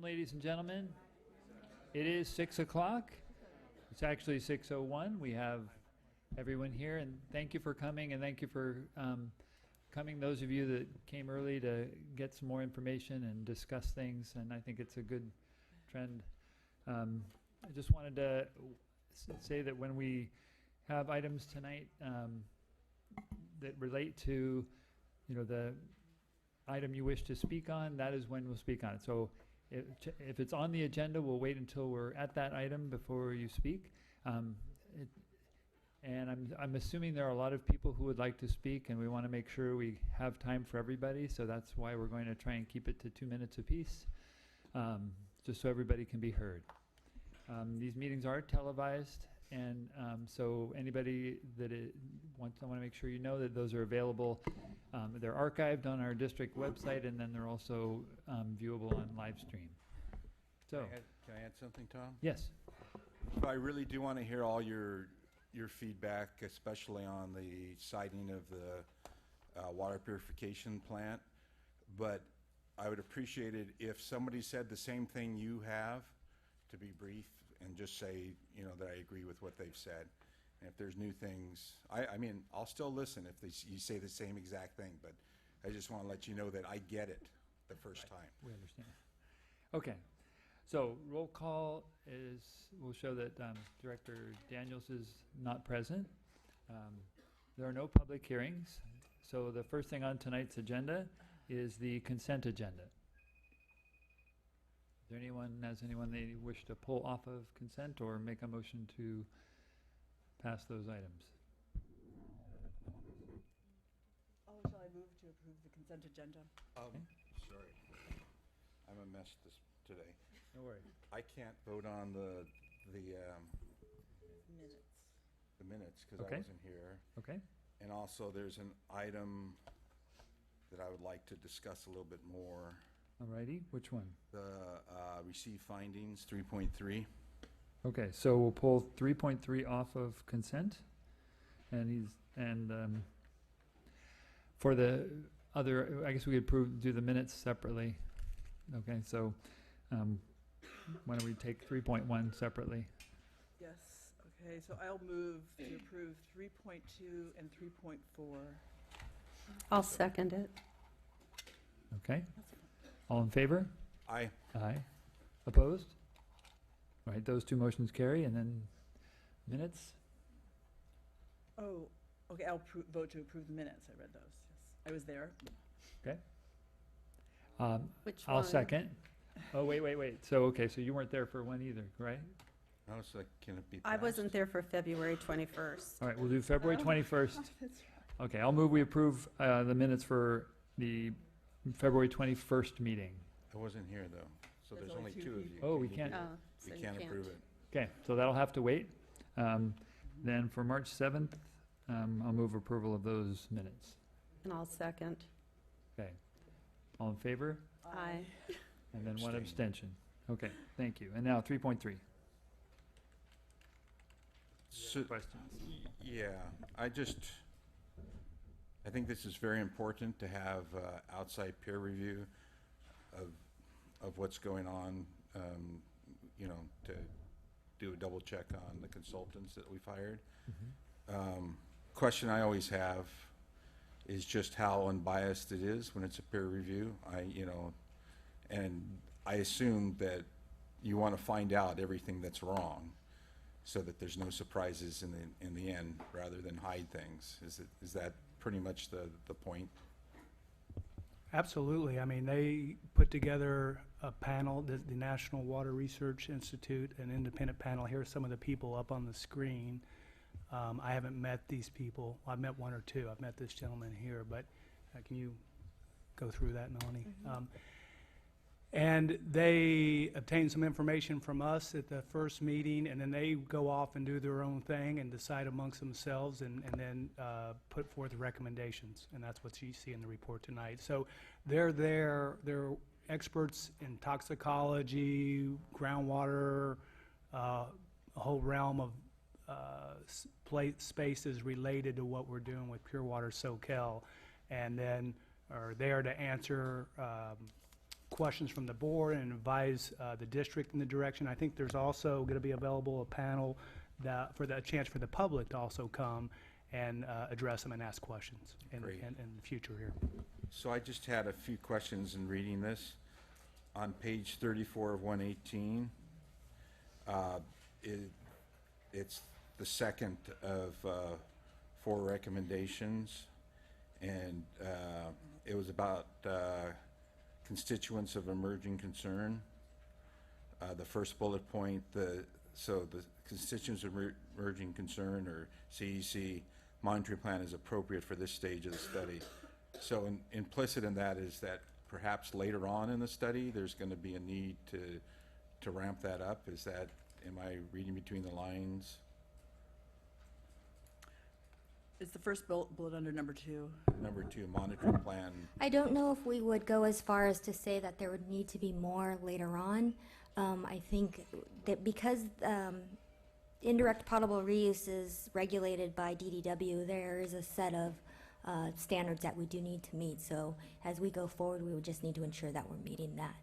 ladies and gentlemen. It is 6 o'clock. It's actually 6:01. We have everyone here, and thank you for coming, and thank you for coming, those of you that came early to get some more information and discuss things, and I think it's a good trend. I just wanted to say that when we have items tonight that relate to, the item you wish to speak on, that is when we'll speak on it. So if it's on the agenda, we'll wait until we're at that item before you speak. And I'm assuming there are a lot of people who would like to speak, and we want to make sure we have time for everybody. So that's why we're going to try and keep it to 2 minutes apiece, just so everybody can be heard. These meetings are televised, and so anybody that wants, I want to make sure you know that those are available. They're archived on our district website, and then they're also viewable on live stream. So, can I add something, Tom? yes. So I really do want to hear all your feedback, especially on the siting of the water purification plant. But I would appreciate it if somebody said the same thing you have, to be brief and just say, that I agree with what they've said. And if there's new things, I mean, I'll still listen if you say the same exact thing, but I just want to let you know that I get it the first time. We understand. Okay. So roll call will show that Director Daniels is not present. There are no public hearings. So the first thing on tonight's agenda is the consent agenda. Has anyone they wish to pull off of consent or make a motion to pass those items? Shall I move to approve the consent agenda? Sorry. I'm a mess today. No worries. I can't vote on the Minutes. because Okay. I wasn't here. Okay. And also, there's an item that I would like to discuss a little bit more. Alrighty. Which one? The receive findings, 3.3. Okay. So we'll pull 3.3 off of consent, and for the other, I guess we could do the minutes separately. Okay. So why don't we take 3.1 separately? Yes, okay, so I'll move to approve 3.2 and 3.4. I'll second it. Okay. All in favor? Aye. Aye. Opposed? All right, those two motions carry, and then minutes? Oh, okay, I'll vote to approve the minutes. I read those, yes. I was there. Okay. Which I'll one? second. Oh, wait. So you weren't there for one either, right? I was like, can it be I passed? wasn't there for February 21st. All right, we'll do February 21st. Okay, I'll move we approve the minutes for the February 21st meeting. I wasn't here, though, so There's there's only only two two of you. people. Oh, we Can can't. you- So We you can't approve it. Okay, so that'll have to wait. Then for March 7th, I'll move approval of those minutes. And I'll second. Okay. All in favor? Aye. And then one Abstain. abstention. Okay, thank you. And now 3.3. So- Questions? Yeah, I think this is very important to have outside peer review of what's going on, to do a double check on the consultants that we've hired. Question I always have is just how unbiased it is when it's a peer review. And I assume that you want to find out everything that's wrong so that there's no surprises in the end, rather than hide things. Is that pretty much the point? Absolutely. I mean, they put together a panel, the National Water Research Institute, an independent panel. Here are some of the people up on the screen. I haven't met these people. I've met one or two. I've met this gentleman here, but can you go through that, Melanie? And they obtain some information from us at the first meeting, and then they go off and do their own thing and decide amongst themselves, and then put forth recommendations. And that's what you see in the report tonight. So they're there. They're experts in toxicology, groundwater, a whole realm of spaces related to what we're doing with Pure Water Soquel, and then are there to answer questions from the board and advise the district in the direction. I think there's also going to be available a panel for a chance for the public to also come and address them and ask questions in Great. the future here. So I just had a few questions in reading this. On page 34 of 118, it's the second of 4 recommendations, and it was about constituents of emerging concern. The first bullet point, so the constituents of emerging concern, or CEC, monitoring plan is appropriate for this stage of the study. So implicit in that is that perhaps later on in the study, there's going to be a need to ramp that up. Is that, am I reading between the lines? Is the first bullet under number 2? Number 2, monitoring plan. I don't know if we would go as far as to say that there would need to be more later on. I think that because indirect potable reuse is regulated by DDW, there is a set of standards that we do need to meet. So as we go forward, we would just need to ensure that we're meeting that.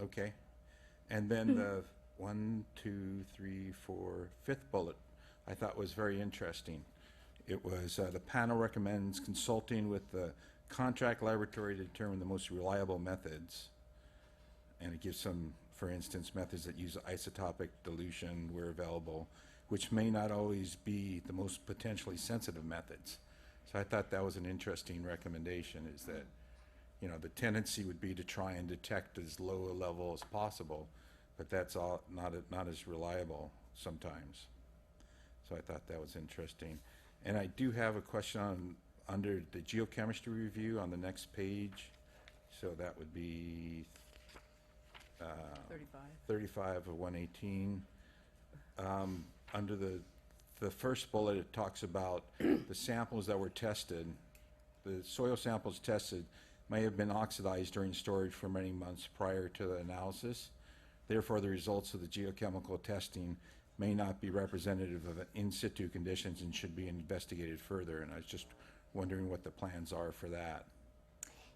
Okay. And then the 1, 2, 3, 4, 5th bullet I thought was very interesting. It was the panel recommends consulting with the contract laboratory to determine the most reliable methods. And it gives some, for instance, methods that use isotopic dilution where available, which may not always be the most potentially sensitive methods. So I thought that was an interesting recommendation, is that, you know, the tendency would be to try and detect as low a level as possible, but that's all not as reliable sometimes. So I thought that was interesting. And I do have a question on under the geochemistry review on the next page. So that would be 35. 35 of 118. Under the first bullet, it talks about the samples that were tested. The soil samples tested may have been oxidized during storage for many months prior to the analysis. Therefore, the results of the geochemical testing may not be representative of in situ conditions and should be investigated further. And I was just wondering what the plans are for that.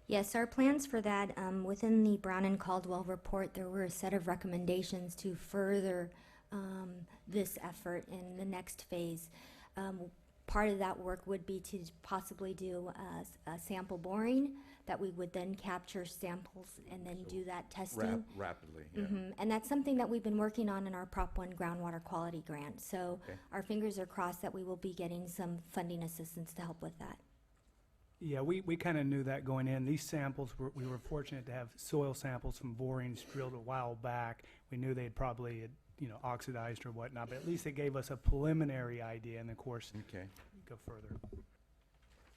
Yes, our plans for that, within the Brown and Caldwell report, there were a set of recommendations to further this effort in the next phase. Part of that work would be to possibly do a sample boring that we would then capture samples and then do that testing. Rapidly, yeah. And that's something that we've been working on in our Prop 1 groundwater quality grant. So Okay. our fingers are crossed that we will be getting some funding assistance to help with that. Yeah, we kind of knew that going in. These samples, we were fortunate to have soil samples from borings drilled a while back. We knew they'd probably, oxidized or whatnot, but at least it gave us a preliminary idea, and of course, Okay. go further.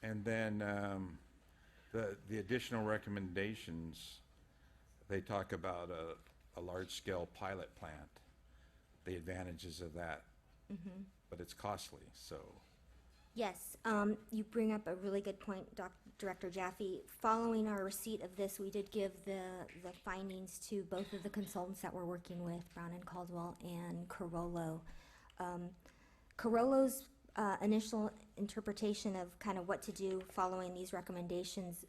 And then the additional recommendations, they talk about a large-scale pilot plant, the advantages of that, but it's costly, so. Yes, you bring up a really good point, Director Jaffe. Following our receipt of this, we did give the findings to both of the consultants that we're working with, Brown and Caldwell and Carollo. Carollo's initial interpretation of kind of what to do following these recommendations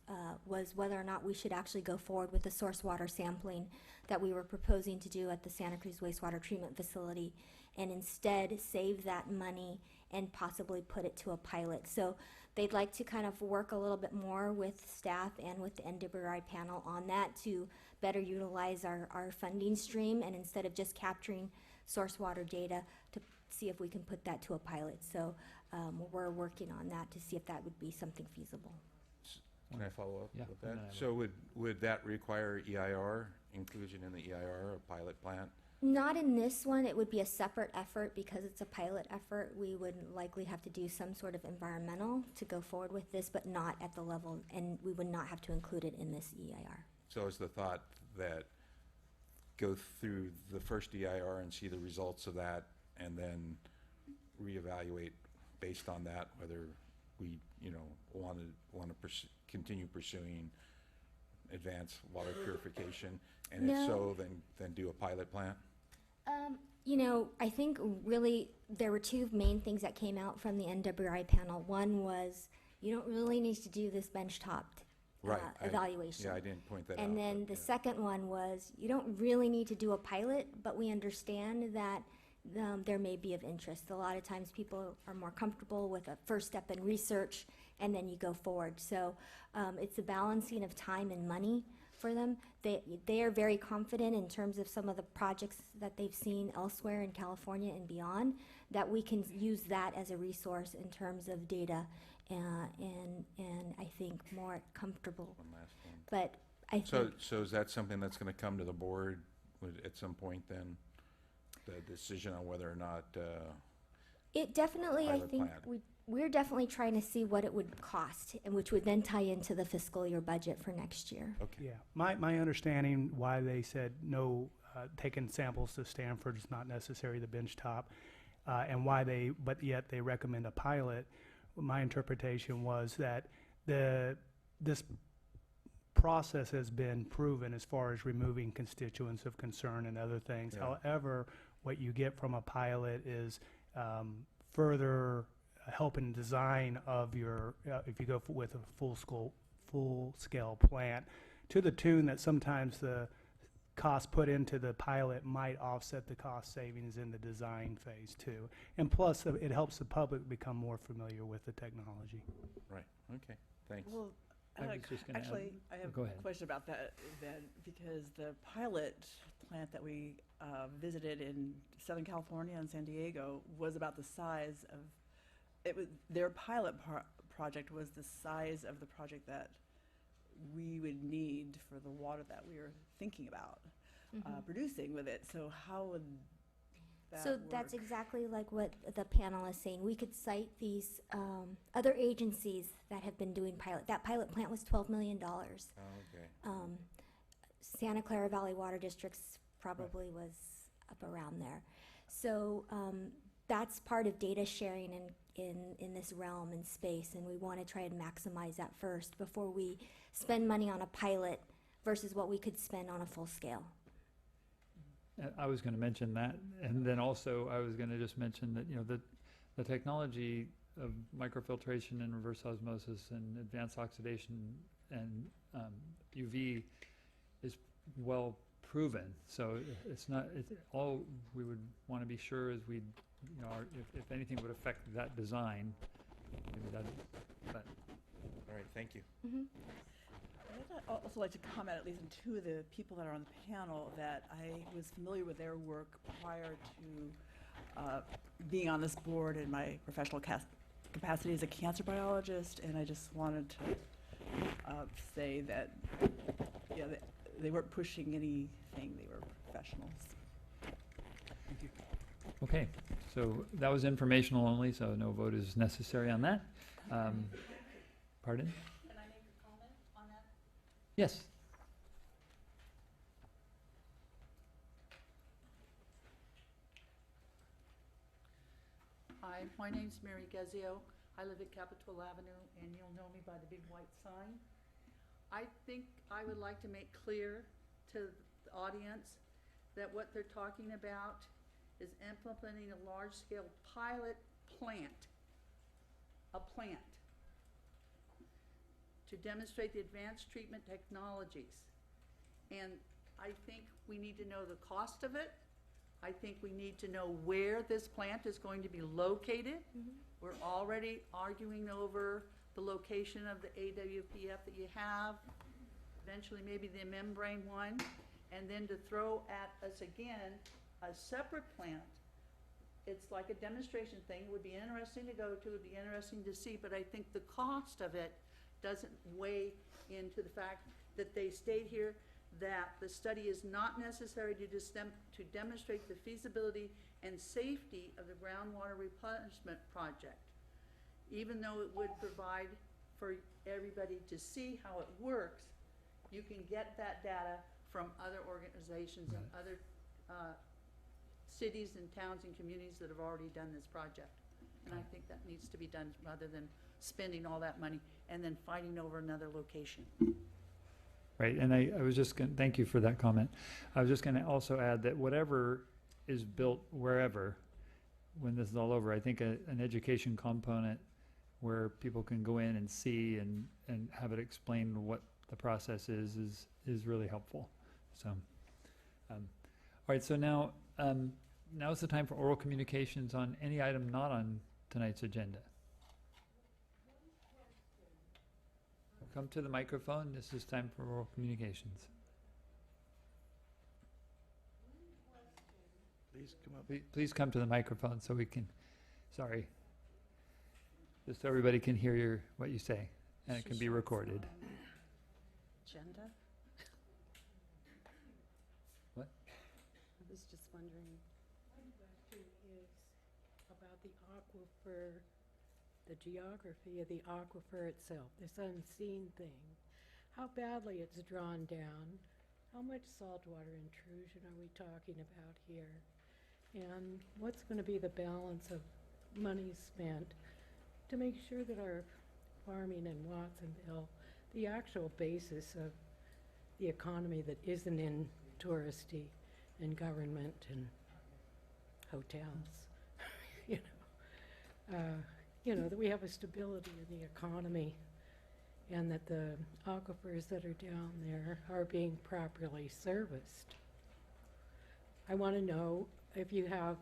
was whether or not we should actually go forward with the source water sampling that we were proposing to do at the Santa Cruz wastewater treatment facility, and instead save that money and possibly put it to a pilot. So they'd like to kind of work a little bit more with staff and with the NWRI panel on that to better utilize our funding stream, and instead of just capturing source water data, to see if we can put that to a pilot. So we're working on that to see if that would be something feasible. Can I follow up Yeah, with and that? then I So would that require EIR, inclusion in the EIR, a pilot plant? Not in this one. It would be a separate effort because it's a pilot effort. We would likely have to do some sort of environmental to go forward with this, but not at the level, and we would not have to include it in this EIR. So is the thought that go through the first EIR and see the results of that, and then reevaluate based on that whether we, want to continue pursuing advanced water purification, and if No. so, then do a pilot plant? I think really there were two main things that came out from the NWRI panel. One was you don't really need to do this benchtop Right. evaluation. Yeah, I didn't point that out. And then but, the yeah. second one was, you don't really need to do a pilot, but we understand that there may be of interest. A lot of times people are more comfortable with a first step in research, and then you go forward. So it's a balancing of time and money for them. They are very confident in terms of some of the projects that they've seen elsewhere in California and beyond, that we can use that as a resource in terms of data and I think more comfortable. One last one. But I think So is that something that's going to come to the board at some point then? The decision on whether or not, it definitely, I pilot think, plan. we're definitely trying to see what it would cost, and which would then tie into the fiscal year budget for next year. okay. Yeah, my understanding why they said no, taking samples to Stanford is not necessary, the bench top, and but yet they recommend a pilot. My interpretation was that this process has been proven as far as removing constituents of concern and other things. Yeah. However, what you get from a pilot is further help in design of your, if you go with a full scale plant, to the tune that sometimes the cost put into the pilot might offset the cost savings in the design phase too. And plus, it helps the public become more familiar with the technology. Right, okay, thanks. Well, I was just gonna add- actually, I have go a ahead. question about that then, because the pilot plant that we visited in Southern California and San Diego was about the size of, their pilot project was the size of the project that we would need for the water that we were thinking about producing with it. So how would that So work? that's exactly like what the panel is saying. We could cite these other agencies that have been doing pilot. That pilot plant was $12 million. Oh, okay. Santa Clara Valley Water District's probably was up around there. So that's part of data sharing in this realm and space, and we want to try and maximize that first before we spend money on a pilot versus what we could spend on a full scale. I was going to mention that, and then also I was going to just mention that, you know, the technology of microfiltration and reverse osmosis and advanced oxidation and UV is well proven. So it's not, all we would want to be sure is we, you know, if anything would affect that design, maybe that, but All right, thank you. I'd also like to comment, at least in two of the people that are on the panel, that I was familiar with their work prior to being on this board in my professional capacity as a cancer biologist, and I just wanted to say that, yeah, they weren't pushing anything, they were professionals. Thank you. okay. So that was informational only, so no vote is necessary on that. Pardon? Can I make a comment on that? Yes. Hi, my name's Mary Gezio. I live at Capitol Avenue, and you'll know me by the big white sign. I think I would like to make clear to the audience that what they're talking about is implementing a large-scale pilot plant, a plant, to demonstrate the advanced treatment technologies. And I think we need to know the cost of it. I think we need to know where this plant is going to be located. We're already arguing over the location of the AWPF that you have, eventually maybe the membrane one, and then to throw at us again a separate plant. It's like a demonstration thing. It would be interesting to go to, it would be interesting to see, but I think the cost of it doesn't weigh into the fact that they state here that the study is not necessary to demonstrate the feasibility and safety of the groundwater replenishment project. Even though it would provide for everybody to see how it works, you can get that data from other organizations and other cities and towns and communities that have already done this project. And I think that needs to be done rather than spending all that money and then fighting over another location. Right, and I was just going to, thank you for that comment. I was just going to also add that whatever is built wherever, when this is all over, I think an education component where people can go in and see and have it explained what the process is really helpful. So, all right, so now, now's the time for oral communications on any item not on tonight's agenda. Come to the microphone. This is time for oral communications. Please come up. Please come to the microphone so we can, sorry. Just so everybody can hear what you say, and it can be recorded. Agenda? What? I was just wondering. My question is about the aquifer, the geography of the aquifer itself, this unseen thing. How badly it's drawn down, how much saltwater intrusion are we talking about here? And what's going to be the balance of money spent to make sure that our farming in Watsonville, the actual basis of the economy that isn't in touristy and government and hotels, that we have a stability in the economy and that the aquifers that are down there are being properly serviced. I want to know if you have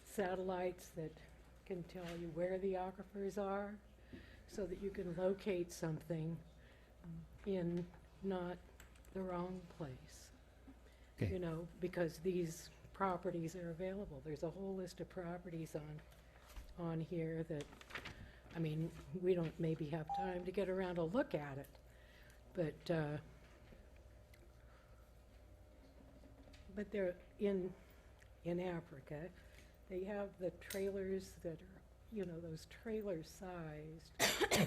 satellites that can tell you where the aquifers are so that you can locate something in not the wrong place. Okay. Because these properties are available. There's a whole list of properties on here that, we don't maybe have time to get around to look at it, but they're in Africa. They have the trailers that are, those trailer-sized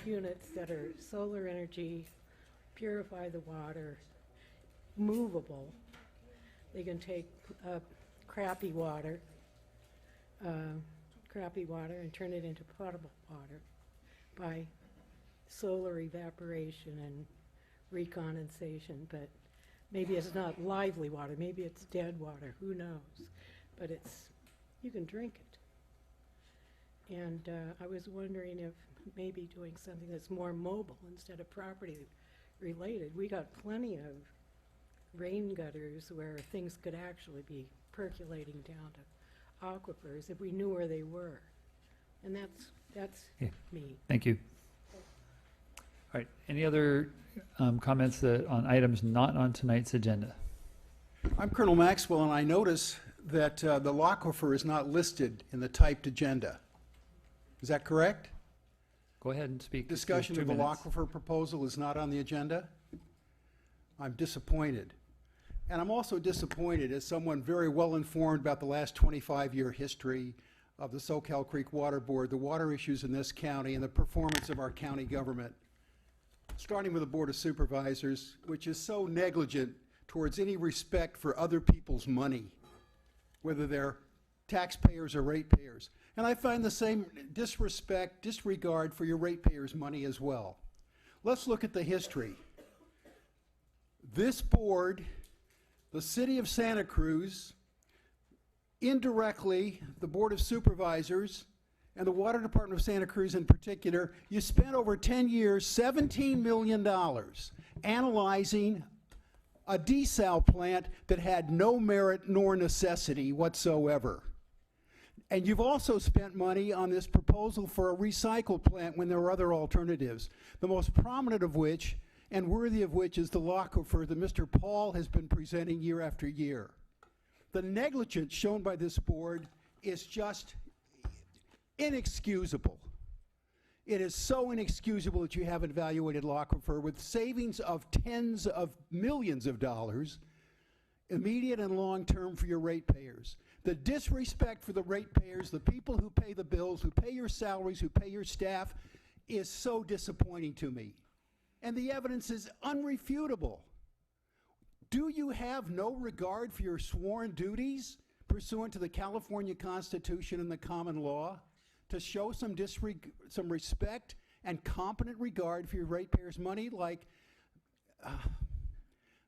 units that are solar energy, purify the water, movable. They can take crappy water and turn it into potable water by solar evaporation and recondensation, but maybe it's not lively water, maybe it's dead water, who knows? But you can drink it. And I was wondering if maybe doing something that's more mobile instead of property related. We got plenty of rain gutters where things could actually be percolating down to aquifers if we knew where they were. And that's Yeah. me. Thank you. All right, any other comments on items not on tonight's agenda? I'm Colonel Maxwell, and I notice that the aquifer is not listed in the typed agenda. Is that correct? Go ahead and speak. Discussion There's of 2 the minutes. aquifer proposal is not on the agenda. I'm disappointed. And I'm also disappointed as someone very well informed about the last 25-year history of the Soquel Creek Water Board, the water issues in this county, and the performance of our county government, starting with the Board of Supervisors, which is so negligent towards any respect for other people's money, whether they're taxpayers or ratepayers. And I find the same disregard for your ratepayers' money as well. Let's look at the history. This board, the City of Santa Cruz, indirectly, the Board of Supervisors, and the Water Department of Santa Cruz in particular, you spent over 10 years, $17 million analyzing a desal plant that had no merit nor necessity whatsoever. And you've also spent money on this proposal for a recycle plant when there were other alternatives, the most prominent of which and worthy of which is the aquifer that Mr. Paul has been presenting year after year. The negligence shown by this board is just inexcusable. It is so inexcusable that you haven't evaluated aquifer with savings of tens of millions of dollars, immediate and long-term for your ratepayers. The disrespect for the ratepayers, the people who pay the bills, who pay your salaries, who pay your staff, is so disappointing to me. And the evidence is unrefutable. Do you have no regard for your sworn duties pursuant to the California Constitution and the common law to show some respect and competent regard for your ratepayers' money like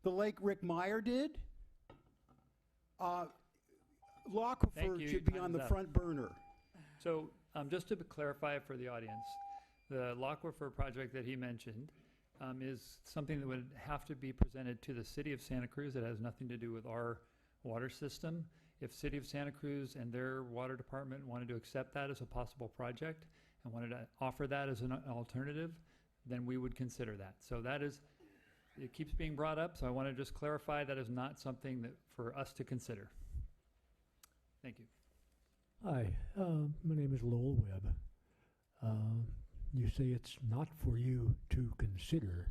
the late Rick Meyer did? Thank Aquifer you. should be on Time's the up. front burner. So just to clarify for the audience, the aquifer project that he mentioned is something that would have to be presented to the city of Santa Cruz. It has nothing to do with our water system. If City of Santa Cruz and their water department wanted to accept that as a possible project and wanted to offer that as an alternative, then we would consider that. So that is, it keeps being brought up, so I want to just clarify that is not something that for us to consider. Thank you. Hi, my name is Lowell Webb. You say it's not for you to consider.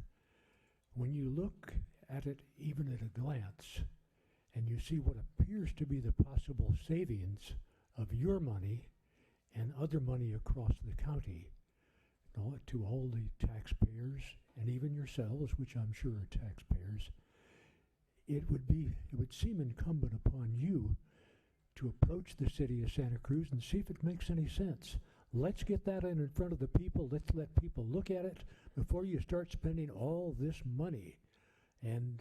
When you look at it even at a glance, and you see what appears to be the possible savings of your money and other money across the county, to all the taxpayers and even yourselves, which I'm sure are taxpayers, it would seem incumbent upon you to approach the city of Santa Cruz and see if it makes any sense. Let's get that in front of the people. Let's let people look at it before you start spending all this money. And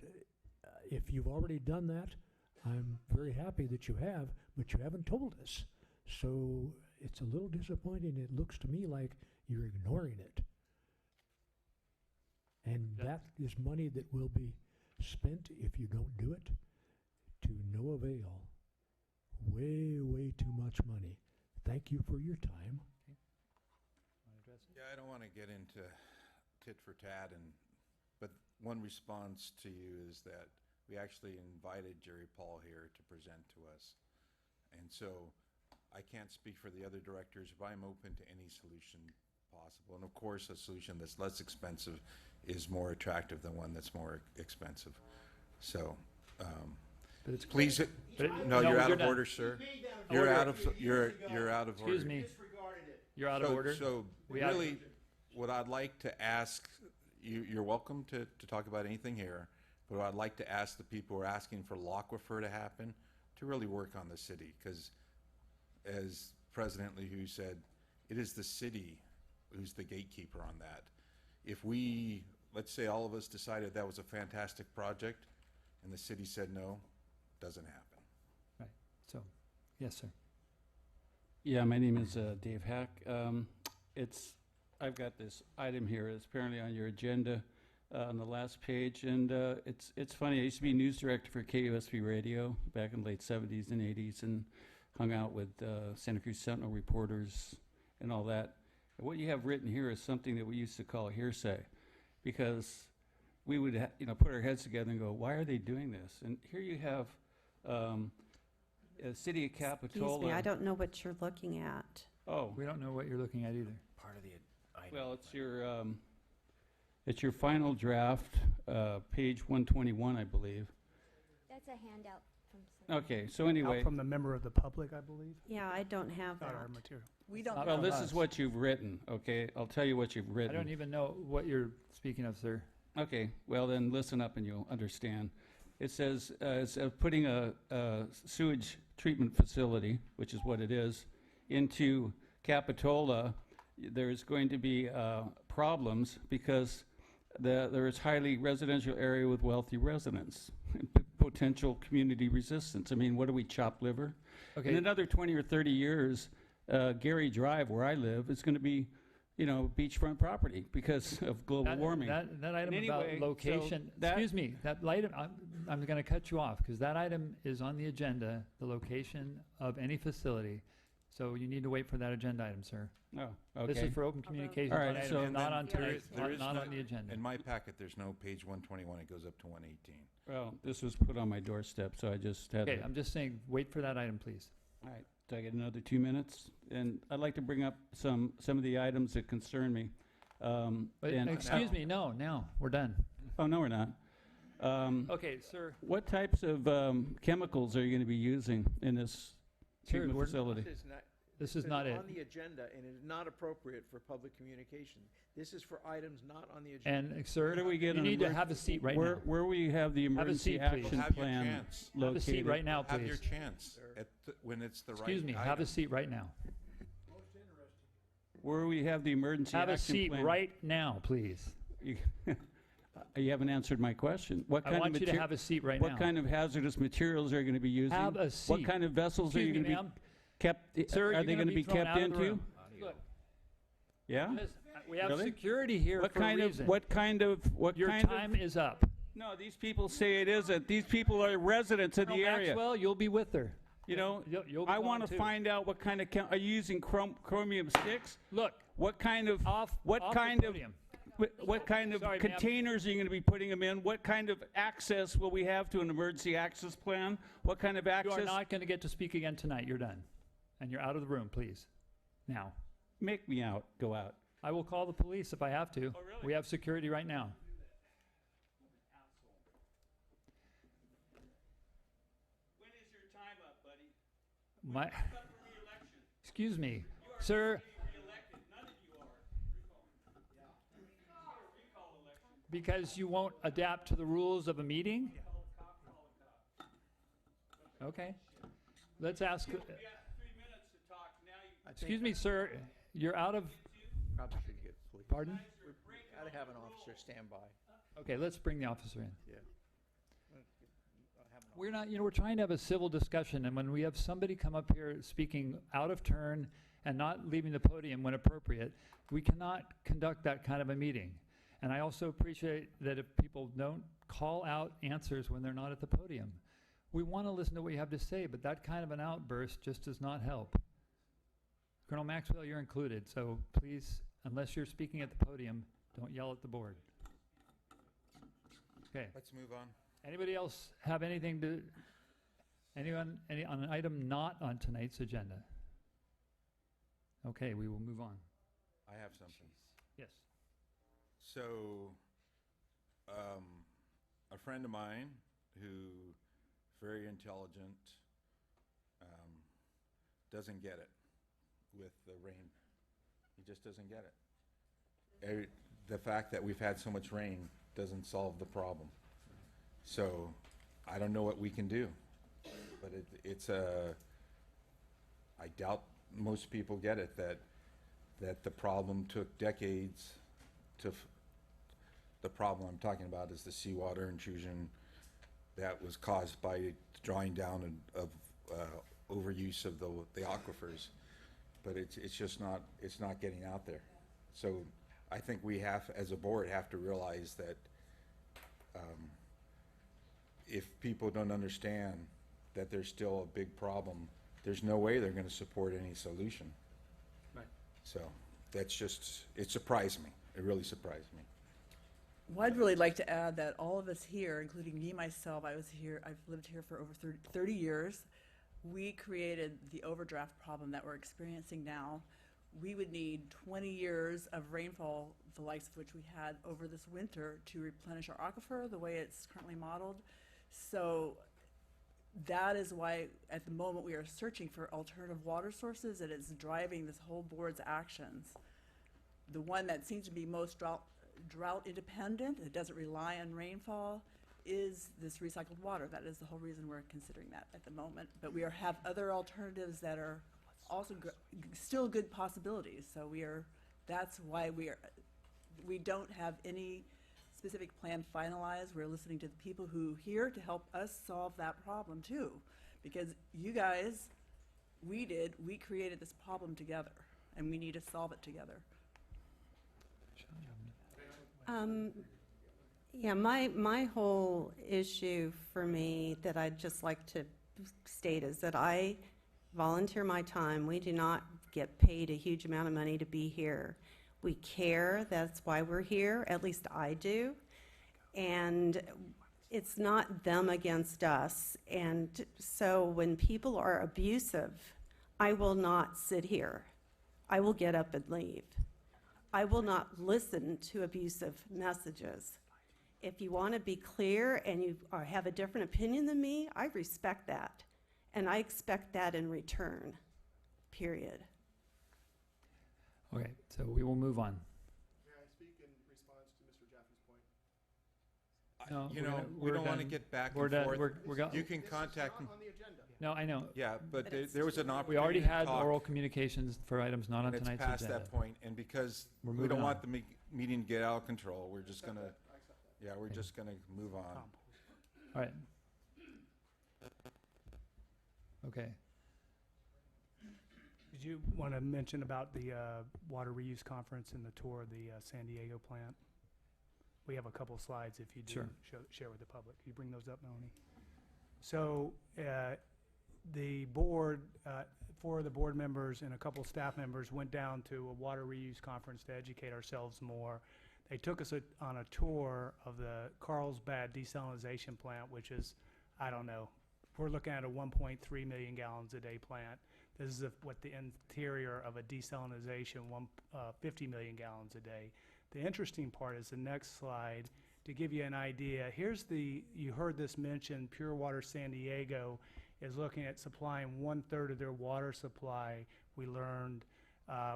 if you've already done that, I'm very happy that you have, but you haven't told us. So it's a little disappointing. It looks to me like you're ignoring it. And that is money that will be spent, if you don't do it, to no avail. Way, way too much money. Thank you for your time. Yeah, I don't want to get into tit for tat, but one response to you is that we actually invited Jerry Paul here to present to us. And so I can't speak for the other directors, but I'm open to any solution possible. And of course, a solution that's less expensive is more attractive than one that's more expensive. So, But it's please, no, you're out of order, sir. You're out of order. Excuse me. You're out of order. So really, what I'd like to ask, you're welcome to talk about anything here, but what I'd like to ask the people who are asking for Lockefer to happen to really work on the city, because as President Lehu said, it is the city who's the gatekeeper on that. If we, let's say all of us decided that was a fantastic project and the city said no, doesn't happen. Right. So, yes, sir. Yeah, my name is Dave Hack. I've got this item here. It's apparently on your agenda on the last page, and it's funny. I used to be news director for KUSV Radio back in the late 70s and 80s, and hung out with Santa Cruz Sentinel reporters and all that. And what you have written here is something that we used to call hearsay, because we would put our heads together and go, why are they doing this? And here you have City of Capitola. Excuse me, I don't know what you're looking at. Oh, We don't know what you're looking at either. Part of the item. well, it's your final draft, page 121, I believe. That's a handout from some. Okay, so anyway, From the member of the public, I believe. Yeah, I don't have Not that. our material. We don't well, know. this is what you've written, okay? I'll tell you what you've I written. don't even know what you're speaking of, sir. Okay, well then listen up and you'll understand. It says it's putting a sewage treatment facility, which is what it is, into Capitola. There's going to be problems because there is highly residential area with wealthy residents, potential community resistance. I mean, what do we, chop liver? Okay. In another 20 or 30 years, Gary Drive, where I live, is going to be, beachfront property because of global warming. That item anyway, about so location, that- excuse me, that item, I'm going to cut you off because that item is on the agenda, the location of any facility. So you need to wait for that agenda item, sir. Oh, This okay. is for open communications, All right, item, so- and not on There today's, is not no- on the agenda. In my packet, there's no page 121. It goes up to 118. Well, this was put on my doorstep, so I just had Okay, to. I'm just saying, wait for that item, please. All right, do I get another 2 minutes? And I'd like to bring up some of the items that concern me. But, and- excuse me, no, we're done. Oh, no, we're not. Okay, sir. What types of chemicals are you going to be using in this Sir, treatment we're- facility? This is not it. on the agenda, and it is not appropriate for public communication. This is for items not on the agenda. And, sir, Where do we get you an need to emer- have a seat right where, now. Where we have the Have a emergency seat, please. action Have your plan chance. Have a seat located? right now, Have your please. chance when it's the right Excuse me, have a seat right now. Where we have the emergency Have action a seat plan? right now, please. You haven't answered my question. What I kind want of you to mater- have a seat right now. What kind of hazardous materials are you going to be using? Have a seat. What kind of vessels are you Excuse going me, to be kept? Sir, are you're they gonna going to be thrown kept out of the into? room. Look, Yeah. We have Really? security here What for a kind reason. what Your kind time of? is up. No, these people say it isn't. These people are residents of the Colonel area. Maxwell, you'll be with her. You know, You'll be I gone want to too. find out what kind of, are you using chromium sticks? Look, What kind of, off what off kind the of, podium. what kind of Sorry, ma'am. containers are you going to be putting them in? What kind of access will we have to an emergency access plan? What kind of You access? are not going to get to speak again tonight. You're done. And you're out of the room, please. Now. Make me out, go out. I will call the police if I have to. Oh, really? We have security right now. When is your time up, buddy? My, Up for re-election. excuse me, sir, Re-elected. None of you are. Recall election. because you won't adapt to the rules of a meeting? Okay. Let's ask, You got 3 minutes to talk. Now you excuse me, sir, you're out of, Probably should get police. pardon? Gotta have an officer stand by. Okay, let's bring the officer in. Yeah. We're not, we're trying to have a civil discussion, and when we have somebody come up here speaking out of turn and not leaving the podium when appropriate, we cannot conduct that kind of a meeting. And I also appreciate that if people don't call out answers when they're not at the podium. We want to listen to what you have to say, but that kind of an outburst just does not help. Colonel Maxwell, you're included, so please, unless you're speaking at the podium, don't yell at the board. Okay. Let's move on. Anybody else have anything to, anyone, on an item not on tonight's agenda? Okay, we will move on. I have something. Yes. So, a friend of mine who very intelligent, doesn't get it with the rain. He just doesn't get it. The fact that we've had so much rain doesn't solve the problem. So, I don't know what we can do, but I doubt most people get it, that the problem took decades the problem I'm talking about is the seawater intrusion that was caused by drawing down of overuse of the aquifers, but it's just not getting out there. So I think we as a board, have to realize that if people don't understand that there's still a big problem, there's no way they're going to support any solution. Right. So that's just, it surprised me. It really surprised me. Well, I'd really like to add that all of us here, including me myself, I've lived here for over 30 years. We created the overdraft problem that we're experiencing now. We would need 20 years of rainfall, the likes of which we had over this winter, to replenish our aquifer the way it's currently modeled. So that is why at the moment we are searching for alternative water sources, and it's driving this whole board's actions. The one that seems to be most drought independent, it doesn't rely on rainfall, is this recycled water. That is the whole reason we're considering that at the moment. But we have other alternatives that are also still good possibilities. So that's why we don't have any specific plan finalized. We're listening to the people who are here to help us solve that problem too. Because you guys, we created this problem together, and we need to solve it together. Yeah, my whole issue for me that I'd just like to state is that I volunteer my time. We do not get paid a huge amount of money to be here. We care, that's why we're here, at least I do. And it's not them against us. And so when people are abusive, I will not sit here. I will get up and leave. I will not listen to abusive messages. If you want to be clear and you have a different opinion than me, I respect that. And I expect that in return, period. Okay, so we will move on. May I speak in response to Mr. Jaffe's point? No, You we're know, done- we we're don't want to done. get back We're and done. forth. We're go- You can This contact is them. not on the agenda. No, I know. Yeah, but But it's- there was an We opportunity already to had talk, oral communications for items not on and it's tonight's past agenda. that point, and because We're we moving don't on. want the meeting to get out of control, we're just gonna, I accept that. yeah, we're Okay. just gonna move on. All right. Okay. Did you want to mention about the water reuse conference and the tour of the San Diego plant? We have a couple slides if you do Sure. share with the public. Can you bring those up, Melanie? So the board, 4 of the board members and a couple staff members went down to a water reuse conference to educate ourselves more. They took us on a tour of the Carlsbad desalination plant, which is, I don't know, we're looking at a 1.3 million gallons a day plant. This is what the interior of a desalination, 50 million gallons a day. The interesting part is the next slide. To give you an idea, here's you heard this mentioned, Pure Water San Diego is looking at supplying 1/3 of their water supply, we learned,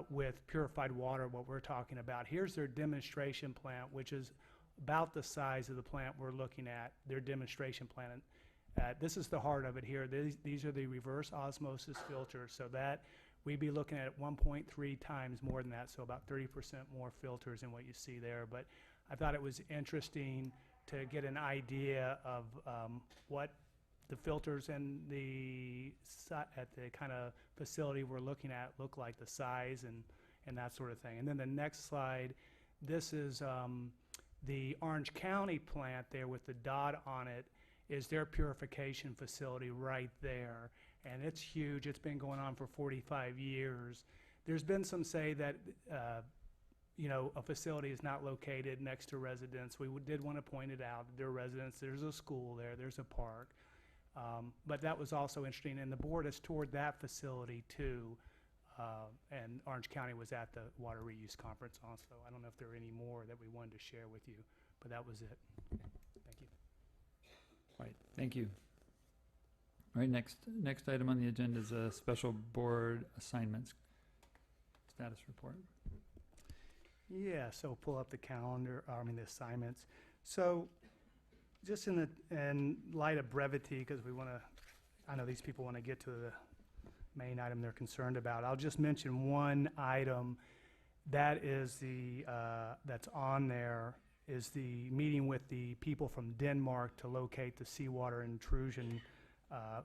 with purified water, what we're talking about. Here's their demonstration plant, which is about the size of the plant we're looking at, their demonstration plant. This is the heart of it here. These are the reverse osmosis filters, so that we'd be looking at 1.3 times more than that, so about 30% more filters than what you see there. But I thought it was interesting to get an idea of what the filters and at the kind of facility we're looking at look like, the size and that sort of thing. And then the next slide, this is the Orange County plant there with the dot on it is their purification facility right there. And it's huge. It's been going on for 45 years. There's been some say that a facility is not located next to residents. We did want to point it out. There are residents. There's a school there. There's a park. But that was also interesting. And the board has toured that facility too. And Orange County was at the water reuse conference also. I don't know if there are any more that we wanted to share with you, but that was it. Thank you. Right, thank you. All right, next item on the agenda is a special board assignments status report. Yeah, so pull up the calendar, the assignments. So just in light of brevity, because I know these people want to get to the main item they're concerned about, I'll just mention one item that is that's on there is the meeting with the people from Denmark to locate the seawater intrusion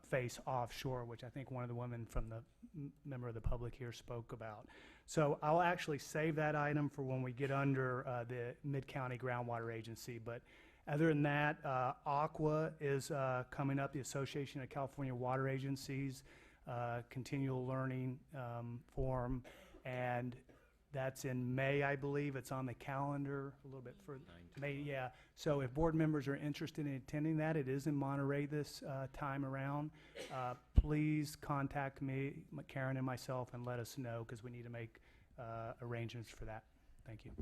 face offshore, which I think one of the women from the member of the public here spoke about. So I'll actually save that item for when we get under the Mid-County Groundwater Agency. But other than that, AQUA is coming up, the Association of California Water Agencies, continual learning forum, and that's in May, I believe. It's on the calendar a little bit further. May, yeah. So if board members are interested in attending that, it is in Monterey this time around. Please contact me, Karen and myself, and let us know because we need to make arrangements for that. Thank you.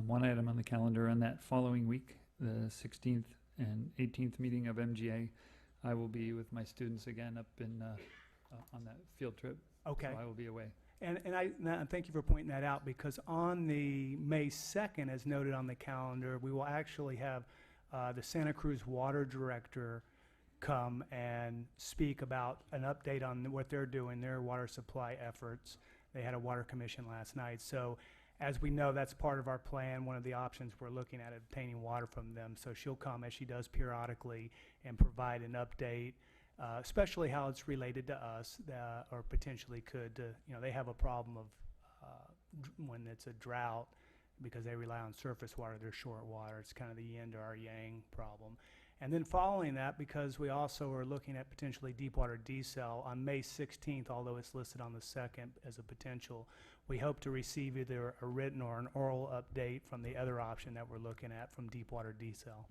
One item on the calendar on that following week, the 16th and 18th meeting of MGA, I will be with my students again up in on that field trip. Okay. So I will be away. And thank you for pointing that out, because on the May 2nd, as noted on the calendar, we will actually have the Santa Cruz Water Director come and speak about an update on what they're doing, their water supply efforts. They had a water commission last night. So as we know, that's part of our plan. One of the options we're looking at obtaining water from them. So she'll come, as she does periodically, and provide an update, especially how it's related to us, or potentially could. They have a problem of when it's a drought, because they rely on surface water, they're short water. It's kind of the yin to our yang problem. And then following that, because we also are looking at potentially deepwater desal on May 16th, although it's listed on the 2nd as a potential, we hope to receive either a written or an oral update from the other option that we're looking at from deepwater desal.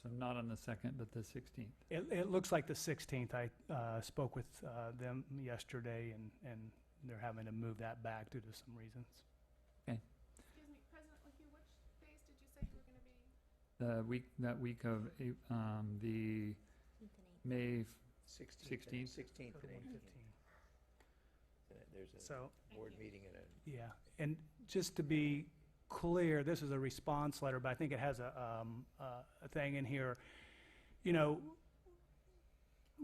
So not on the 2nd, but the 16th. It looks like the 16th. I spoke with them yesterday, and they're having to move that back due to some reasons. Okay. Excuse me, President LeHue, which days did you say you were going to be? That week of the May 16th. 16th and 18th. There's a board meeting and a... Yeah, and just to be clear, this is a response letter, but I think it has a thing in here.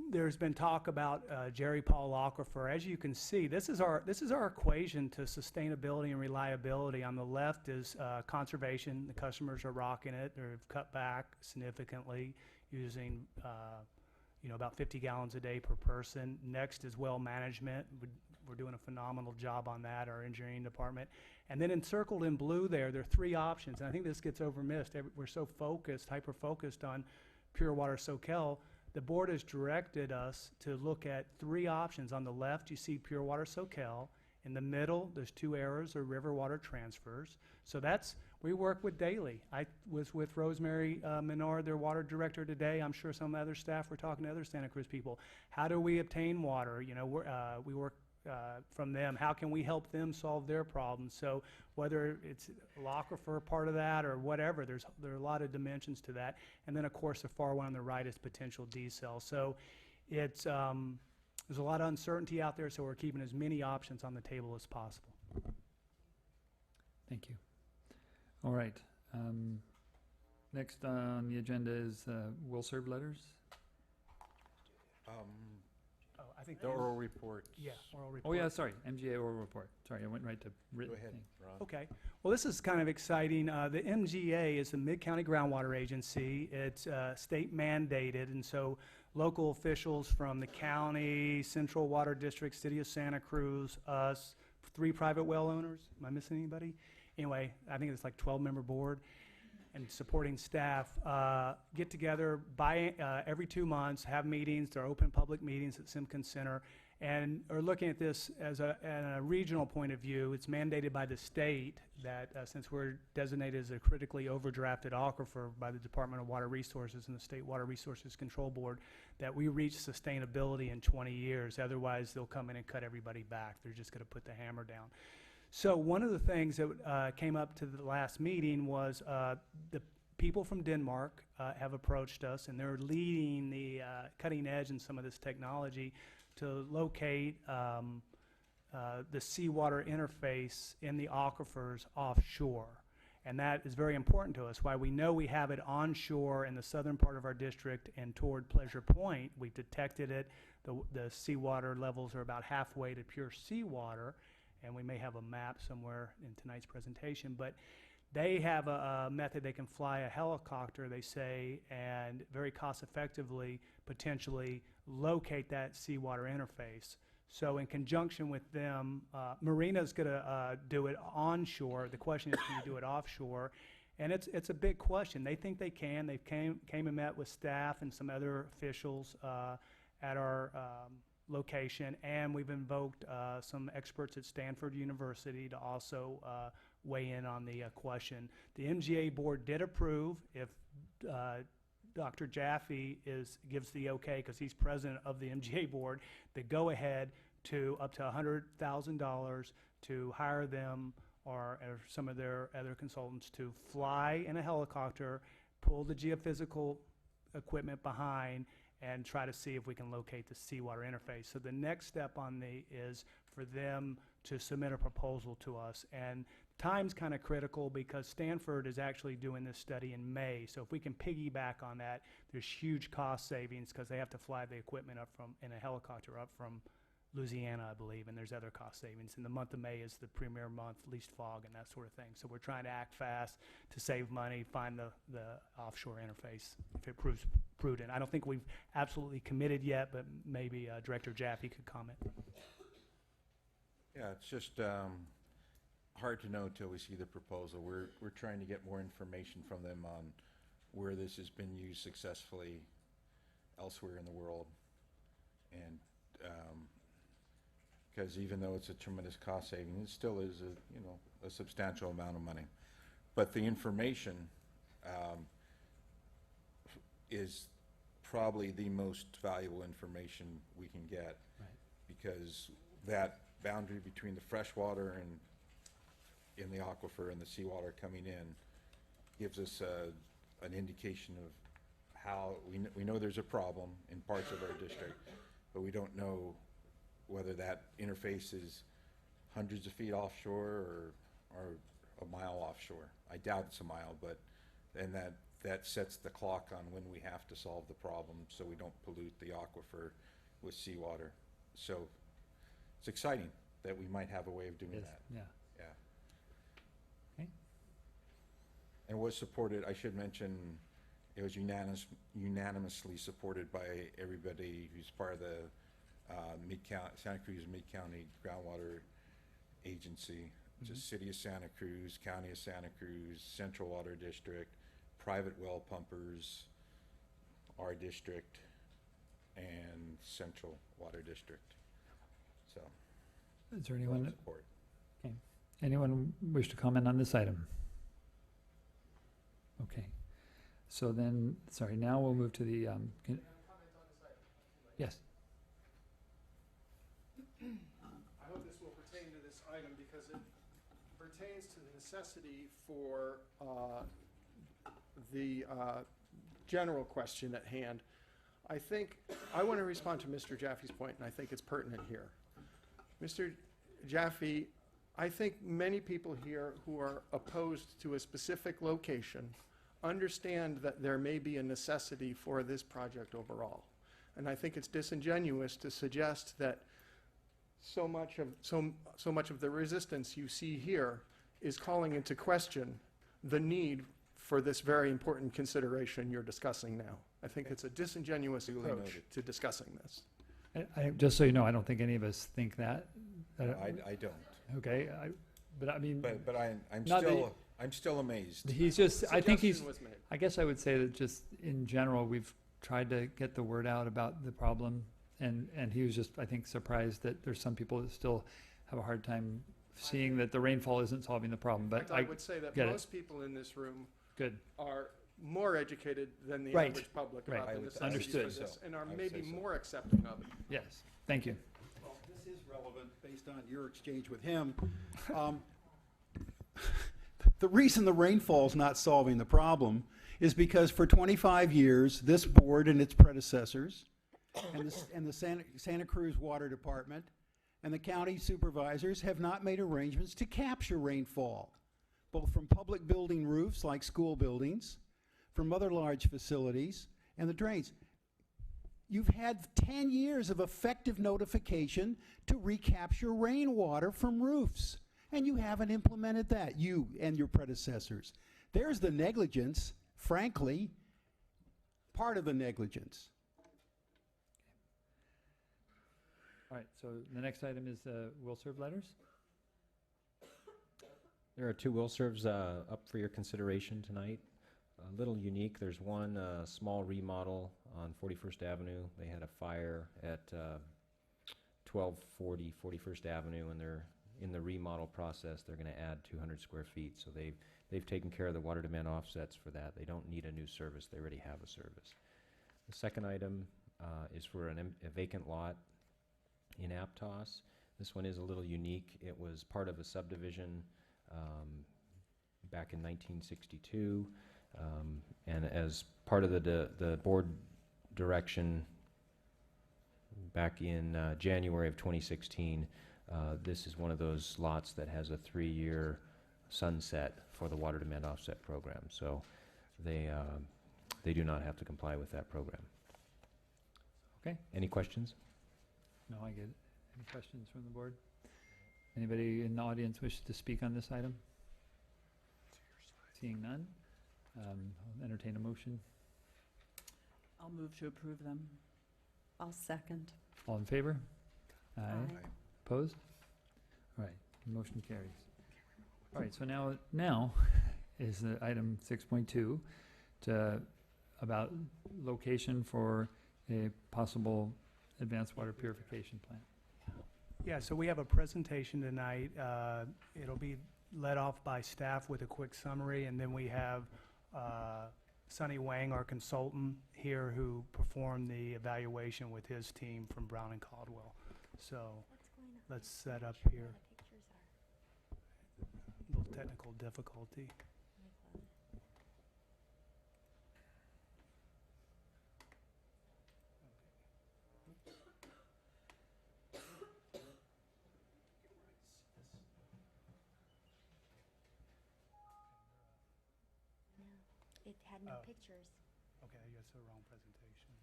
There's been talk about Jerry Paul Aquifer. As you can see, this is our equation to sustainability and reliability. On the left is conservation. The customers are rocking it. They've cut back significantly using about 50 gallons a day per person. Next is well management. We're doing a phenomenal job on that, our engineering department. And then encircled in blue there are 3 options, and I think this gets overmissed. We're so focused, hyper-focused on Pure Water Soquel. The board has directed us to look at 3 options. On the left, you see Pure Water Soquel. In the middle, there's 2 arrows or river water transfers. So we work with daily. I was with Rosemary Menard, their water director today. I'm sure some other staff were talking to other Santa Cruz people. How do we obtain water? We work from them. How can we help them solve their problems? So whether it's aquifer part of that or whatever, there are a lot of dimensions to that. And then, of course, the far one on the right is potential decel. So it's there's a lot of uncertainty out there, so we're keeping as many options on the table as possible. Thank you. All right. Next on the agenda is will serve letters. I think The oral report. Yeah, oral Oh report. yeah, sorry, MGA oral report. Sorry, I went right to written Go ahead, thing. Ron. Okay. Well, this is kind of exciting. The MGA is the Mid-County Groundwater Agency. It's state mandated, and so local officials from the county, Central Water District, City of Santa Cruz, us, 3 private well owners. Am I missing anybody? Anyway, I think it's like 12-member board and supporting staff get together every 2 months, have meetings. They're open public meetings at Simpkins Center, and are looking at this as a regional point of view. It's mandated by the state that since we're designated as a critically overdrafted aquifer by the Department of Water Resources and the State Water Resources Control Board, that we reach sustainability in 20 years. Otherwise, they'll come in and cut everybody back. They're just going to put the hammer down. So one of the things that came up to the last meeting was the people from Denmark have approached us, and they're leading the cutting edge in some of this technology to locate the seawater interface in the aquifers offshore. And that is very important to us. Why we know we have it onshore in the southern part of our district and toward Pleasure Point. We've detected it. The seawater levels are about halfway to pure seawater. And we may have a map somewhere in tonight's presentation, but they have a method they can fly a helicopter, they say, and very cost effectively potentially locate that seawater interface. So in conjunction with them, Marina's going to do it onshore. The question is, can you do it offshore? And it's a big question. They think they can. They came and met with staff and some other officials at our location, and we've invoked some experts at Stanford University to also weigh in on the question. The MGA board did approve if Dr. Jaffe gives the okay, because he's president of the MGA board, the go-ahead to up to $100,000 to hire them or some of their other consultants to fly in a helicopter, pull the geophysical equipment behind, and try to see if we can locate the seawater interface. So the next step is for them to submit a proposal to us. And time's kind of critical because Stanford is actually doing this study in May. So if we can piggyback on that, there's huge cost savings because they have to fly the equipment in a helicopter up from Louisiana, I believe, and there's other cost savings. And the month of May is the premier month, least fog and that sort of thing. So we're trying to act fast to save money, find the offshore interface if it proves prudent. I don't think we've absolutely committed yet, but maybe Director Jaffe could comment. Yeah, it's just hard to know until we see the proposal. We're trying to get more information from them on where this has been used successfully elsewhere in the world. And because even though it's a tremendous cost saving, it still is a substantial amount of money. But the information is probably the most valuable information we can get, Right. because that boundary between the freshwater and in the aquifer and the seawater coming in gives us an indication of how we know there's a problem in parts of our district, but we don't know whether that interface is hundreds of feet offshore or a mile offshore. I doubt it's a mile, but and that sets the clock on when we have to solve the problem so we don't pollute the aquifer with seawater. So it's exciting that we might have a way of doing Yes, that. yeah. Yeah. Okay. And was supported, I should mention, It was unanimously supported by everybody who's part of the Santa Cruz Mid-County Groundwater Agency, which is City of Santa Cruz, County of Santa Cruz, Central Water District, private well pumpers, our district, and Central Water District. So, Is there full anyone, support. anyone wish to comment on this item? Okay. So then, sorry, now we'll move to the, yes. I hope this will pertain to this item because it pertains to the necessity for the general question at hand. I think, I want to respond to Mr. Jaffe's point, and I think it's pertinent here. Mr. Jaffe, I think many people here who are opposed to a specific location understand that there may be a necessity for this project overall. And I think it's disingenuous to suggest that so much of the resistance you see here is calling into question the need for this very important consideration you're discussing now. I think it's a disingenuous Duly approach noted. to discussing this. Just so you know, I don't think any of us think that. I don't. Okay, but I mean, But I'm Not that still, I'm still amazed. he's just, I think he's, Suggestion was made. I guess I would say that just in general, we've tried to get the word out about the problem. And he was just, I think, surprised that there's some people that still have a hard time seeing that the rainfall isn't solving the problem, but I would say that get it. most people in this room good. are more educated than the Right. average public Right. about I the would- necessity for Understood. this, and are I would maybe say so. more accepting of it. Yes, thank you. Well, this is relevant based on your exchange with him. The reason the rainfall's not solving the problem is because for 25 years, this board and its predecessors, and the Santa Cruz Water Department and the county supervisors have not made arrangements to capture rainfall, both from public building roofs like school buildings, from other large facilities, and the drains. You've had 10 years of effective notification to recapture rainwater from roofs, and you haven't implemented that, you and your predecessors. There's the negligence, frankly, part of the negligence. All right, so the next item is will serve letters. There are two will serves up for your consideration tonight. A little unique. There's one small remodel on 41st Avenue. They had a fire at 1240 41st Avenue, and they're in the remodel process. They're going to add 200 square feet. So they've taken care of the water demand offsets for that. They don't need a new service. They already have a service. The second item is for a vacant lot in Aptos. This one is a little unique. It was part of a subdivision back in 1962, and as part of the board direction back in January of 2016, this is one of those lots that has a 3-year sunset for the water demand offset program. So they do not have to comply with that program. Okay. Any questions? No, I get it. Any questions from the board? Anybody in the audience wish to speak on this item? Seeing none, I'll entertain a motion. I'll move to approve them. I'll second. All in favor? Aye. Aye. Opposed? All right, motion carries. All right, so now is the item 6.2 about location for a possible advanced water purification plant. Yeah, so we have a presentation tonight. It'll be led off by staff with a quick summary, and then we have Sonny Wang, our consultant here, who performed the evaluation with his team from Brown and Caldwell. So let's set up here. A little technical difficulty. It had no Oh. pictures. Okay, I guess the wrong presentation.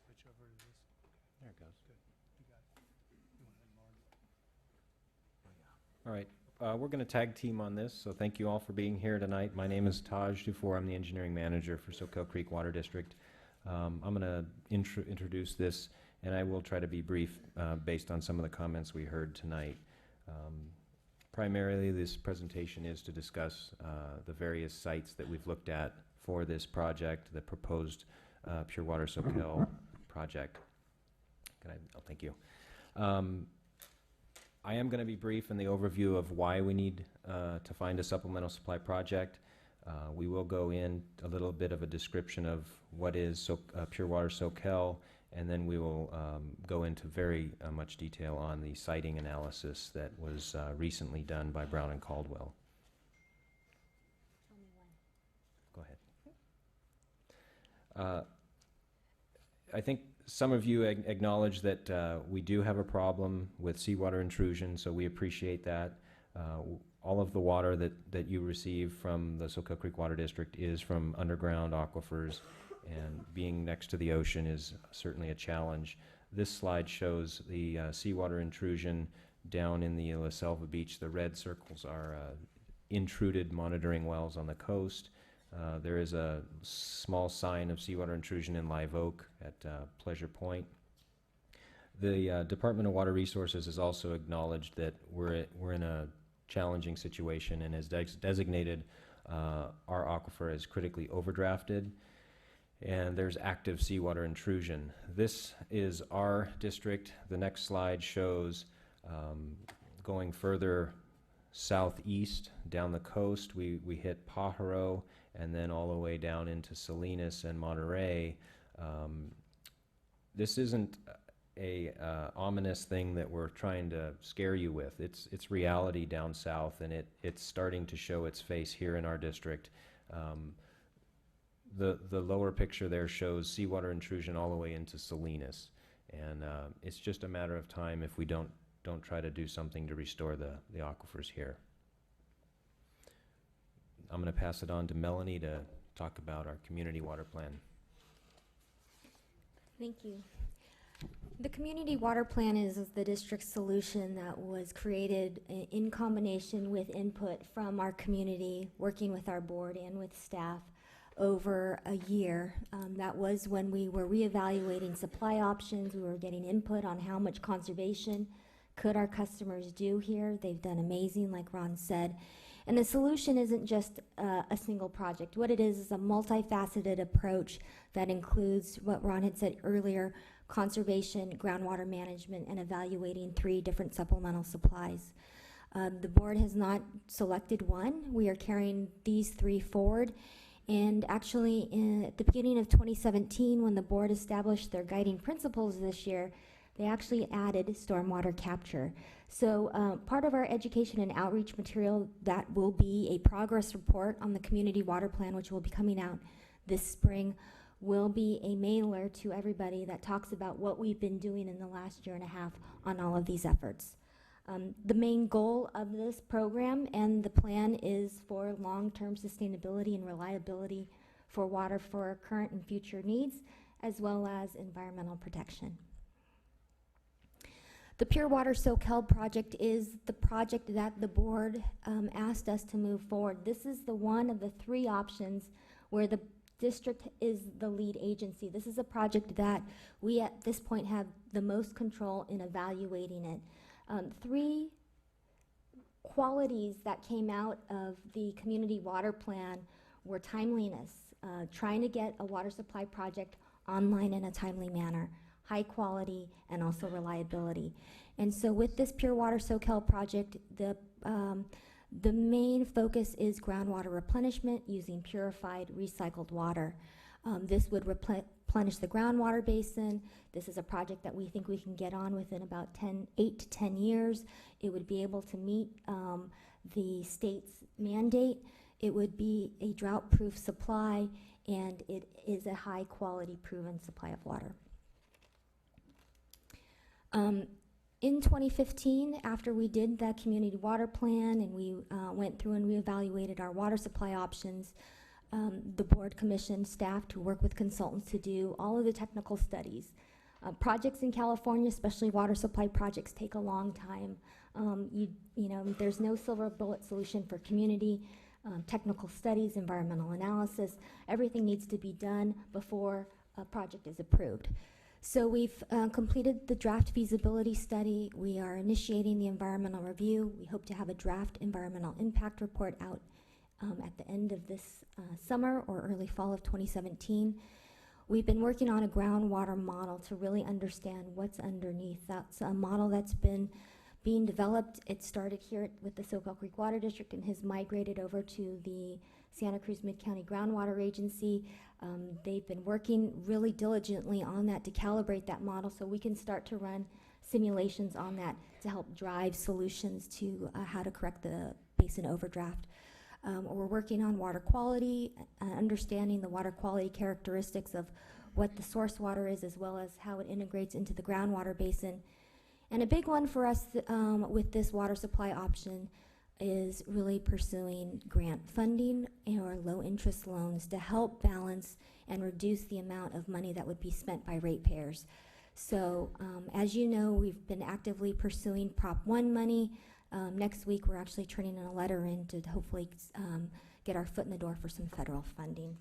Switch over to this. There it goes. Good, you got it. You want to mark it? All right. we're going to tag team on this, so thank you all for being here tonight. My name is Taj Dufour. I'm the engineering manager for Soquel Creek Water District. I'm going to introduce this, and I will try to be brief based on some of the comments we heard tonight. Primarily, this presentation is to discuss the various sites that we've looked at for this project, the proposed Pure Water Soquel project. Thank you. I am going to be brief in the overview of why we need to find a supplemental supply project. We will go in a little bit of a description of what is Pure Water Soquel, and then we will go into very much detail on the siting analysis that was recently done by Brown and Caldwell. Go ahead. I think some of you acknowledge that we do have a problem with seawater intrusion, so we appreciate that. All of the water that you receive from the Soquel Creek Water District is from underground aquifers, and being next to the ocean is certainly a challenge. This slide shows the seawater intrusion down in the La Selva Beach. The red circles are intruded monitoring wells on the coast. There is a small sign of seawater intrusion in Live Oak at Pleasure Point. The Department of Water Resources has also acknowledged that we're in a challenging situation and has designated our aquifer as critically overdrafted, and there's active seawater intrusion. This is our district. The next slide shows going further southeast down the coast. We hit Pajaro and then all the way down into Salinas and Monterey. This isn't a ominous thing that we're trying to scare you with. It's reality down south, and it's starting to show its face here in our district. The lower picture there shows seawater intrusion all the way into Salinas, and it's just a matter of time if we don't try to do something to restore the aquifers here. I'm going to pass it on to Melanie to talk about our community water plan. Thank you. The community water plan is the district's solution that was created in combination with input from our community, working with our board and with staff over a year. That was when we were reevaluating supply options. We were getting input on how much conservation could our customers do here. They've done amazing, like Ron said. And the solution isn't just a single project. What it is a multifaceted approach that includes what Ron had said earlier: conservation, groundwater management, and evaluating 3 different supplemental supplies. The board has not selected one. We are carrying these 3 forward. And actually, at the beginning of 2017, when the board established their guiding principles this year, they actually added stormwater capture. So part of our education and outreach material that will be a progress report on the community water plan, which will be coming out this spring, will be a mailer to everybody that talks about what we've been doing in the last year and a half on all of these efforts. The main goal of this program and the plan is for long-term sustainability and reliability for water for current and future needs, as well as environmental protection. The Pure Water Soquel project is the project that the board asked us to move forward. This is the one of the 3 options where the district is the lead agency. This is a project that we at this point have the most control in evaluating it. 3 qualities that came out of the community water plan were timeliness, trying to get a water supply project online in a timely manner, high quality, and also reliability. And so with this Pure Water Soquel project, the main focus is groundwater replenishment using purified, recycled water. This would replenish the groundwater basin. This is a project that we think we can get on within about 8 to 10 years. It would be able to meet the state's mandate. It would be a drought-proof supply, and it is a high-quality, proven supply of water. In 2015, after we did that community water plan and we went through and reevaluated our water supply options, the board commissioned staff to work with consultants to do all of the technical studies. Projects in California, especially water supply projects, take a long time. You know, there's no silver bullet solution for community, technical studies, environmental analysis. Everything needs to be done before a project is approved. So we've completed the draft feasibility study. We are initiating the environmental review. We hope to have a draft environmental impact report out at the end of this summer or early fall of 2017. We've been working on a groundwater model to really understand what's underneath. That's a model that's been being developed. It started here with the Soquel Creek Water District and has migrated over to the Santa Cruz Mid-County Groundwater Agency. They've been working really diligently on that to calibrate that model so we can start to run simulations on that to help drive solutions to how to correct the basin overdraft. We're working on water quality, understanding the water quality characteristics of what the source water is, as well as how it integrates into the groundwater basin. And a big one for us with this water supply option is really pursuing grant funding or low interest loans to help balance and reduce the amount of money that would be spent by ratepayers. So as you know, we've been actively pursuing Prop 1 money. Next week, we're actually turning in a letter in to hopefully get our foot in the door for some federal funding.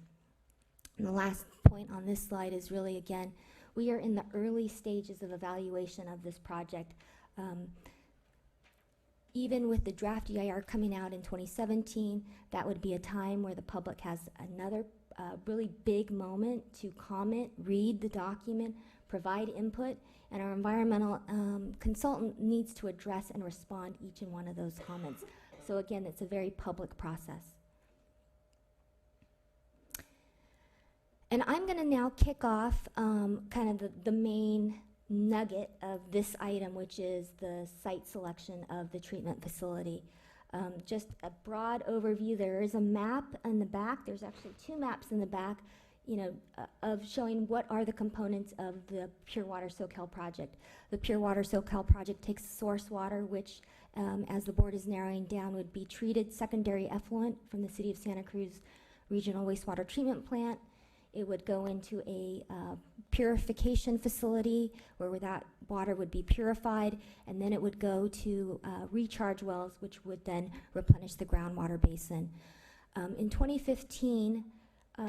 And the last point on this slide is really, again, we are in the early stages of evaluation of this project. Even with the draft EIR coming out in 2017, that would be a time where the public has another really big moment to comment, read the document, provide input, and our environmental consultant needs to address and respond each and one of those comments. So again, it's a very public process. And I'm going to now kick off kind of the main nugget of this item, which is the site selection of the treatment facility. Just a broad overview. There is a map in the back. There's actually two maps in the back, you know, of showing what are the components of the Pure Water Soquel project. The Pure Water Soquel project takes source water, which, as the board is narrowing down, would be treated secondary effluent from the City of Santa Cruz Regional Wastewater Treatment Plant. It would go into a purification facility where that water would be purified, and then it would go to recharge wells, which would then replenish the groundwater basin. In 2015,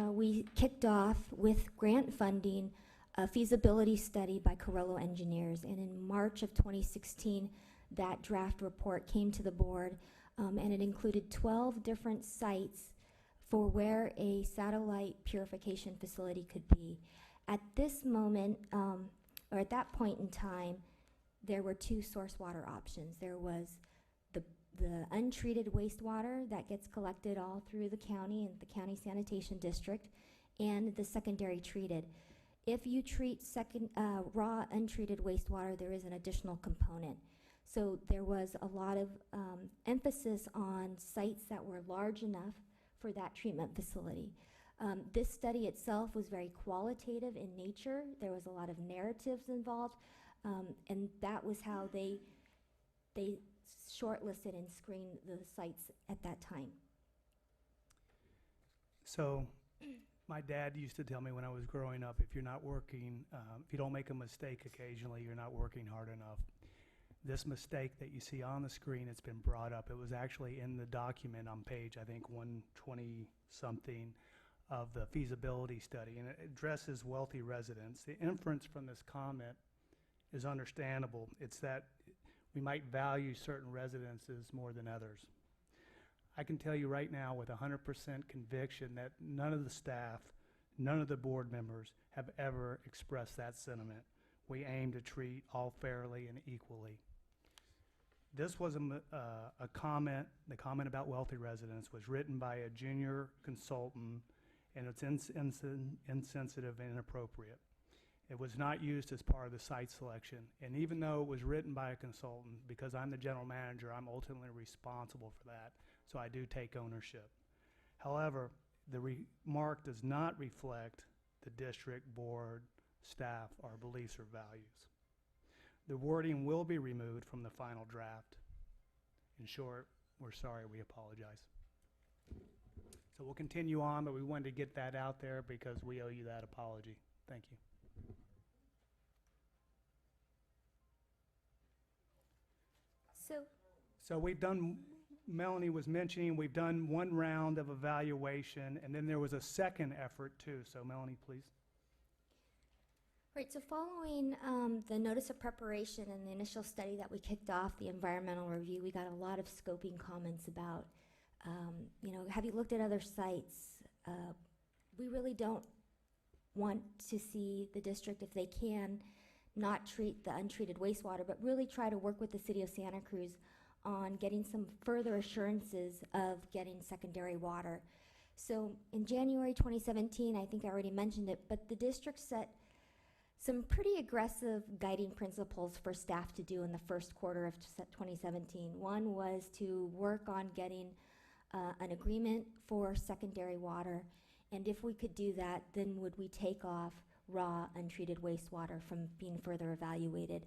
we kicked off with grant funding a feasibility study by Carollo Engineers, and in March of 2016, that draft report came to the board, and it included 12 different sites for where a satellite purification facility could be. At this moment, or at that point in time, there were two source water options. There was the untreated wastewater that gets collected all through the county and the county sanitation district, and the secondary treated. If you treat raw untreated wastewater, there is an additional component. So there was a lot of emphasis on sites that were large enough for that treatment facility. This study itself was very qualitative in nature. There was a lot of narratives involved, and that was how they shortlisted and screened the sites at that time. So my dad used to tell me when I was growing up, if you're not working, if you don't make a mistake occasionally, you're not working hard enough. This mistake that you see on the screen, it's been brought up. It was actually in the document on page, I think, 120-something of the feasibility study, and it addresses wealthy residents. The inference from this comment is understandable. It's that we might value certain residences more than others. I can tell you right now with 100% conviction that none of the staff, none of the board members have ever expressed that sentiment. We aim to treat all fairly and equally. This was a comment, the comment about wealthy residents was written by a junior consultant, and it's insensitive and inappropriate. It was not used as part of the site selection, and even though it was written by a consultant, because I'm the general manager, I'm ultimately responsible for that, so I do take ownership. However, the remark does not reflect the district, board, staff, or beliefs or values. The wording will be removed from the final draft. In short, we're sorry, we apologize. So we'll continue on, but we wanted to get that out there because we owe you that apology. Thank you. So we've done, Melanie was mentioning, we've done one round of evaluation, and then there was a second effort too. So Melanie, please. Right, so following the notice of preparation and the initial study that we kicked off, the environmental review, we got a lot of scoping comments about, have you looked at other sites? We really don't want to see the district, if they can, not treat the untreated wastewater, but really try to work with the city of Santa Cruz on getting some further assurances of getting secondary water. So in January 2017, I think I already mentioned it, but the district set some pretty aggressive guiding principles for staff to do in the first quarter of 2017. One was to work on getting an agreement for secondary water, and if we could do that, then would we take off raw untreated wastewater from being further evaluated.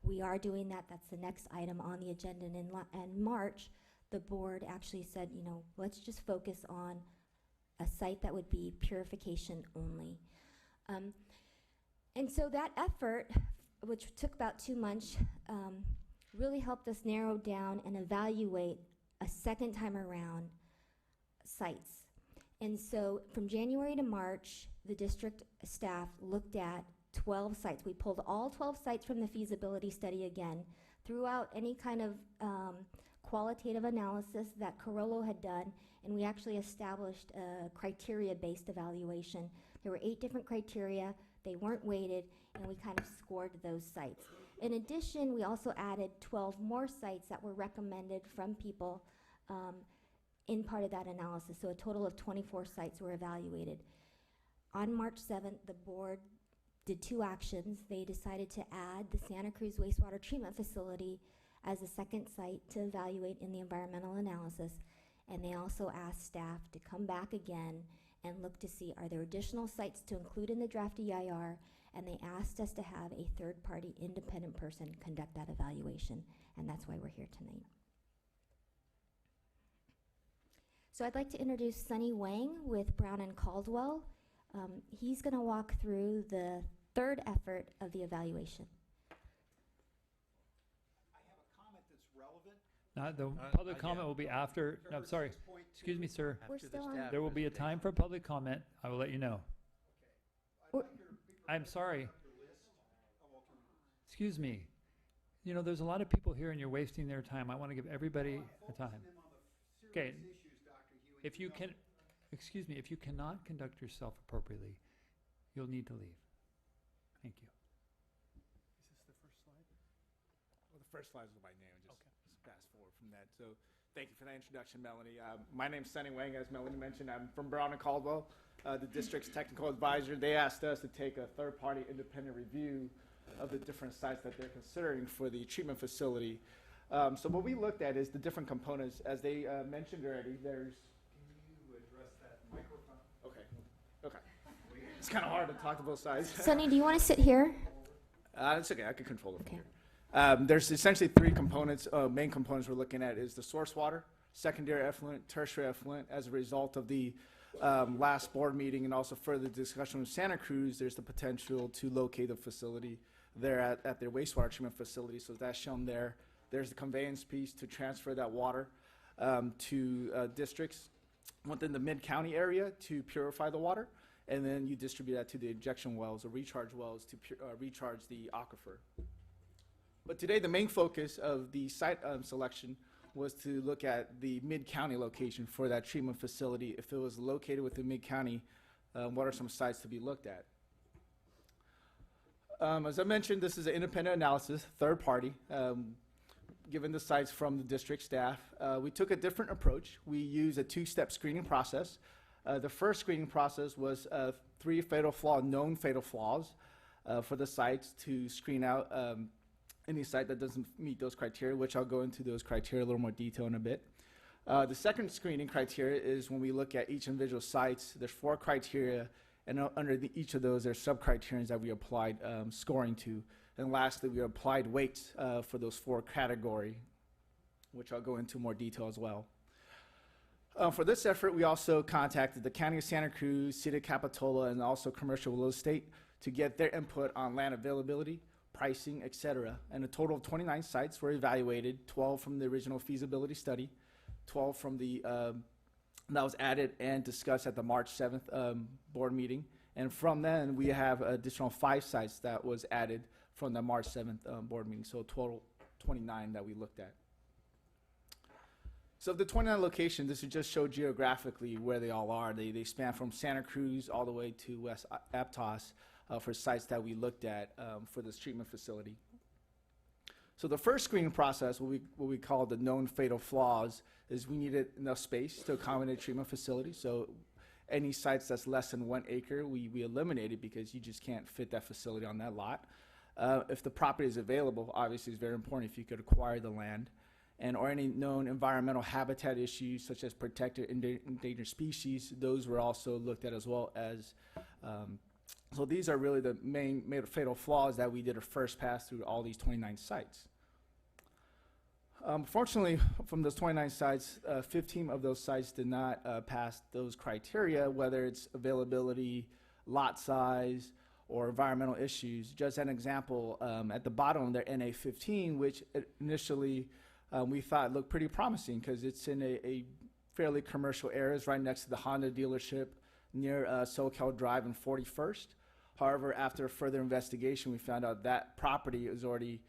We are doing that. That's the next item on the agenda. And in March, the board actually said, let's just focus on a site that would be purification only. And so that effort, which took about 2 months, really helped us narrow down and evaluate a second time around sites. And so from January to March, the district staff looked at 12 sites. We pulled all 12 sites from the feasibility study again, threw out any kind of qualitative analysis that Carollo had done, and we actually established a criteria-based evaluation. There were 8 different criteria. They weren't weighted, and we kind of scored those sites. In addition, we also added 12 more sites that were recommended from people in part of that analysis. So a total of 24 sites were evaluated. On March 7th, the board did 2 actions. They decided to add the Santa Cruz Wastewater Treatment Facility as a second site to evaluate in the environmental analysis. And they also asked staff to come back again and look to see, are there additional sites to include in the draft EIR? And they asked us to have a third-party independent person conduct that evaluation. And that's why we're here tonight. So I'd like to introduce Sunny Wang with Brown and Caldwell. He's going to walk through the third effort of the evaluation. I have a comment that's relevant. The public comment will be after. No, I'm sorry. Excuse me, sir. We're still on. There will be a time for public comment. I will let you know. I'm sorry. Excuse me. There's a lot of people here and you're wasting their time. I want to give everybody a time. Okay. If you can, excuse me, if you cannot conduct yourself appropriately, you'll need to leave. Thank you. Is this the first slide? Well, the first slide is my name. Just fast forward from that. So thank you for that introduction, Melanie. My name's Sunny Wang, as Melanie mentioned. I'm from Brown and Caldwell, the district's technical advisor. They asked us to take a third-party independent review of the different sites that they're considering for the treatment facility. So what we looked at is the different components. As they mentioned already, there's... Can you address that microphone? Okay. It's kind of hard to talk to both sides. Sunny, do you want to sit here? It's okay. I can control it from here. There's essentially 3 components. Main components we're looking at is the source water, secondary effluent, tertiary effluent. As a result of the last board meeting and also further discussion with Santa Cruz, there's the potential to locate the facility there at their wastewater treatment facility. So that's shown there. There's the conveyance piece to transfer that water to districts within the mid-county area to purify the water. And then you distribute that to the injection wells or recharge wells to recharge the aquifer. But today, the main focus of the site selection was to look at the mid-county location for that treatment facility. If it was located within mid-county, what are some sites to be looked at? As I mentioned, this is an independent analysis, third party. Given the sites from the district staff, we took a different approach. We used a 2-step screening process. The first screening process was 3 known fatal flaws for the sites to screen out any site that doesn't meet those criteria, which I'll go into those criteria a little more detail in a bit. The second screening criteria is when we look at each individual sites, there's 4 criteria, and under each of those, there's sub-criterions that we applied scoring to. And lastly, we applied weights for those 4 categories, which I'll go into more detail as well. For this effort, we also contacted the County of Santa Cruz, City of Capitola, and also commercial real estate to get their input on land availability, pricing, et cetera. And a total of 29 sites were evaluated, 12 from the original feasibility study, 12 from the, that was added and discussed at the March 7th board meeting. And from then, we have additional 5 sites that was added from the March 7th board meeting, so a total 29 that we looked at. So of the 29 locations, this is just show geographically where they all are. They span from Santa Cruz all the way to West Aptos for sites that we looked at for this treatment facility. So the first screening process, what we call the known fatal flaws, is we needed enough space to accommodate a treatment facility. So any sites that's less than 1 acre, we eliminated because you just can't fit that facility on that lot. If the property is available, obviously it's very important if you could acquire the land. And or any known environmental habitat issues such as protected endangered species, those were also looked at as well as, so these are really the main fatal flaws that we did a first pass through all these 29 sites. Fortunately, from those 29 sites, 15 of those sites did not pass those criteria, whether it's availability, lot size, or environmental issues. Just an example, at the bottom, they're NA15, which initially we thought looked pretty promising because it's in a fairly commercial area, right next to the Honda dealership near Soquel Drive and 41st. However, after further investigation, we found out that property is already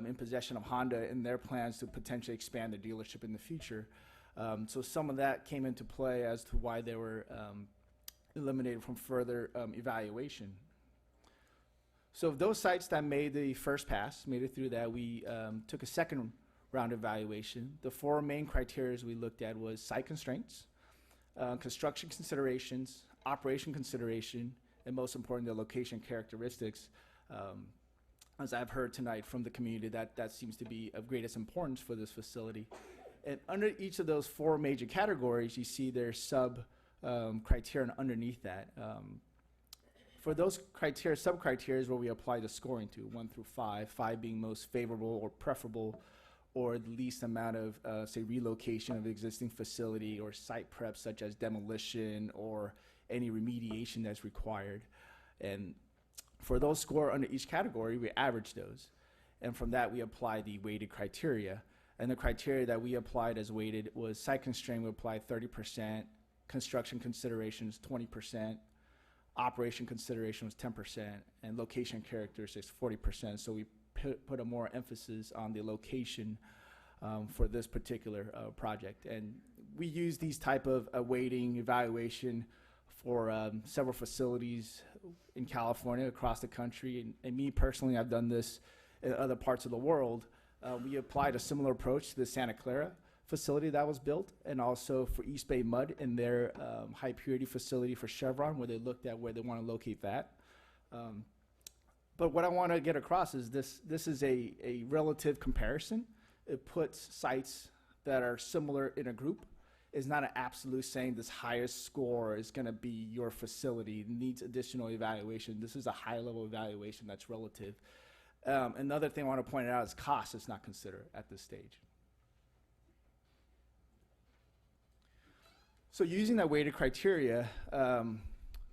in possession of Honda and their plans to potentially expand the dealership in the future. So some of that came into play as to why they were eliminated from further evaluation. So those sites that made the first pass, made it through that, we took a second round evaluation. The 4 main criteria we looked at was site constraints, construction considerations, operation consideration, and most importantly, the location characteristics. As I've heard tonight from the community, that seems to be of greatest importance for this facility. And under each of those 4 major categories, you see there's sub-criteria underneath that. For those criteria, sub-criteria is where we apply the scoring to, 1 through 5, 5 being most favorable or preferable, or the least amount of, say, relocation of the existing facility or site prep, such as demolition or any remediation that's required. And for those score under each category, we average those. And from that, we apply the weighted criteria. And the criteria that we applied as weighted was site constraint, we applied 30%, construction considerations 20%, operation consideration was 10%, and location characteristics 40%. So we put a more emphasis on the location for this particular project. And we use these type of weighting evaluation for several facilities in California, across the country. And me personally, I've done this in other parts of the world. We applied a similar approach to the Santa Clara facility that was built, and also for East Bay Mud in their high purity facility for Chevron, where they looked at where they want to locate that. But what I want to get across is this is a relative comparison. It puts sites that are similar in a group. It's not an absolute saying this highest score is going to be your facility. It needs additional evaluation. This is a high-level evaluation that's relative. Another thing I want to point out is cost is not considered at this stage. So using that weighted criteria,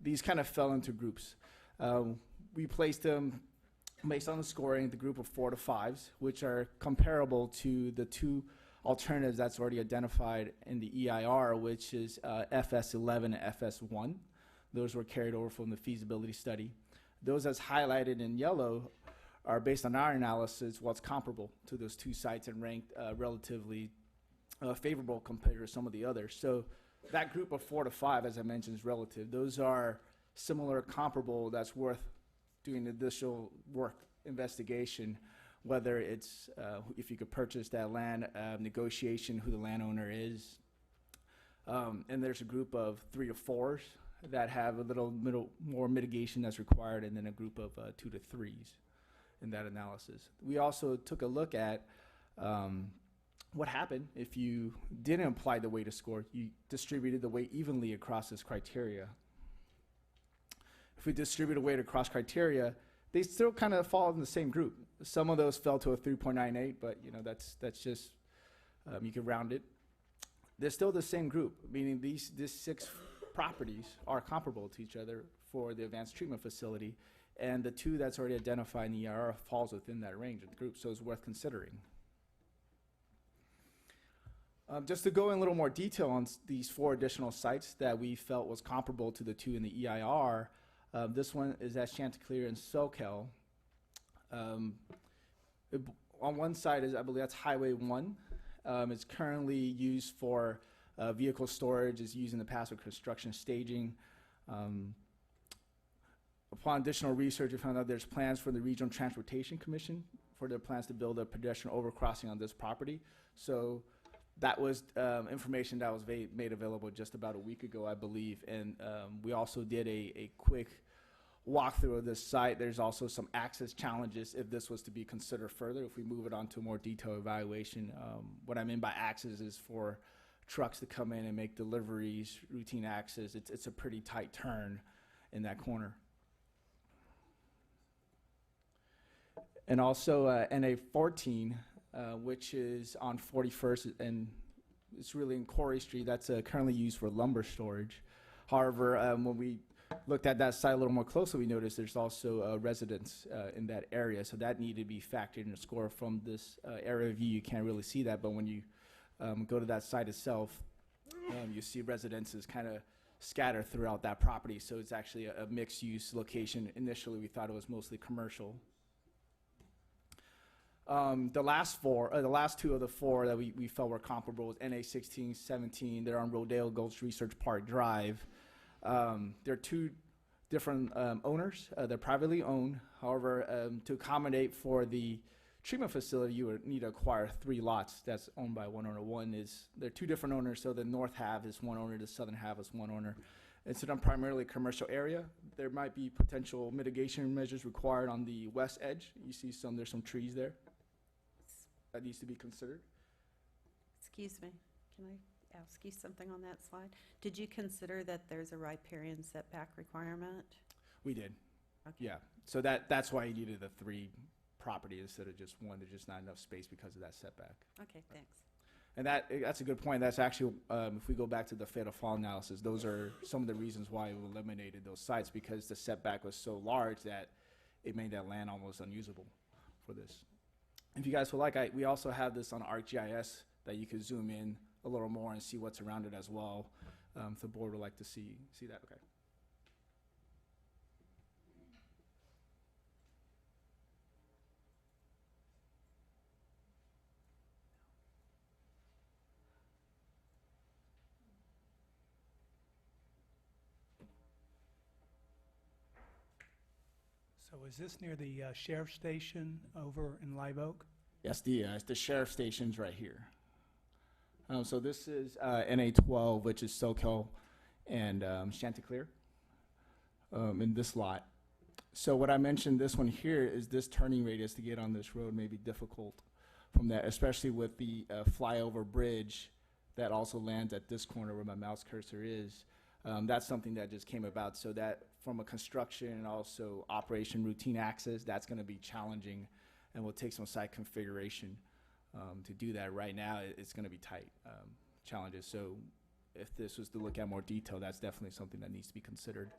these kind of fell into groups. We placed them based on the scoring, the group of 4 to 5s, which are comparable to the 2 alternatives that's already identified in the EIR, which is FS11 and FS1. Those were carried over from the feasibility study. Those as highlighted in yellow are based on our analysis what's comparable to those 2 sites and ranked relatively favorable compared to some of the others. So that group of 4 to 5, as I mentioned, is relative. Those are similar, comparable, that's worth doing additional work, investigation, whether it's if you could purchase that land, negotiation, who the landowner is. And there's a group of 3 to 4s that have a little more mitigation that's required, and then a group of 2 to 3s in that analysis. We also took a look at what happened if you didn't apply the weighted score. You distributed the weight evenly across this criteria. If we distribute a weight across criteria, they still kind of fall in the same group. Some of those fell to a 3.98, but you know that's just you can round it. They're still the same group, meaning these 6 properties are comparable to each other for the advanced treatment facility, And the 2 that's already identified in the EIR falls within that range of the group, so it's worth considering. Just to go in a little more detail on these 4 additional sites that we felt was comparable to the 2 in the EIR, this one is at Chanticleer and Soquel. On one side is, I believe that's Highway 1. It's currently used for vehicle storage, is used in the past for construction staging. Upon additional research, we found out there's plans for the Regional Transportation Commission for their plans to build a pedestrian overcrossing on this property. So that was information that was made available just about a week ago, I believe. And we also did a quick walkthrough of this site. There's also some access challenges if this was to be considered further, if we move it on to a more detailed evaluation. What I mean by access is for trucks to come in and make deliveries, routine access. It's a pretty tight turn in that corner. And also NA 14, which is on 41st, and it's really in Corey Street. That's currently used for lumber storage. However, when we looked at that site a little more closely, we noticed there's also residents in that area, so that needed to be factored in the score. From this area view, you can't really see that, but when you go to that site itself, you see residences kind of scattered throughout that property, so it's actually a mixed-use location. Initially, we thought it was mostly commercial. The last 2 of the 4 that we felt were comparable was NA 16, 17. They're on Rodeo Gulch Research Park Drive. They're 2 different owners. They're privately owned. However, to accommodate for the treatment facility, you would need to acquire 3 lots that's owned by one owner. They're 2 different owners, so the north half is one owner, the southern half is one owner. It's in a primarily commercial area. There might be potential mitigation measures required on the west edge. You see there's some trees there. That needs to be considered. Excuse me, can I ask you something on that slide? Did you consider that there's a riparian setback requirement? We did. Okay. Yeah. So that's why you needed the 3 properties instead of just 1. There's just not enough space because of that setback. Okay, thanks. And that's a good point. That's actually, if we go back to the fatal fall analysis, those are some of the reasons why we eliminated those sites, because the setback was so large that it made that land almost unusable for this. If you guys would like, we also have this on ArcGIS that you could zoom in a little more and see what's around it as well. If the board would like to see that, okay. So is this near the sheriff's station over in Live Oak? Yes, the sheriff station's right here. So this is NA 12, which is Soquel and Chanticleer in this lot. So what I mentioned, this one here, is this turning radius to get on this road may be difficult from that, especially with the flyover bridge that also lands at this corner where my mouse cursor is. That's something that just came about, so that from a construction and also operation routine access, that's going to be challenging, and will take some site configuration to do that. Right now, it's going to be tight challenges. So if this was to look at more detail, that's definitely something that needs to be considered.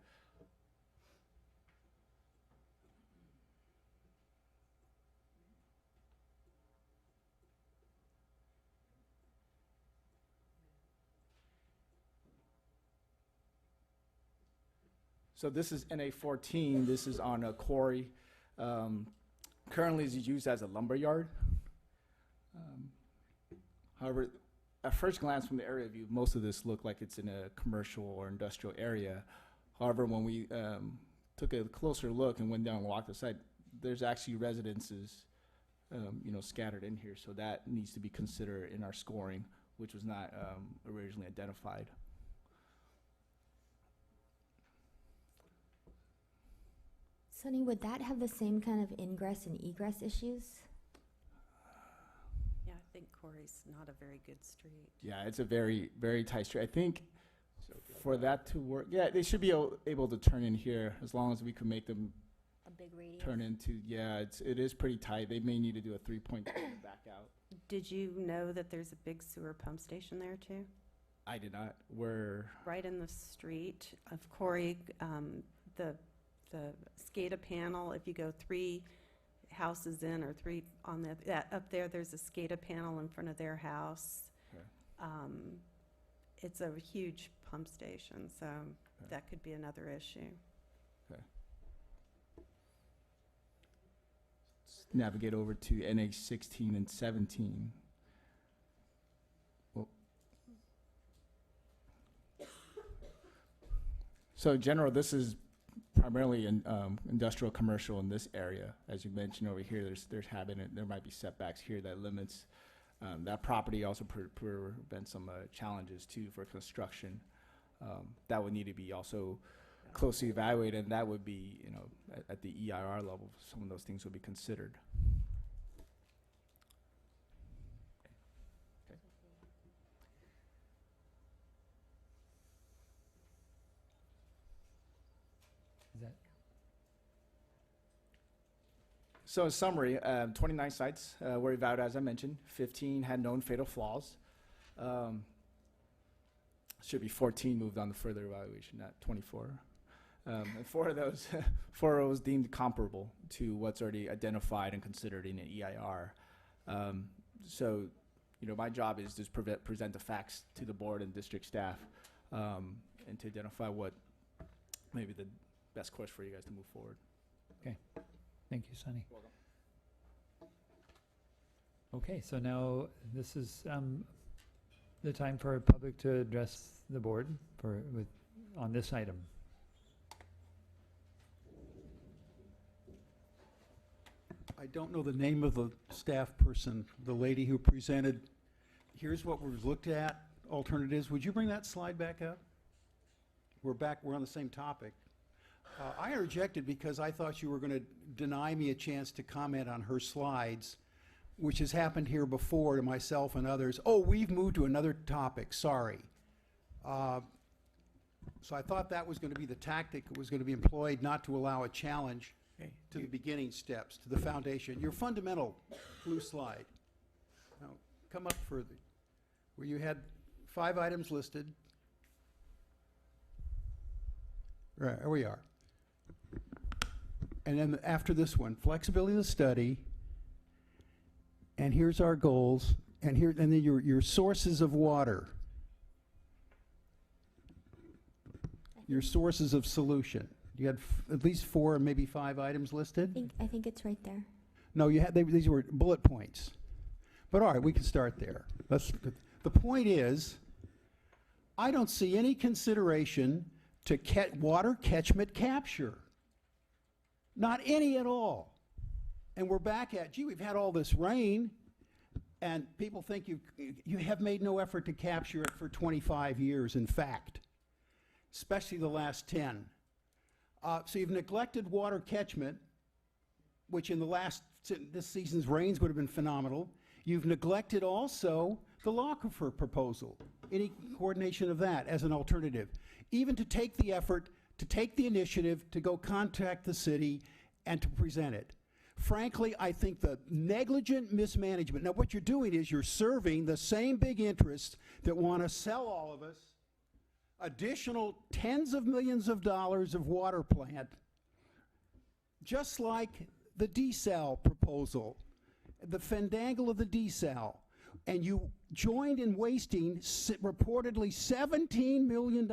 So this is NA 14. This is on a quarry. Currently, is used as a lumber yard. However, at first glance from the area view, most of this looked like it's in a commercial or industrial area. However, when we took a closer look and went down and walked the site, there's actually residences, scattered in here. So that needs to be considered in our scoring, which was not originally identified. Sonny, would that have the same kind of ingress and egress issues? Yeah, I think Corey's not a very good street. Yeah, it's a very, very tight street. I think for that to work, yeah, they should be able to turn in here as long as we can make them a big radius. Turn into, yeah, it is pretty tight. They may need to do a 3-point back out. Did you know that there's a big sewer pump station there too? I did not. We're right in the street of Corey. The the SCADA panel, if you go 3 houses in or 3 on up there, there's a SCADA panel in front of their house. Okay. It's a huge pump station, so that could be another issue. Okay. Let's navigate over to NH 16 and 17. Well, so in general, this is primarily in industrial commercial in this area. As you mentioned over here, there might be setbacks here that limits that property. Also prevents some challenges too for construction. That would need to be also closely evaluated, and that would be, at the EIR level, some of those things would be considered. Okay. Is that So in summary, 29 sites were evaluated, as I mentioned. 15 had known fatal flaws. Should be 14 moved on to further evaluation, not 24. And 4 of those deemed comparable to what's already identified and considered in an EIR. So, my job is to present the facts to the board and district staff, and to identify what maybe the best course for you guys to move forward. okay? Thank you, Sonny. Okay, so now this is the time for public to address the board on this item. I don't know the name of the staff person, the lady who presented, here's what we've looked at, alternatives. Would you bring that slide back up? We're on the same topic. I interjected because I thought you were going to deny me a chance to comment on her slides, which has happened here before to myself and others. Oh, we've moved to another topic, sorry. So I thought that was going to be the tactic that was going to be employed, not to allow a challenge to the beginning steps, to the foundation. Your fundamental blue slide. Now, come up further, where you had 5 items listed. Right, here we are. And then after this one, flexibility of the study, and here's our goals, and then your sources of water, your sources of solution. You had at least 4 and maybe 5 items listed? I think it's right there. No, these were bullet points. But all right, we can start there. The point is, I don't see any consideration to water catchment capture. Not any at all. And we're back at, gee, we've had all this rain, and people think you have made no effort to capture it for 25 years, in fact, especially the last 10. So you've neglected water catchment, which in this season's rains would have been phenomenal. You've neglected also the aquifer proposal, any coordination of that as an alternative. Even to take the effort, to take the initiative, to go contact the city and to present it. Frankly, I think the negligent mismanagement, now what you're doing is you're serving the same big interests that want to sell all of us additional tens of millions of dollars of water plant, just like the desal proposal, the fandangle of the desal. And you joined in wasting reportedly $17 million,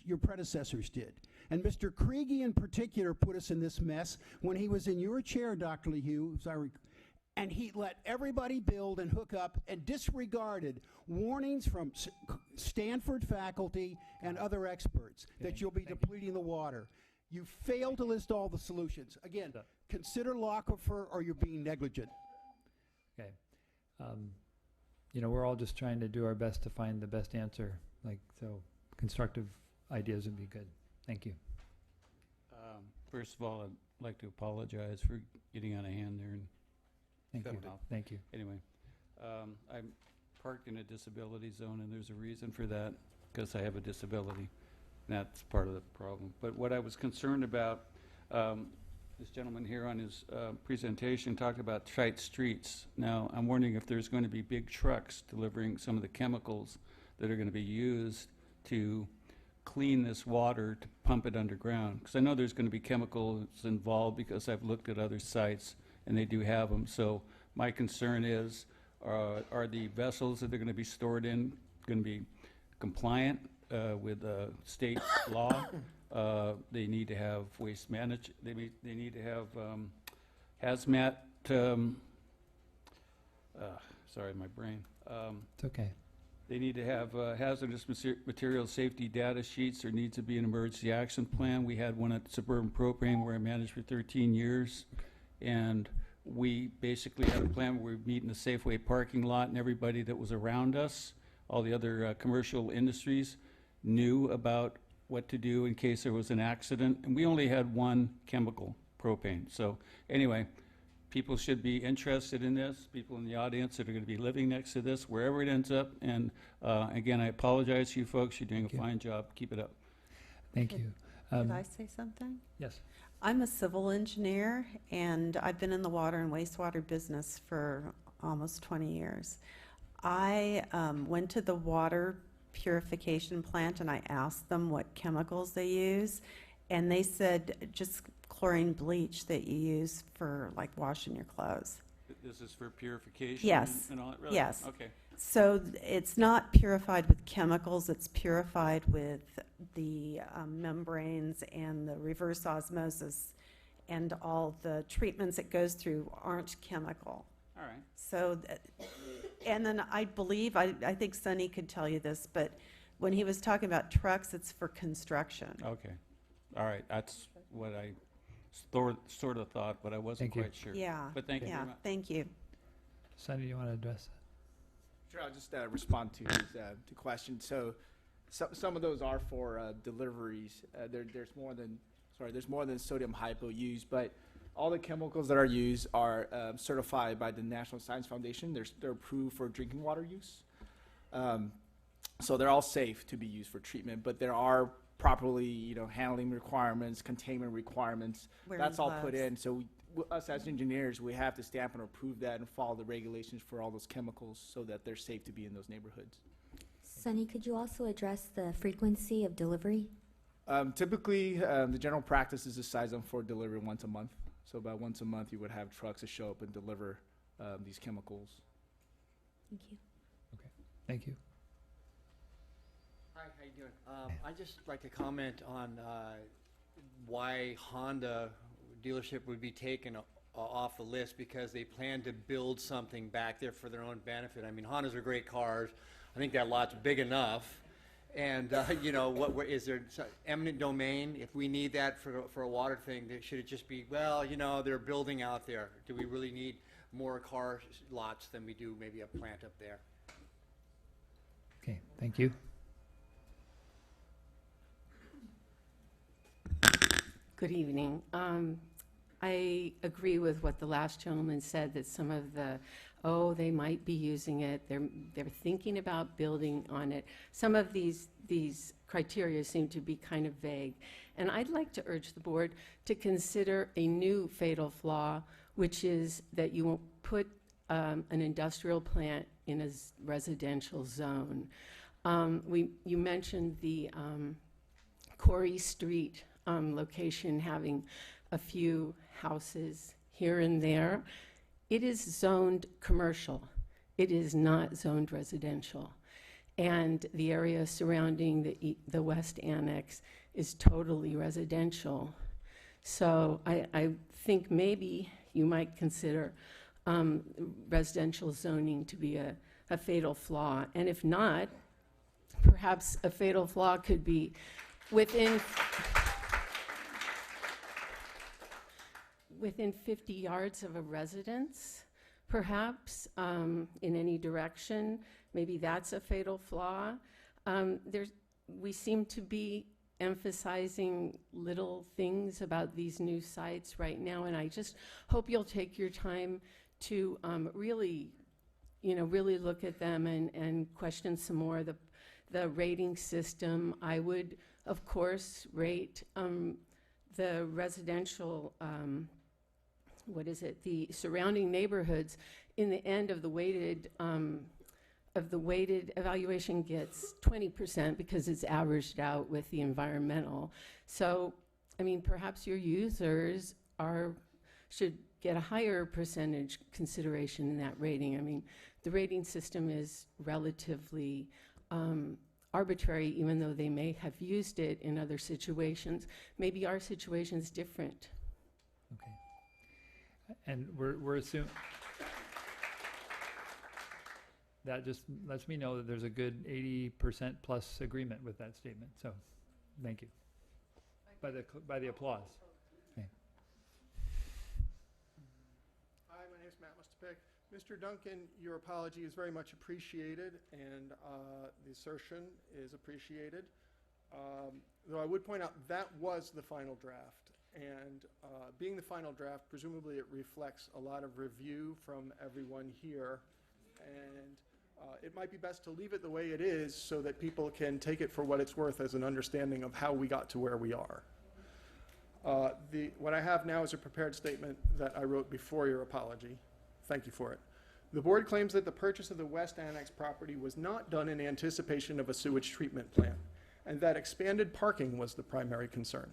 your predecessors did. And Mr. Kriege in particular put us in this mess when he was in your chair, Dr. LeHue, and he let everybody build and hook up and disregarded warnings from Stanford faculty and other experts that you'll be depleting the water. You failed to list all the solutions. Again, consider aquifer or you're being negligent. Okay. We're all just trying to do our best to find the best answer. So constructive ideas would be good. Thank you. First of all, I'd like to apologize for getting out of hand there. Thank you. Anyway, I'm parked in a disability zone, and there's a reason for that, because I have a disability. That's part of the problem. But what I was concerned about, this gentleman here on his presentation talked about tight streets. Now, I'm wondering if there's going to be big trucks delivering some of the chemicals that are going to be used to clean this water to pump it underground? Because I know there's going to be chemicals involved, because I've looked at other sites and they do have them. So my concern is, are the vessels that they're going to be stored in going to be compliant with state law? They need to have waste manage. They need to have hazmat. Sorry, my brain. It's okay. They need to have hazardous material safety data sheets. There needs to be an emergency action plan. We had one at Suburban Propane where I managed for 13 years. And we basically had a plan where we meet in the Safeway parking lot, and everybody that was around us, all the other commercial industries, knew about what to do in case there was an accident. And we only had one chemical, propane. So anyway, people should be interested in this, people in the audience that are going to be living next to this, wherever it ends up. And again, I apologize to you folks. You're doing a fine job. Keep it up. Thank you. Could I say something? Yes. I'm a civil engineer, and I've been in the water and wastewater business for almost 20 years. I went to the water purification plant and I asked them what chemicals they use, and they said just chlorine bleach that you use for like washing your clothes. This is for purification? Yes. And all that? Really? Yes. Okay. So it's not purified with chemicals, it's purified with the membranes and the reverse osmosis, and all the treatments it goes through aren't chemical. All right. So, and then I believe, I think Sonny could tell you this, but when he was talking about trucks, it's for construction. Okay. All right. That's what I sort of thought, but I wasn't Thank you. quite sure. Yeah. But thank you Yeah, very much. thank you. Sonny, do you want to address that? Sure, I'll just respond to his to questions. So, some of those are for deliveries. There's more than sodium hypo used, but all the chemicals that are used are certified by the National Science Foundation. They're approved for drinking water use. So they're all safe to be used for treatment, but there are properly, handling requirements, containment requirements. That's all put in. So us as engineers, we have to stamp and approve that and follow the regulations for all those chemicals so that they're safe to be in those neighborhoods. Sunny, could you also address the frequency of delivery? Typically, the general practice is to size them for delivery once a month. So about once a month, you would have trucks to show up and deliver these chemicals. Thank you. Okay. Thank you. Hi, how you doing? I'd just like to comment on why Honda dealership would be taken off the list, because they plan to build something back there for their own benefit. I mean, Hondas are great cars. I think that lot's big enough. And, is there eminent domain? If we need that for a water thing, should it just be, well, they're building out there. Do we really need more car lots than we do maybe a plant up there? Okay. Thank you. Good evening. I agree with what the last gentleman said, that some of they might be using it, they're thinking about building on it. Some of these criteria seem to be kind of vague. And I'd like to urge the board to consider a new fatal flaw, which is that you won't put an industrial plant in a residential zone. You mentioned the Corey Street location having a few houses here and there. It is zoned commercial. It is not zoned residential. And the area surrounding the West Annex is totally residential. So I think maybe you might consider residential zoning to be a fatal flaw. And if not, perhaps a fatal flaw could be within 50 yards of a residence, perhaps, in any direction. Maybe that's a fatal flaw. We seem to be emphasizing little things about these new sites right now, and I just hope you'll take your time to really look at them and question some more the rating system. I would, of course, rate the residential the surrounding neighborhoods in the end of the weighted of the weighted evaluation gets 20% because it's averaged out with the environmental. So, I mean, perhaps your users should get a higher percentage consideration in that rating. I mean, the rating system is relatively arbitrary, even though they may have used it in other situations. Maybe our situation is different. Okay. And we're assuming that just lets me know that there's a good 80% plus agreement with that statement. So, thank you. By the applause. Okay. Hi, my name is Matt Mustapic. Mr. Duncan, your apology is very much appreciated, and the assertion is appreciated. Though I would point out that was the final draft, and being the final draft, presumably it reflects a lot of review from everyone here, and it might be best to leave it the way it is so that people can take it for what it's worth as an understanding of how we got to where we are. What I have now is a prepared statement that I wrote before your apology. Thank you for it. The board claims that the purchase of the West Annex property was not done in anticipation of a sewage treatment plant, and that expanded parking was the primary concern.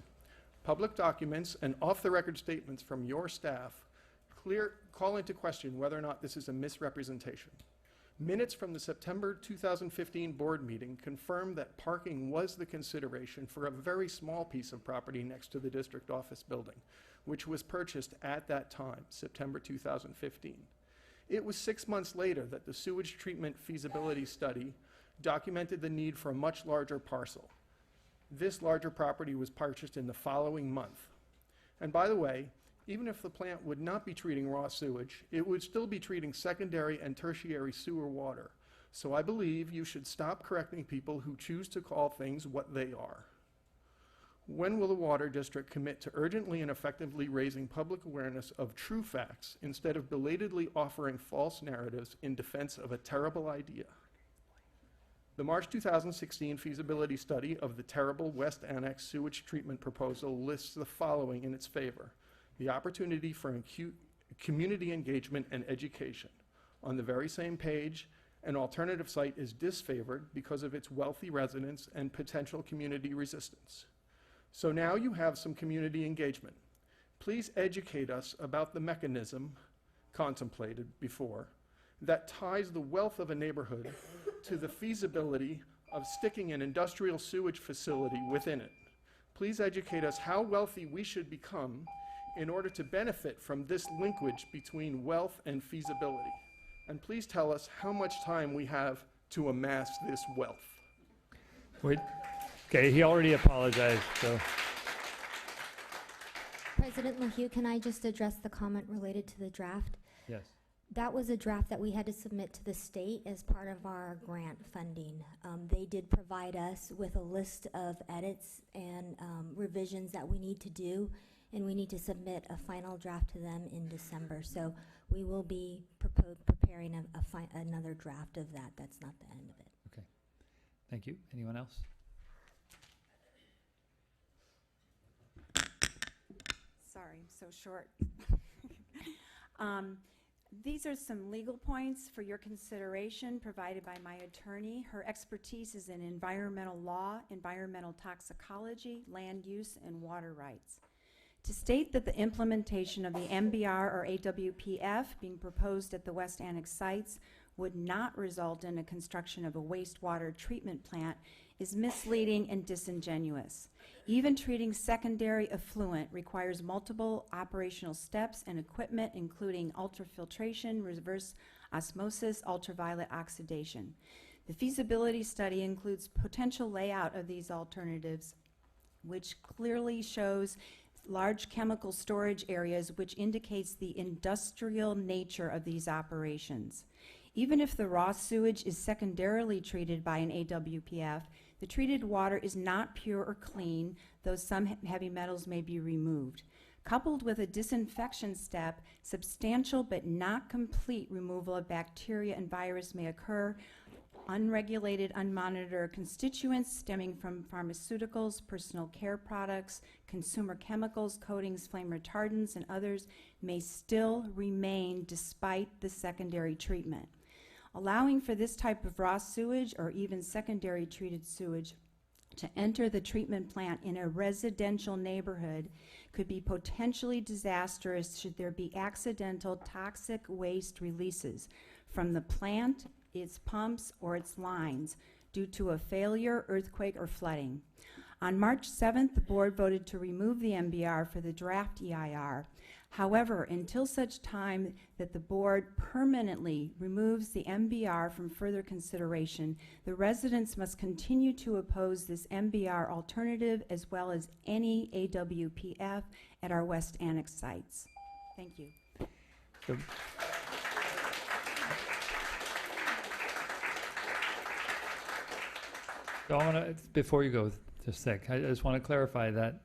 Public documents and off-the-record statements from your staff call into question whether or not this is a misrepresentation. Minutes from the September 2015 board meeting confirm that parking was the consideration for a very small piece of property next to the district office building, which was purchased at that time, September 2015. It was 6 months later that the sewage treatment feasibility study documented the need for a much larger parcel. This larger property was purchased in the following month. And by the way, even if the plant would not be treating raw sewage, it would still be treating secondary and tertiary sewer water. So I believe you should stop correcting people who choose to call things what they are. When will the Water District commit to urgently and effectively raising public awareness of true facts instead of belatedly offering false narratives in defense of a terrible idea? The March 2016 feasibility study of the terrible West Annex sewage treatment proposal lists the following in its favor: the opportunity for community engagement and education. On the very same page, an alternative site is disfavored because of its wealthy residents and potential community resistance. So now you have some community engagement. Please educate us about the mechanism contemplated before that ties the wealth of a neighborhood to the feasibility of sticking an industrial sewage facility within it. Please educate us how wealthy we should become in order to benefit from this linkage between wealth and feasibility. And please tell us how much time we have to amass this wealth. Wait. Okay, he already apologized, so. President LaHue, can I just address the comment related to the draft? Yes. That was a draft that we had to submit to the state as part of our grant funding. They did provide us with a list of edits and revisions that we need to do, and we need to submit a final draft to them in December. So we will be preparing another draft of that. That's not the end of it. Okay. Thank you. Anyone else? Sorry, I'm so short. These are some legal points for your consideration provided by my attorney. Her expertise is in environmental law, environmental toxicology, land use, and water rights. To state that the implementation of the MBR or AWPF being proposed at the West Annex sites would not result in a construction of a wastewater treatment plant is misleading and disingenuous. Even treating secondary effluent requires multiple operational steps and equipment, including ultrafiltration, reverse osmosis, ultraviolet oxidation. The feasibility study includes potential layout of these alternatives, which clearly shows large chemical storage areas, which indicates the industrial nature of these operations. Even if the raw sewage is secondarily treated by an AWPF, the treated water is not pure or clean, though some heavy metals may be removed. Coupled with a disinfection step, substantial but not complete removal of bacteria and virus may occur. Unregulated, unmonitored constituents stemming from pharmaceuticals, personal care products, consumer chemicals, coatings, flame retardants, and others may still remain despite the secondary treatment. Allowing for this type of raw sewage or even secondary treated sewage to enter the treatment plant in a residential neighborhood could be potentially disastrous should there be accidental toxic waste releases from the plant, its pumps, or its lines due to a failure, earthquake, or flooding. On March 7th, the board voted to remove the MBR for the draft EIR. However, until such time that the board permanently removes the MBR from further consideration, the residents must continue to oppose this MBR alternative as well as any AWPF at our West Annex sites. Thank you. So I want to, before you go, just a sec, I just want to clarify that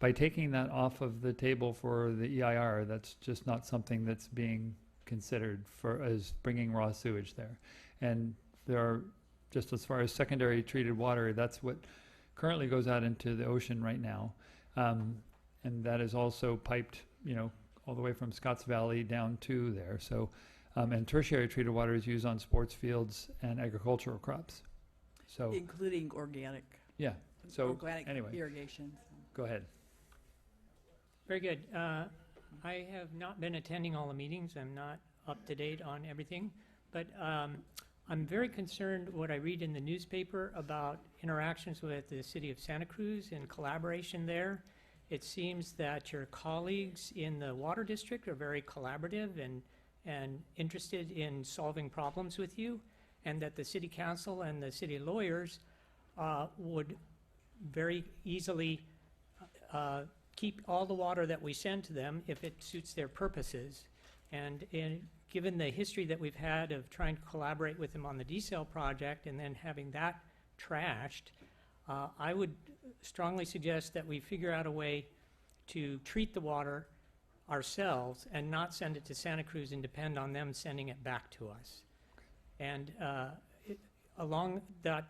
by taking that off of the table for the EIR, that's just not something that's being considered for as bringing raw sewage there. And there are, just as far as secondary treated water, that's what currently goes out into the ocean right now. And that is also piped, you know, all the way from Scotts Valley down to there. So, and tertiary treated water is used on sports fields and agricultural crops. So, including organic. Yeah. So organic anyway, irrigation. Go ahead. Very good. I have not been attending all the meetings. I'm not up to date on everything, but I'm very concerned what I read in the newspaper about interactions with the city of Santa Cruz and collaboration there. It seems that your colleagues in the water district are very collaborative and interested in solving problems with you, and that the city council and the city lawyers would very easily keep all the water that we send to them if it suits their purposes. And given the history that we've had of trying to collaborate with them on the desal project and then having that trashed, I would strongly suggest that we figure out a way to treat the water ourselves and not send it to Santa Cruz and depend on them sending it back to us. And along that,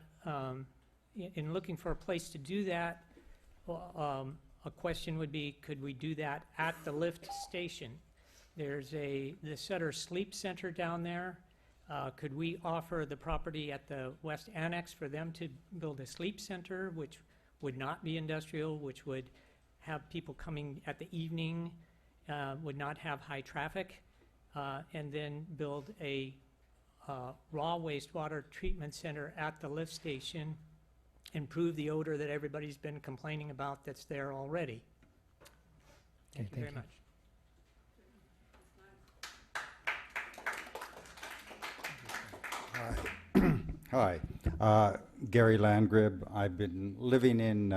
in looking for a place to do that, a question would be, could we do that at the lift station? There's the Sutter Sleep Center down there. Could we offer the property at the West Annex for them to build a sleep center, which would not be industrial, which would have people coming at the evening, would not have high traffic, and then build a raw wastewater treatment center at the lift station, improve the odor that everybody's been complaining about that's there already. Thank you very much. Hi, Gary Landgrib. I've been living in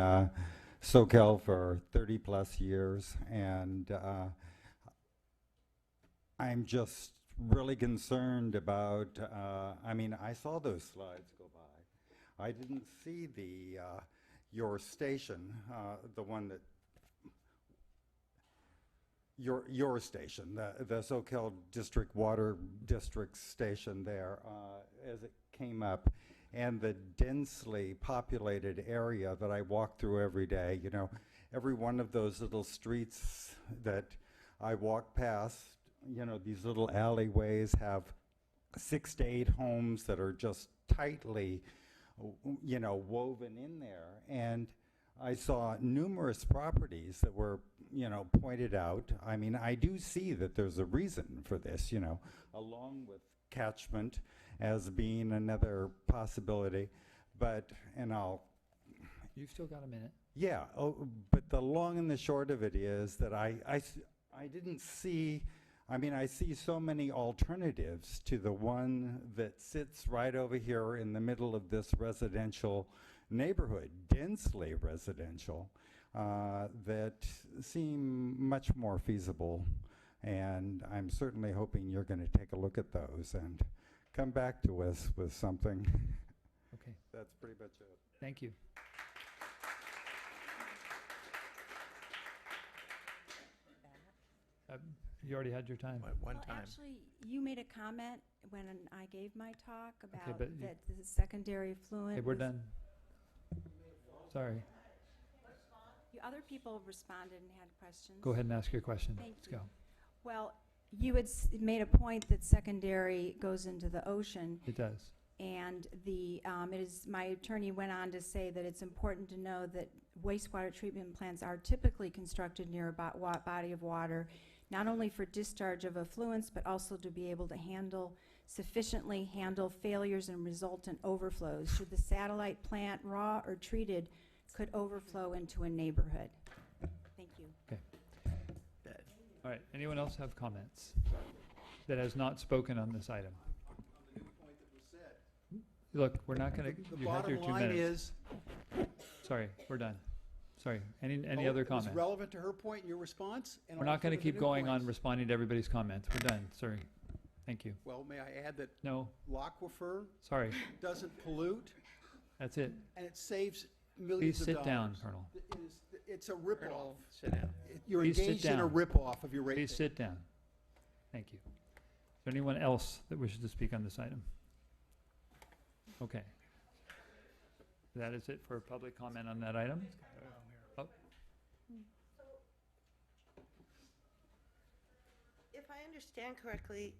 Soquel for 30 plus years, and I'm just really concerned about, I mean, I saw those slides go by. I didn't see the, your station, the one that, your station, the Soquel District Water District station there, as it came up, and the densely populated area that I walk through every day. You know, every one of those little streets that I walk past, you know, these little alleyways have 6 to 8 homes that are just tightly, you know, woven in there. And I saw numerous properties that were, you know, pointed out. I mean, I do see that there's a reason for this, you know, along with catchment as being another possibility. But, and I'll... You've still got a minute. Yeah, but the long and the short of it is that I didn't see, I mean, I see so many alternatives to the one that sits right over here in the middle of this residential neighborhood, densely residential, that seem much more feasible. And I'm certainly hoping you're going to take a look at those and come back to us with something. Okay. That's pretty much it. Thank you. You already had your time. One time. Actually, you made a comment when I gave my talk about but that the secondary effluent. Hey, we're was- done. Sorry. Other people responded and had questions. Go ahead and ask your question. Thank Let's you. go. Well, You had made a point that secondary goes into the ocean, It does. and my attorney went on to say that it's important to know that wastewater treatment plants are typically constructed near a body of water, not only for discharge of effluents, but also to be able to sufficiently handle failures and resultant overflows. Should the satellite plant, raw or treated, could overflow into a neighborhood. Thank you. Okay. All right, anyone else have comments that has not spoken on this item? Look, we're not gonna, The you had your 2 bottom line minutes. is, Sorry, we're done. Sorry, any other it was comments? relevant to her point in your response? And We're not also gonna to the keep new going on points. responding to everybody's comments. We're done, sorry. Thank you. Well, may I add that No, L'Aquifer sorry, doesn't pollute, that's it. and it saves Please millions of dollars. sit down, Colonel. It's a ripoff. Colonel, sit down. You're Please sit engaged in a down. ripoff of your rate. Please sit down. Thank you. Is there anyone else that wishes to speak on this item? Okay. That is it for public comment on that item? Oh, If I understand correctly,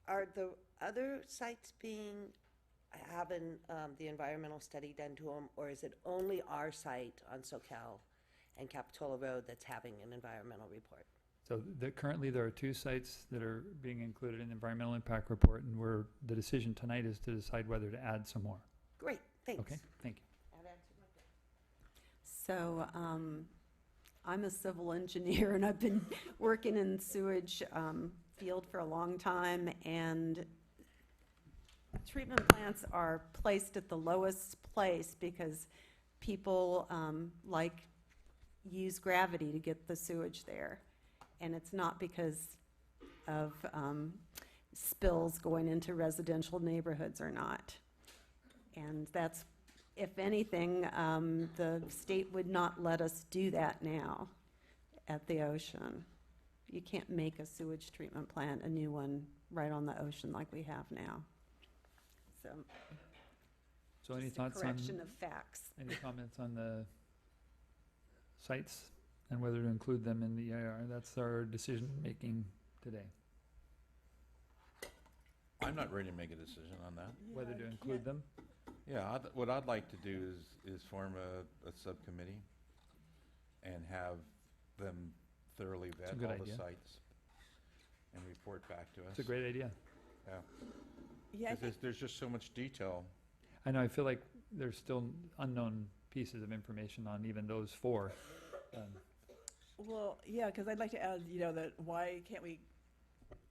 are the other sites having the environmental study done to them, or is it only our site on Soquel and Capitola Road that's having an environmental report? so currently there are 2 sites that are being included in the environmental impact report, and the decision tonight is to decide whether to add some more. Great, thanks. Okay, thank you. That answered my question. So, I'm a civil engineer, and I've been working in sewage field for a long time, and treatment plants are placed at the lowest place because people use gravity to get the sewage there. And it's not because of spills going into residential neighborhoods or not. And that's, if anything, the state would not let us do that now at the ocean. You can't make a sewage treatment plant, a new one, right on the ocean like we have now. So any just a thoughts on? correction of facts. Any comments on the sites and whether to include them in the EIR? That's our decision-making today. I'm not ready to make a decision on that. Whether to include them? Yeah, what I'd like to do is form a subcommittee and have them thoroughly That's a vet good all the idea. sites and report back to us. It's a great idea. Yeah. Yeah, I 'Cause there's just so much detail. I know, I feel like there's still unknown pieces of information on even those 4. Well, yeah, because I'd like to add, that why can't we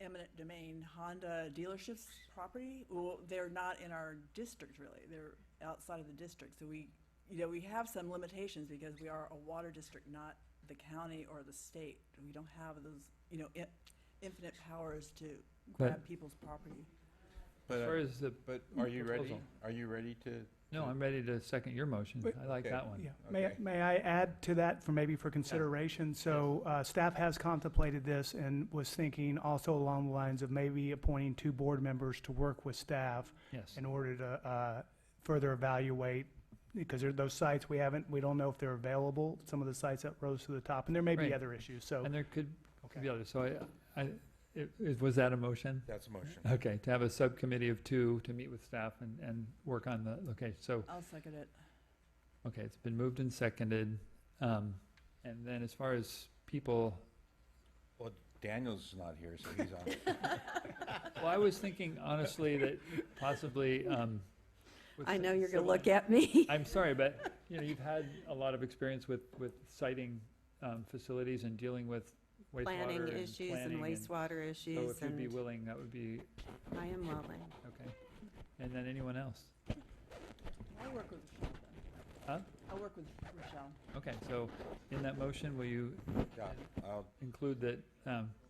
eminent domain Honda dealerships property? Well, they're not in our district really. They're outside of the district. So we have some limitations because we are a water district, not the county or the state. We don't have those, infinite powers to grab people's property. But, As far as the but are you ready? proposal. Are you ready to? No, I'm ready to second your motion. Wait. I like Okay. that one. Yeah. Okay. May I add to that for consideration? So staff has contemplated this and was thinking also along the lines of maybe appointing 2 board members to work with staff Yes. in order to further evaluate, because those sites we don't know if they're available, some of the sites that rose to the top, and there may be Right. other issues, so. And there could Okay. be others. So was that a motion? That's a motion. Okay, to have a subcommittee of 2 to meet with staff and work on so, I'll second it. okay, it's been moved and seconded. And then as far as people, Well, Daniel's not here, so he's on. well, I was thinking honestly that possibly, with I know you're going civil- to look at me. I'm sorry, but, you've had a lot of experience with siting facilities and dealing with wastewater Planning and issues and planning wastewater So issues, if you'd be and willing, that would be, I am willing. okay. And then anyone else? I'll work with Rochelle then. Huh? I'll work with Rochelle. Okay, so in that motion, will you Yeah, I'll include that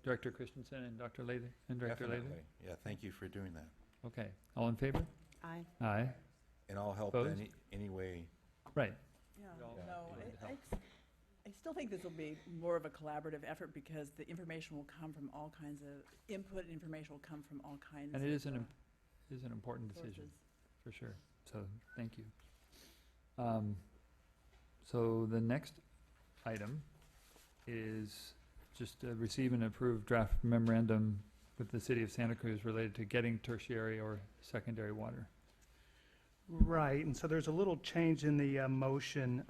Director Christensen and Dr. Lather, and Director Lather? definitely. Yeah, thank you for doing that. Okay, all in favor? Aye. Aye, And I'll help Opposed? any way. right. Yeah, all no, willing to help. I still think this will be more of a collaborative effort because the information will come from all kinds of, information will come from all kinds of. And it is an important decision, sources. for sure. So, thank you. So the next item is just receive and approve draft memorandum with the city of Santa Cruz related to getting tertiary or secondary water. Right, and so there's a little change in the motion.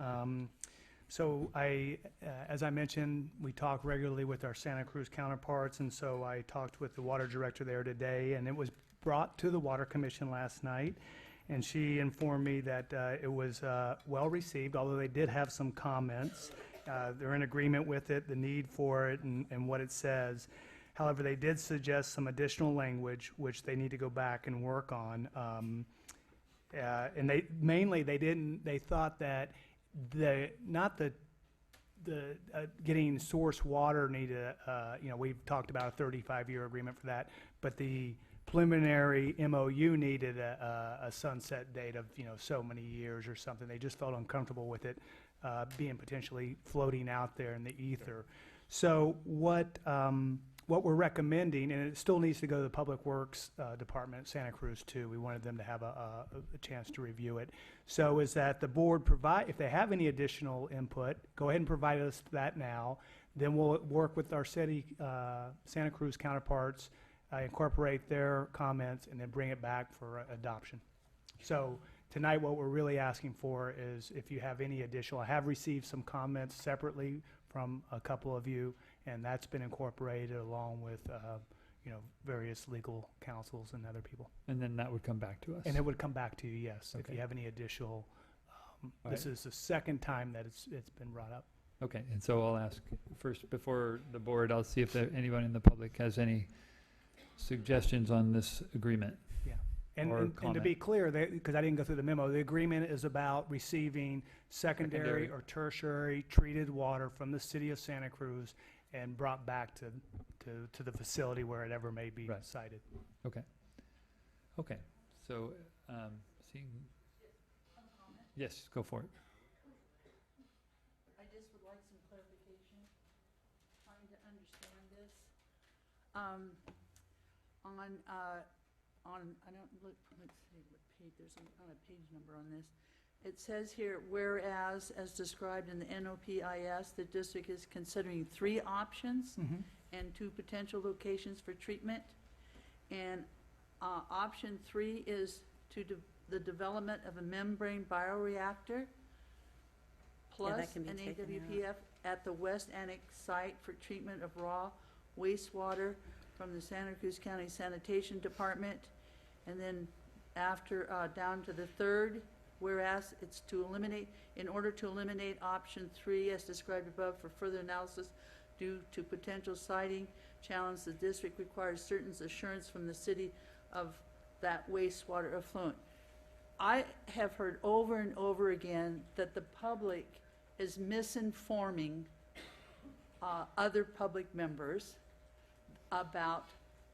So as I mentioned, we talk regularly with our Santa Cruz counterparts, and so I talked with the water director there today, and it was brought to the Water Commission last night, and she informed me that it was well received, although they did have some comments. They're in agreement with it, the need for it, and what it says. However, they did suggest some additional language, which they need to go back and work on. And they thought that getting source water needed, we've talked about a 35-year agreement for that, but the preliminary MOU needed a sunset date of, so many years or something. They just felt uncomfortable with it being potentially floating out there in the ether. So what we're recommending, and it still needs to go to the Public Works Department at Santa Cruz too. We wanted them to have a chance to review it. So is that the board if they have any additional input, go ahead and provide us that now. Then we'll work with our city, Santa Cruz counterparts, incorporate their comments, and then bring it back for adoption. So tonight what we're really asking for is if you have any additional, I have received some comments separately from a couple of you, and that's been incorporated along with, various legal counsels and other people. And then that would come back to us? And it would come back to you, yes, if Okay. you have any additional. All This right. is the second time that it's been brought up. Okay, and so I'll ask first, before the board, I'll see if anyone in the public has any suggestions on this agreement. Yeah. And Or to comment. be clear, because I didn't go through the memo, the agreement is about receiving secondary or tertiary treated water from the city of Santa Cruz and brought back to the facility where it ever may be Right. sited. Okay. Okay, so, seeing. Yes, go for it. I just would like some clarification, trying to understand this. I don't, let's see what page, there's not a page number on this. It says here, whereas, as described in the NOPIS, the district is considering 3 options and 2 potential locations for treatment. And option 3 is the development of a membrane bioreactor plus can be an taken AWPF at the West Annex site for treatment of raw wastewater from the Santa Cruz County Sanitation Department. And then after, down to the 3rd, whereas it's in order to eliminate option 3 as described above for further analysis due to potential siting challenge, the district requires certain assurance from the city of that wastewater effluent. I have heard over and over again that the public is misinforming other public members about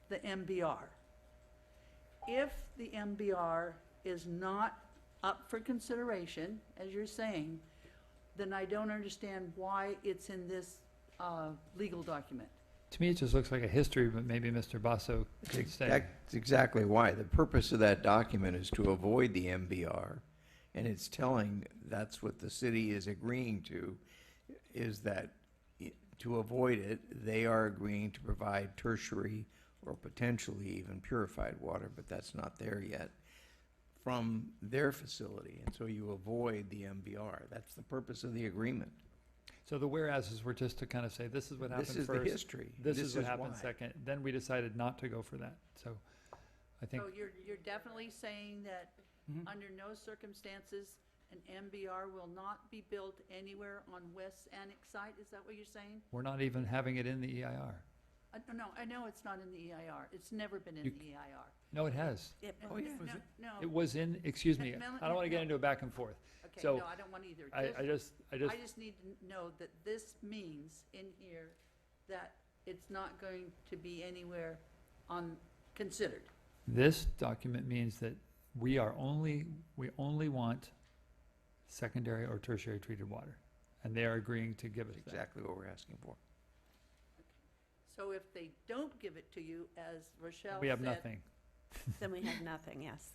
the MBR. If the MBR is not up for consideration, as you're saying, then I don't understand why it's in this legal document. To me, it just looks like a history, but maybe Mr. Basso could say. That's exactly why. The purpose of that document is to avoid the MBR, and it's telling that's what the city is agreeing to, is that to avoid it, they are agreeing to provide tertiary or potentially even purified water, but that's not there yet, from their facility. And so you avoid the MBR. That's the purpose of the agreement. So the whereases were just to kind of say, this is what happened This first. is the history. This This is what is happened why. second. Then we decided not to go for that. So I think, So you're definitely saying that under no circumstances an MBR will not be built anywhere on West Annex site? Is that what you're saying? we're not even having it in the EIR. No, I know it's not in the EIR. It's never been in the EIR. No, it has. Oh, yeah. No. It was in, excuse me, I don't want to get into a back and forth. Okay, So no, I don't want either. I just I just need to know that this means in here that it's not going to be anywhere considered. This document means that we only want secondary or tertiary treated water, and they are agreeing to give us that. Exactly what we're asking for. So if they don't give it to you, as Rochelle said. We have nothing. Then we have nothing, yes.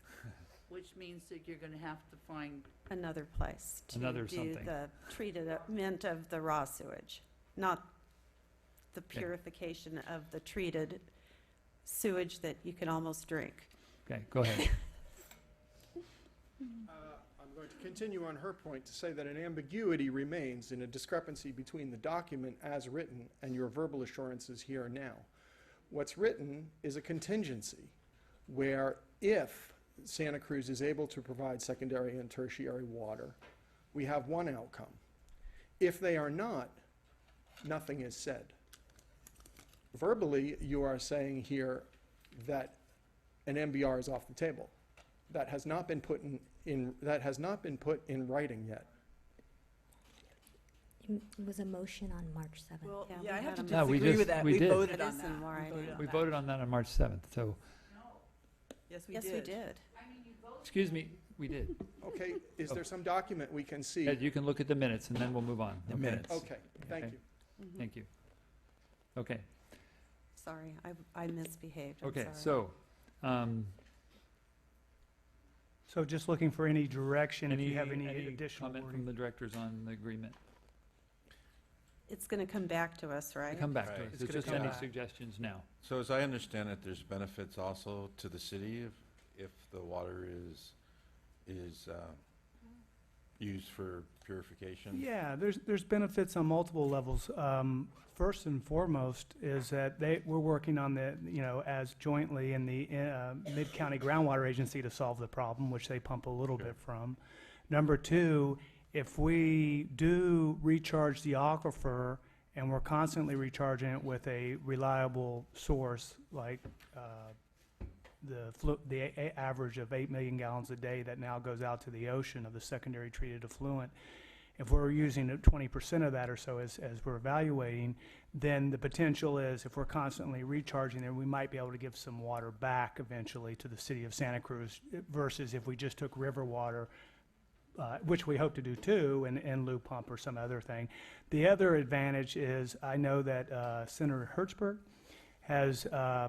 Which means that you're gonna have to find. Another place to Another do something. the treatment of the raw sewage, not the purification of the treated sewage that you can almost drink. Okay, go ahead. I'm going to continue on her point to say that an ambiguity remains in a discrepancy between the document as written and your verbal assurances here and now. What's written is a contingency where if Santa Cruz is able to provide secondary and tertiary water, we have one outcome. If they are not, nothing is said. Verbally, you are saying here that an MBR is off the table. That has not been put in writing yet. It was a motion on March 7th. Well, Yeah, yeah, I we have to had No, we disagree just- with that. we We did. voted It on is that. in writing. We voted on that on March 7th, so, Yes, we Yes, did. we did. excuse me, we did. Okay, is there some document we can see? Ed, you can look at the minutes, and then we'll move on. okay? minutes. Okay, thank Okay. you. Thank you. Okay, Sorry, I misbehaved. I'm okay, sorry. so, So just looking for any direction, if you have any additional comment wording. from the directors on the agreement? It's going to come back to us, right? Come back to Right. us, It's it's gonna just come any back. suggestions now. So as I understand it, there's benefits also to the city if the water is used for purification? Yeah, there's benefits on multiple levels. First and foremost is that we're working on as jointly in the Mid-County Groundwater Agency to solve the problem, which they pump a little bit from. Number two, if we do recharge the aquifer and we're constantly recharging it with a reliable source like the average of 8 million gallons a day that now goes out to the ocean of the secondary treated effluent, if we're using 20% of that or so as we're evaluating, then the potential is if we're constantly recharging there, we might be able to give some water back eventually to the city of Santa Cruz versus if we just took river water, which we hope to do too, and loop pump or some other thing. The other advantage is I know that Senator Hertzberg has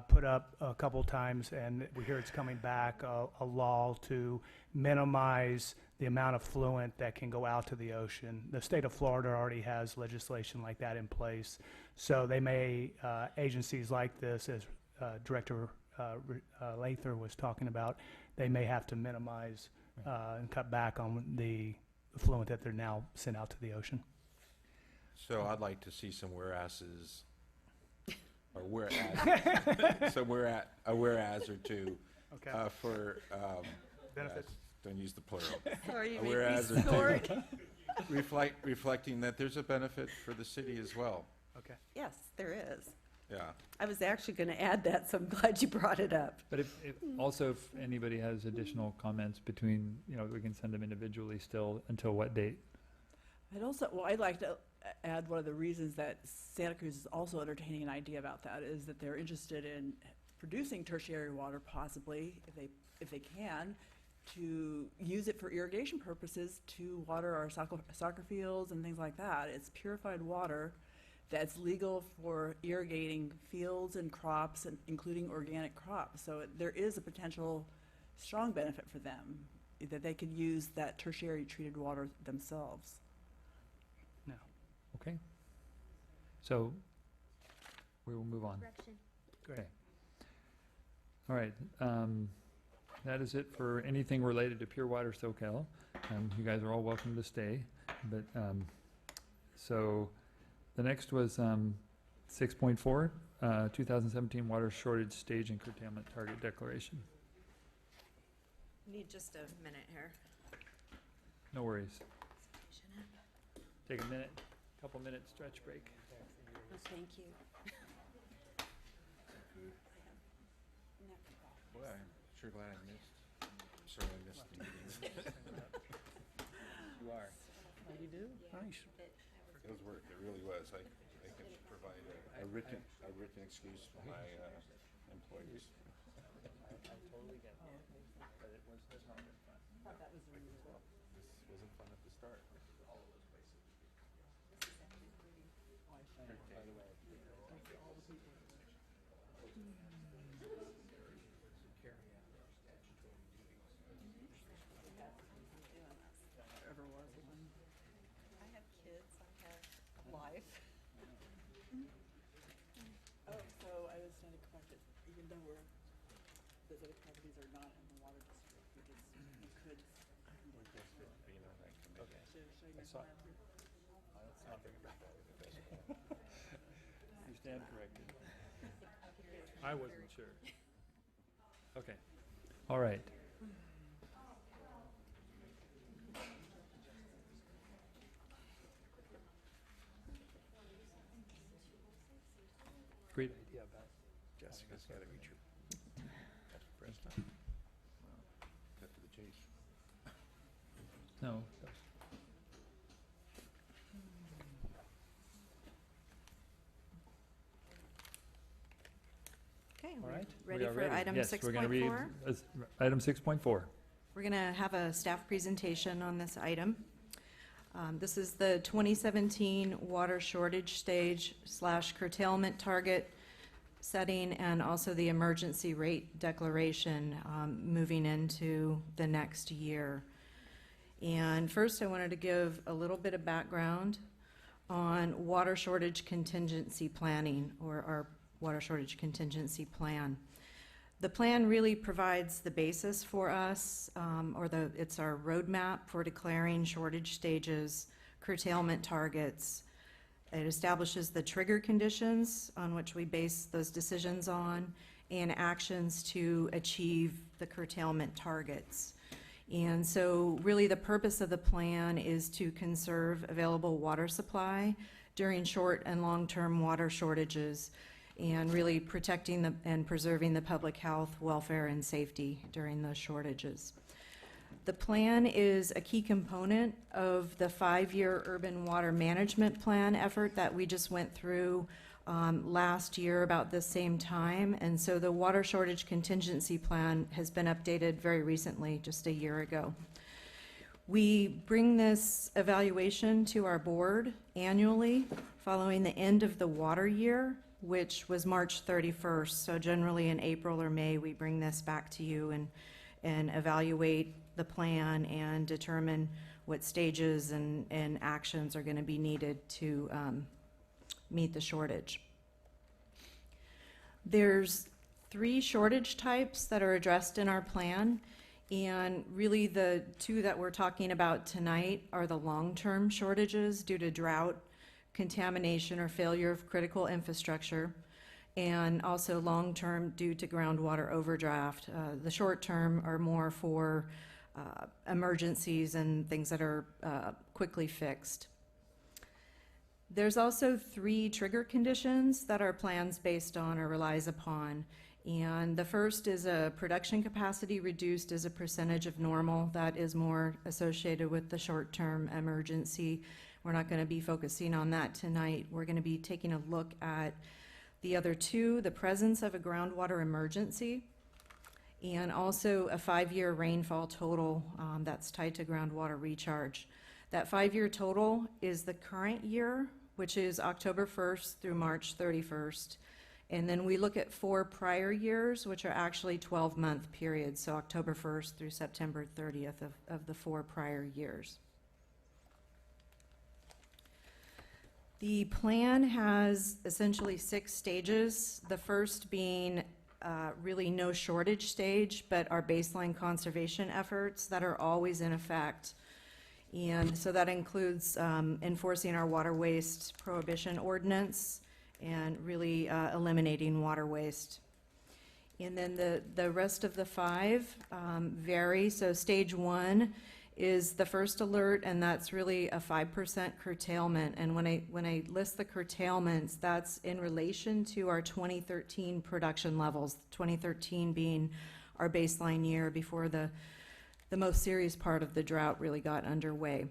put up a couple times, and we hear it's coming back, a law to minimize the amount of fluent that can go out to the ocean. The state of Florida already has legislation like that in place. So they may, agencies like this, as Director Lather was talking about, they may have to minimize and cut back on the fluent that they're now sent out to the ocean. So I'd like to see some whereases, or whereas, a whereas or two Okay. for Benefits. don't use the plural. Sorry, you A made me whereas or snort. two, reflecting that there's a benefit for the city as well. Okay. Yes, there is. Yeah. I was actually going to add that, so I'm glad you brought it up. But if also if anybody has additional comments between, we can send them individually still, until what date? I'd like to add one of the reasons that Santa Cruz is also entertaining an idea about that is that they're interested in producing tertiary water possibly, if they can, to use it for irrigation purposes to water our soccer fields and things like that. It's purified water that's legal for irrigating fields and crops, and including organic crops. So there is a potential strong benefit for them, that they could use that tertiary treated water themselves. No. Okay. So we will move on. Great. Okay. All right. That is it for anything related to Pure Water Soquel. You guys are all welcome to stay. But so the next was 6.4, 2017 Water Shortage Stage and Curtailment Target Declaration. Need just a minute here. No worries. Take a minute, couple minutes stretch break. Oh, thank you. Boy, I'm sure glad I missed the meeting. You are. How do you do? Nice. It was work, it really was. I can provide a written excuse for my employees. I totally get it, but it has not been fun. This wasn't fun at the start. I have kids, I have life. even though those other properties are not in the water district, you could. You stand corrected. I wasn't sure. Okay. All right. Great idea, Beth. Jessica's got to reach her. Press time. Cut to the chase. No. Okay, All right. ready We are for ready. item Yes, we're gonna read 6.4? Item 6.4. We're going to have a staff presentation on this item. This is the 2017 water shortage stage / curtailment target setting and also the emergency rate declaration moving into the next year. And first I wanted to give a little bit of background on water shortage contingency planning, or our water shortage contingency plan. The plan really provides the basis for us, it's our roadmap for declaring shortage stages, curtailment targets. It establishes the trigger conditions on which we base those decisions on, and actions to achieve the curtailment targets. And so really the purpose of the plan is to conserve available water supply during short and long-term water shortages, and really protecting and preserving the public health, welfare, and safety during those shortages. The plan is a key component of the 5-year urban water management plan effort that we just went through last year about the same time. And so the water shortage contingency plan has been updated very recently, just a year ago. We bring this evaluation to our board annually following the end of the water year, which was March 31st. So generally in April or May, we bring this back to you and evaluate the plan and determine what stages and actions are going to be needed to meet the shortage. There's 3 shortage types that are addressed in our plan, and really the 2 that we're talking about tonight are the long-term shortages due to drought, contamination, or failure of critical infrastructure, and also long-term due to groundwater overdraft. The short-term are more for emergencies and things that are quickly fixed. There's also 3 trigger conditions that our plan's based on or relies upon. And the first is a production capacity reduced as a percentage of normal. That is more associated with the short-term emergency. We're not going to be focusing on that tonight. We're going to be taking a look at the other 2, the presence of a groundwater emergency, and also a 5-year rainfall total that's tied to groundwater recharge. That 5-year total is the current year, which is October 1st through March 31st. And then we look at 4 prior years, which are actually 12-month periods, so October 1st through September 30th of the 4 prior years. The plan has essentially 6 stages, the first being really no shortage stage, but our baseline conservation efforts that are always in effect. And so that includes enforcing our water waste prohibition ordinance and really eliminating water waste. And then the rest of the 5 vary. So stage 1 is the first alert, and that's really a 5% curtailment. And when I list the curtailments, that's in relation to our 2013 production levels, 2013 being our baseline year before the most serious part of the drought really got underway.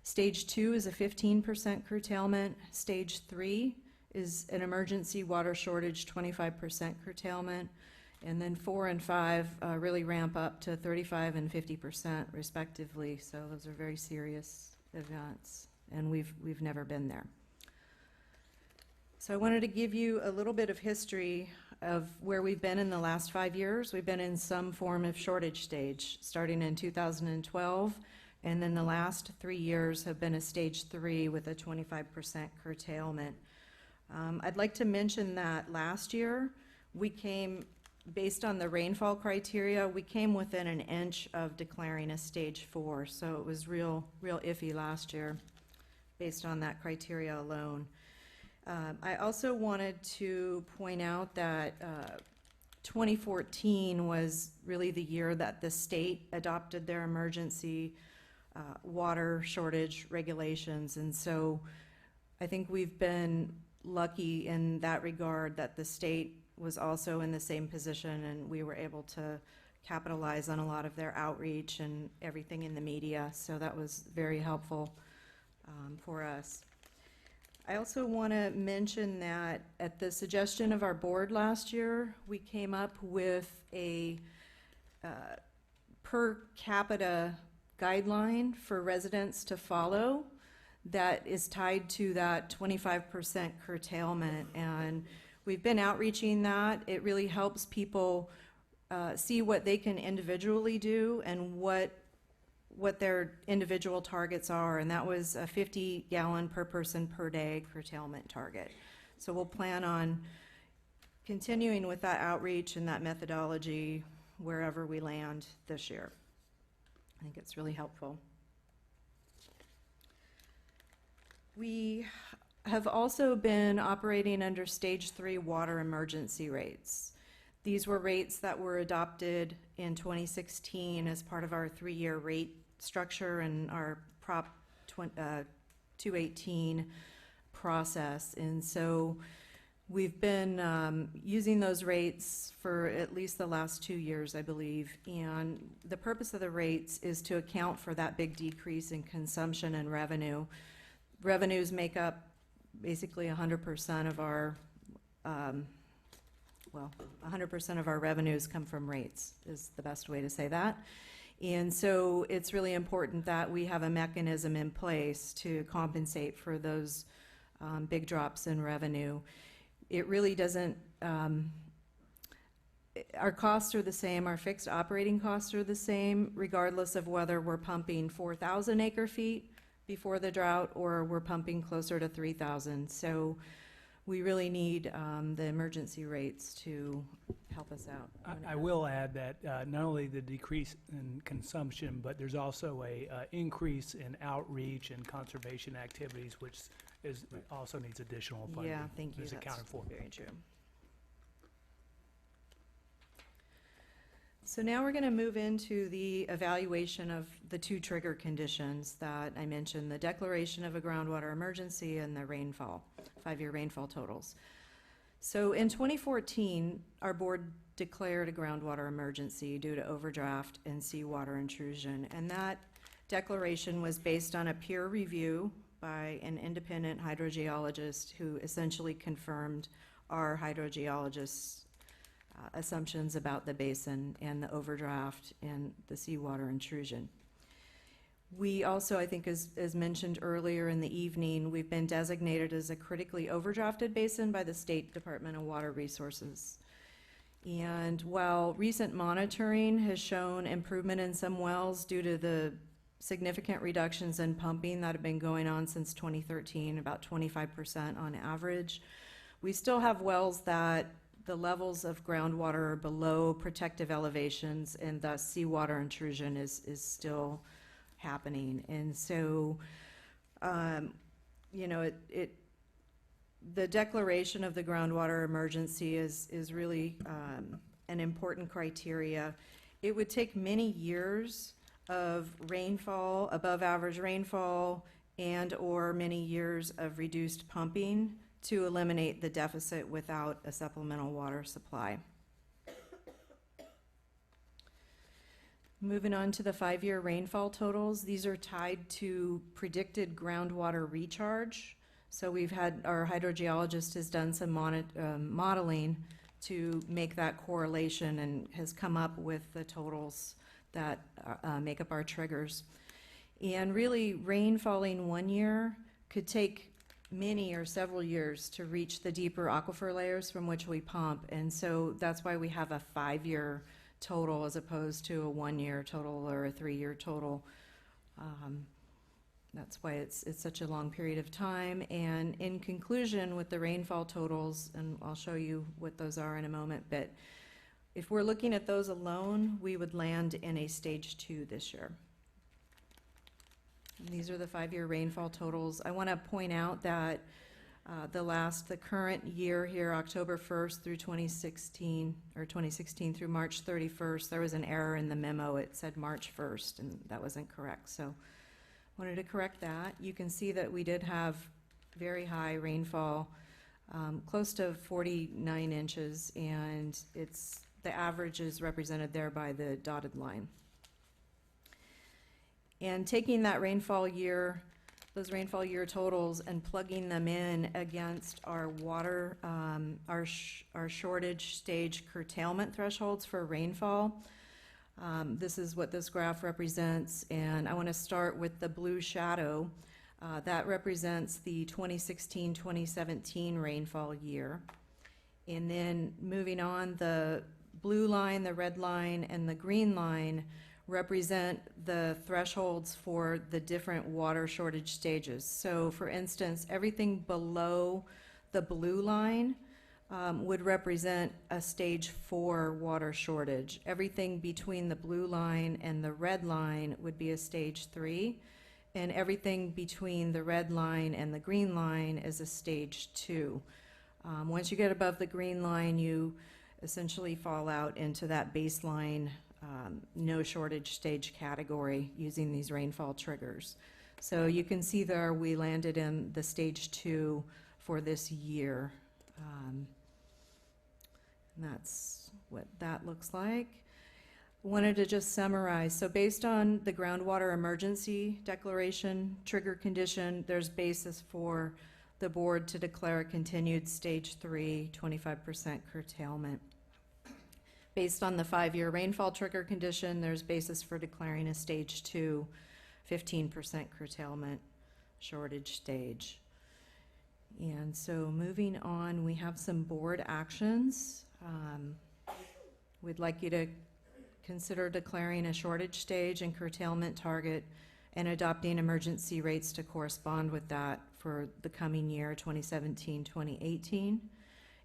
Stage 2 is a 15% curtailment. Stage 3 is an emergency water shortage, 25% curtailment. And then 4 and 5 really ramp up to 35 and 50% respectively. So those are very serious events, and we've never been there. So I wanted to give you a little bit of history of where we've been in the last 5 years. We've been in some form of shortage stage, starting in 2012, and then the last 3 years have been a stage 3 with a 25% curtailment. I'd like to mention that last year we came based on the rainfall criteria, we came within an inch of declaring a stage 4, so it was real iffy last year based on that criteria alone. I also wanted to point out that 2014 was really the year that the state adopted their emergency water shortage regulations, and so I think we've been lucky in that regard that the state was also in the same position, and we were able to capitalize on a lot of their outreach and everything in the media, so that was very helpful for us. I also want to mention that at the suggestion of our board last year, we came up with a per capita guideline for residents to follow that is tied to that 25% curtailment, and we've been outreaching that. It really helps people see what they can individually do and what their individual targets are, and that was a 50 gallon per person per day curtailment target. So we'll plan on continuing with that outreach and that methodology wherever we land this year. I think it's really helpful. We have also been operating under stage 3 water emergency rates. These were rates that were adopted in 2016 as part of our 3-year rate structure and our Prop 218 process. And so we've been using those rates for at least the last 2 years, I believe. And the purpose of the rates is to account for that big decrease in consumption and revenue. Revenues make up basically 100% of our, 100% of our revenues come from rates is the best way to say that. And so it's really important that we have a mechanism in place to compensate for those big drops in revenue. It really doesn't, our costs are the same, our fixed operating costs are the same, regardless of whether we're pumping 4,000 acre feet before the drought or we're pumping closer to 3,000. So we really need the emergency rates to help us out. I will add that not only the decrease in consumption, but there's also a increase in outreach and conservation activities, which is also needs additional funding. Yeah, thank you. Is That's accounted for. very true. So now we're going to move into the evaluation of the 2 trigger conditions that I mentioned, the declaration of a groundwater emergency and the rainfall, 5-year rainfall totals. So in 2014, our board declared a groundwater emergency due to overdraft and seawater intrusion, and that declaration was based on a peer review by an independent hydrogeologist who essentially confirmed our hydrogeologist's assumptions about the basin and the overdraft and the seawater intrusion. We also, I think as mentioned earlier in the evening, we've been designated as a critically overdrafted basin by the State Department of Water Resources. And while recent monitoring has shown improvement in some wells due to the significant reductions in pumping that have been going on since 2013, about 25% on average, we still have wells that the levels of groundwater are below protective elevations, and thus seawater intrusion is still happening. And so, you know, the declaration of the groundwater emergency is really an important criteria. It would take many years of rainfall, above average rainfall, and or many years of reduced pumping to eliminate the deficit without a supplemental water supply. Moving on to the 5-year rainfall totals, these are tied to predicted groundwater recharge. So we've had, our hydrogeologist has done some modeling to make that correlation and has come up with the totals that make up our triggers. And really, rain falling 1 year could take many or several years to reach the deeper aquifer layers from which we pump, and so that's why we have a 5-year total as opposed to a 1-year total or a 3-year total. That's why it's such a long period of time. And in conclusion, with the rainfall totals, and I'll show you what those are in a moment, but If we're looking at those alone, we would land in a stage 2 this year. And these are the 5-year rainfall totals. I want to point out that the current year here, October 1st through 2016, or 2016 through March 31st, there was an error in the memo. It said March 1st, and that wasn't correct. So wanted to correct that. You can see that we did have very high rainfall, close to 49 inches, and the average is represented there by the dotted line. And taking that rainfall year, those rainfall year totals, and plugging them in against our water, our shortage stage curtailment thresholds for rainfall. This is what this graph represents, and I want to start with the blue shadow. That represents the 2016-2017 rainfall year. And then moving on, the blue line, the red line, and the green line represent the thresholds for the different water shortage stages. So for instance, everything below the blue line would represent a stage 4 water shortage. Everything between the blue line and the red line would be a stage 3, and everything between the red line and the green line is a stage 2. Once you get above the green line, you essentially fall out into that baseline no shortage stage category using these rainfall triggers. So you can see there we landed in the stage 2 for this year. And that's what that looks like. Wanted to just summarize. So based on the groundwater emergency declaration trigger condition, there's basis for the board to declare a continued stage 3 25% curtailment. Based on the 5-year rainfall trigger condition, there's basis for declaring a stage 2 15% curtailment shortage stage. And so moving on, we have some board actions. We'd like you to consider declaring a shortage stage and curtailment target and adopting emergency rates to correspond with that for the coming year, 2017-2018.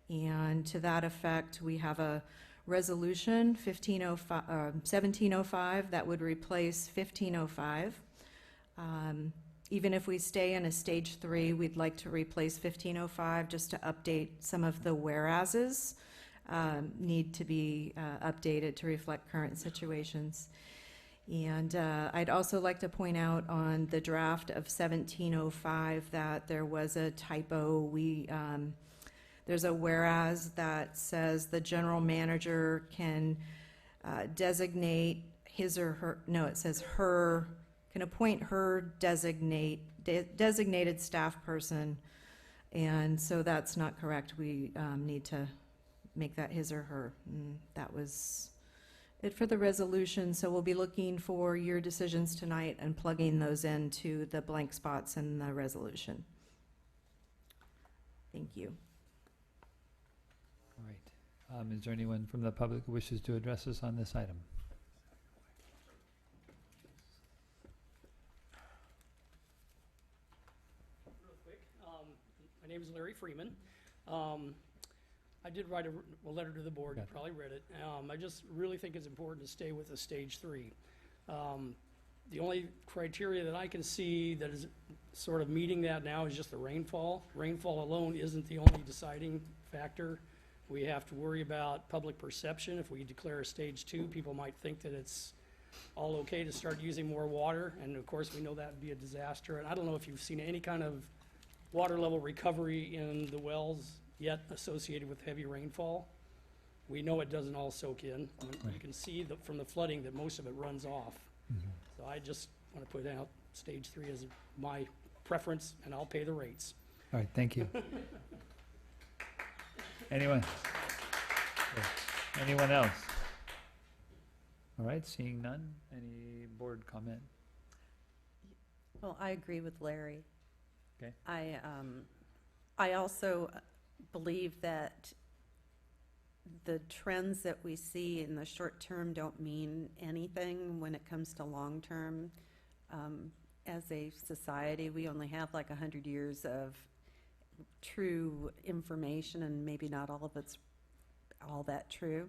And to that effect, we have a resolution 1705 that would replace 1505. Even if we stay in a stage 3, we'd like to replace 1505 just to update some of the whereases need to be updated to reflect current situations. And I'd also like to point out on the draft of 1705 that there was a typo. There's a whereas that says the general manager can designate his or her, no, it says her, can appoint her designated staff person, and so that's not correct. We need to make that his or her. And that was it for the resolution, so we'll be looking for your decisions tonight and plugging those into the blank spots in the resolution. Thank you. All right. Is there anyone from the public who wishes to address us on this item? Real quick, my name is Larry Freeman. I did write a letter to the board. You probably read it. I just really think it's important to stay with the stage 3. The only criteria that I can see that is sort of meeting that now is just the rainfall. Rainfall alone isn't the only deciding factor. We have to worry about public perception. If we declare a stage 2, people might think that it's all okay to start using more water, and of course we know that would be a disaster. And I don't know if you've seen any kind of water level recovery in the wells yet associated with heavy rainfall. We know it doesn't all soak in. You can see from the flooding that most of it runs off. So I just want to put out stage 3 as my preference, and I'll pay the rates. All right, thank you. Anyone? Anyone else? All right, seeing none. Any board comment? Well, I agree with Larry. Okay. I also believe that the trends that we see in the short term don't mean anything when it comes to long term. As a society, we only have like 100 years of true information, and maybe not all of it's all that true.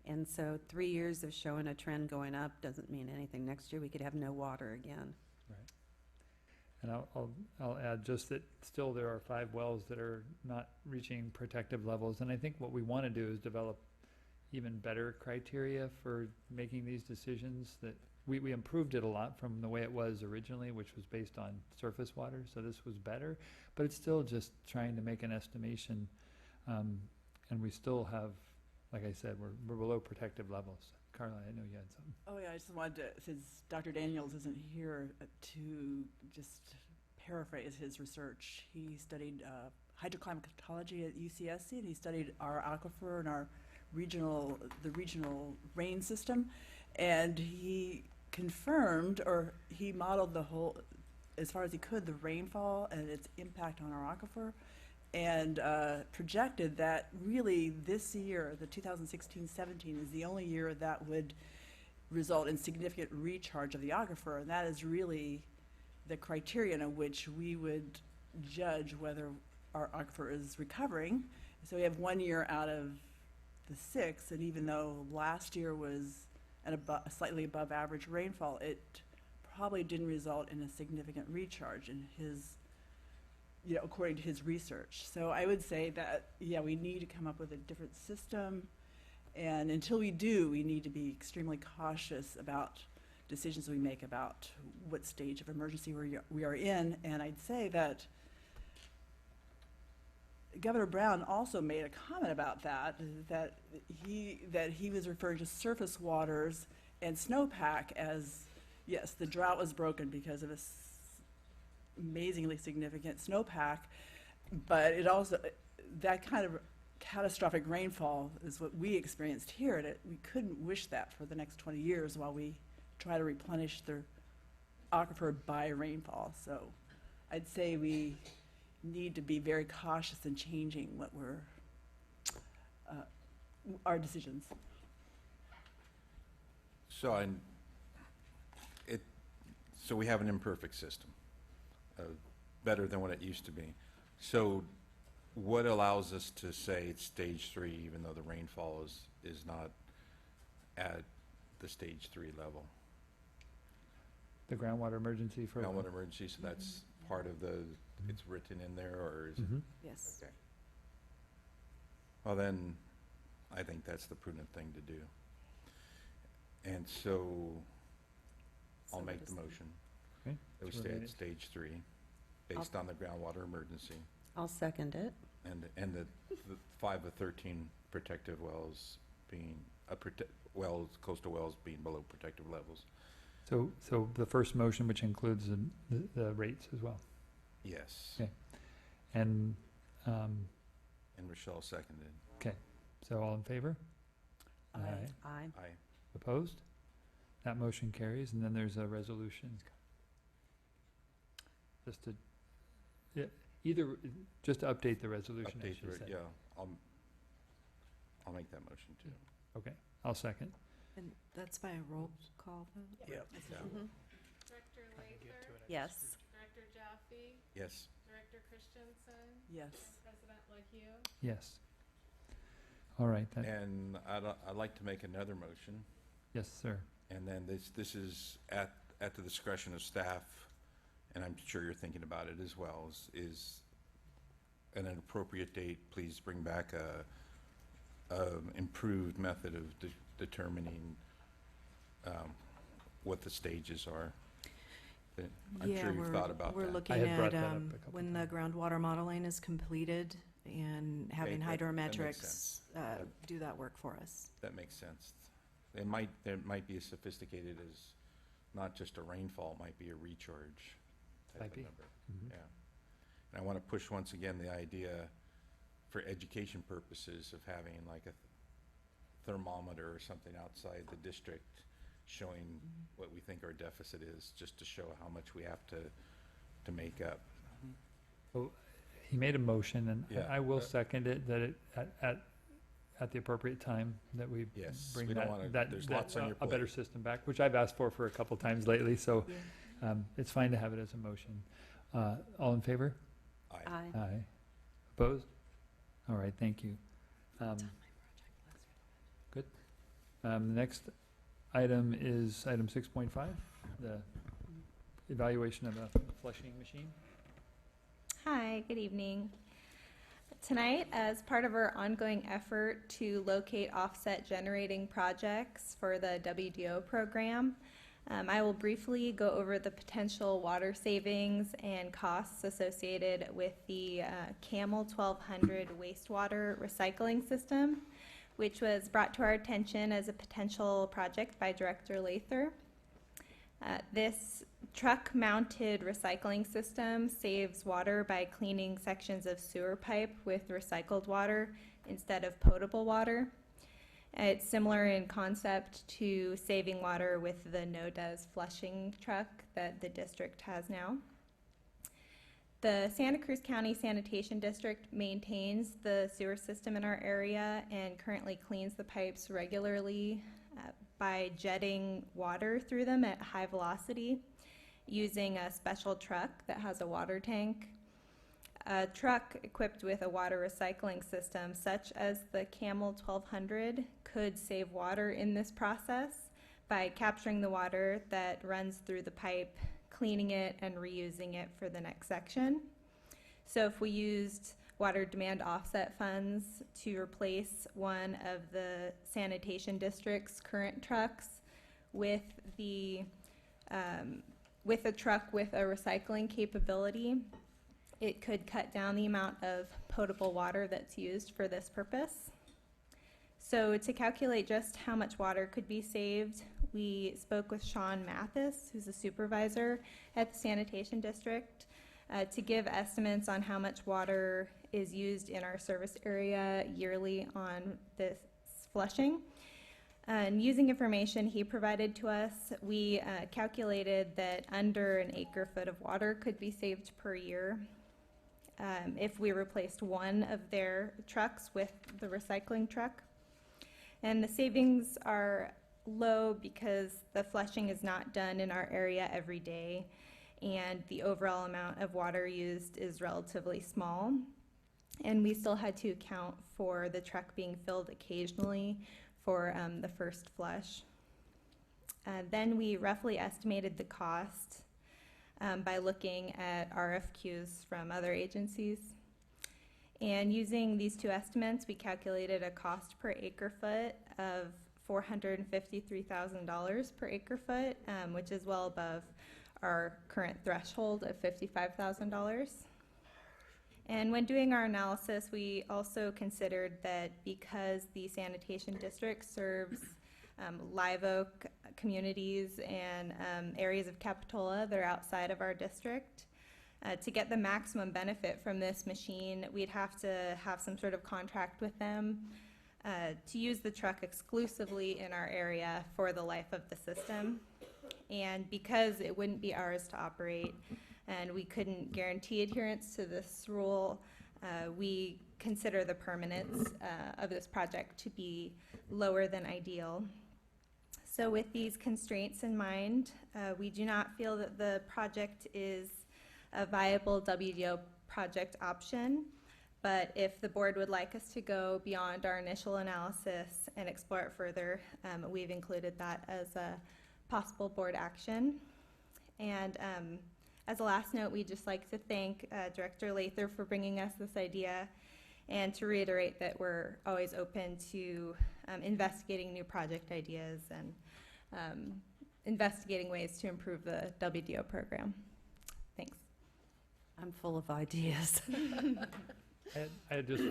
And so 3 years of showing a trend going up doesn't mean anything. Next year, we could have no water again. Right. And I'll add just that still there are 5 wells that are not reaching protective levels. And I think what we want to do is develop even better criteria for making these decisions. That we improved it a lot from the way it was originally, which was based on surface water. So this was better, but it's still just trying to make an estimation. And we still have, like I said, we're below protective levels. Carla, I know you had something. Oh, yeah, I just wanted to, since Dr. Daniels isn't here, to just paraphrase his research. He studied hydroclimatology at UCSC, and he studied our aquifer and our the regional rain system, and he confirmed, or he modeled the whole, as far as he could, the rainfall and its impact on our aquifer, and projected that really this year, the 2016-17, is the only year that would result in significant recharge of the aquifer, and that is really the criterion of which we would judge whether our aquifer is recovering. So we have 1 year out of the 6, and even though last year was a slightly above average rainfall, it probably didn't result in a significant recharge in his, according to his research. So I would say that, yeah, we need to come up with a different system, and until we do, we need to be extremely cautious about decisions we make about what stage of emergency we are in. And I'd say that Governor Brown also made a comment about that he was referring to surface waters and snowpack as, yes, the drought was broken because of a amazingly significant snowpack, but it also, that kind of catastrophic rainfall is what we experienced here, and we couldn't wish that for the next 20 years while we try to replenish the aquifer by rainfall. So I'd say we need to be very cautious in changing what our decisions. So so we have an imperfect system, better than what it used to be. So what allows us to say it's stage 3, even though the rainfall is not at the stage 3 level? The groundwater emergency for Groundwater emergency, so that's part of it's written in there, or is it? Yes. Okay. Well, then, I think that's the prudent thing to do. And so, I'll make the motion. Okay. That we stay at stage 3, based on the groundwater emergency, I'll second it. and the 5 of 13 protective wells being, coastal wells being below protective levels. So the first motion, which includes the rates as well. Yes. Okay. And Rochelle seconded. okay. So all in favor? Aye. Aye. Aye. Opposed? That motion carries, and then there's a resolution. Just to, just to update the resolution, I Update, should say. yeah, I'll make that motion too. Okay, I'll second. And that's by a roll call vote? Yep. Director Lather? Yes. Director Jaffe? Yes. Director Christensen? Yes. President LaHue? Yes. All right, then. And I'd like to make another motion, Yes, sir. and then this is at the discretion of staff, and I'm sure you're thinking about it as well, is at an appropriate date, please bring back a improved method of determining what the stages are. I'm sure you've thought about that. We're looking I had brought at that up a couple when the groundwater modeling is completed and having that makes hydrometrics sense. do that work for us. That makes sense. There might be as sophisticated as not just a rainfall, it might be a recharge type Might of be. number. Mhm. Yeah. And I want to push once again the idea for education purposes of having like a thermometer or something outside the district showing what we think our deficit is, just to show how much we have to make up. Well, he made a motion, and Yeah. I will second it, that it, at the appropriate time, that we Yes, bring we don't wanna- that, there's lots on your a better plate. system back, which I've asked for a couple times lately, so it's fine to have it as a motion. All in favor? Aye. Aye. Aye. Opposed? All right, thank you. Good. The next item is item 6.5, the evaluation of a flushing machine. Hi, good evening. Tonight, as part of our ongoing effort to locate offset generating projects for the WDO program, I will briefly go over the potential water savings and costs associated with the Camel 1200 wastewater recycling system, which was brought to our attention as a potential project by Director Lather. This truck-mounted recycling system saves water by cleaning sections of sewer pipe with recycled water instead of potable water. It's similar in concept to saving water with the no-does flushing truck that the district has now. The Santa Cruz County Sanitation District maintains the sewer system in our area and currently cleans the pipes regularly by jetting water through them at high velocity using a special truck that has a water tank. A truck equipped with a water recycling system such as the Camel 1200 could save water in this process by capturing the water that runs through the pipe, cleaning it, and reusing it for the next section. So if we used water demand offset funds to replace one of the sanitation district's current trucks with a truck with a recycling capability, it could cut down the amount of potable water that's used for this purpose. So to calculate just how much water could be saved, we spoke with Sean Mathis, who's a supervisor at the sanitation district, to give estimates on how much water is used in our service area yearly on this flushing. And using information he provided to us, we calculated that under an acre-foot of water could be saved per year if we replaced one of their trucks with the recycling truck. And the savings are low because the flushing is not done in our area every day, and the overall amount of water used is relatively small. And we still had to account for the truck being filled occasionally for the first flush. Then we roughly estimated the cost by looking at RFQs from other agencies. And using these two estimates, we calculated a cost per acre foot of $453,000 per acre foot, which is well above our current threshold of $55,000. And when doing our analysis, we also considered that because the sanitation district serves Live Oak communities and areas of Capitola that are outside of our district, to get the maximum benefit from this machine, we'd have to have some sort of contract with them to use the truck exclusively in our area for the life of the system. And because it wouldn't be ours to operate and we couldn't guarantee adherence to this rule, we consider the permanence of this project to be lower than ideal. So with these constraints in mind, we do not feel that the project is a viable WDO project option, but if the board would like us to go beyond our initial analysis and explore it further, we've included that as a possible board action. And as a last note, we'd just like to thank Director Lather for bringing us this idea and to reiterate that we're always open to investigating new project ideas and investigating ways to improve the WDO program. Thanks. I'm full of ideas. I had just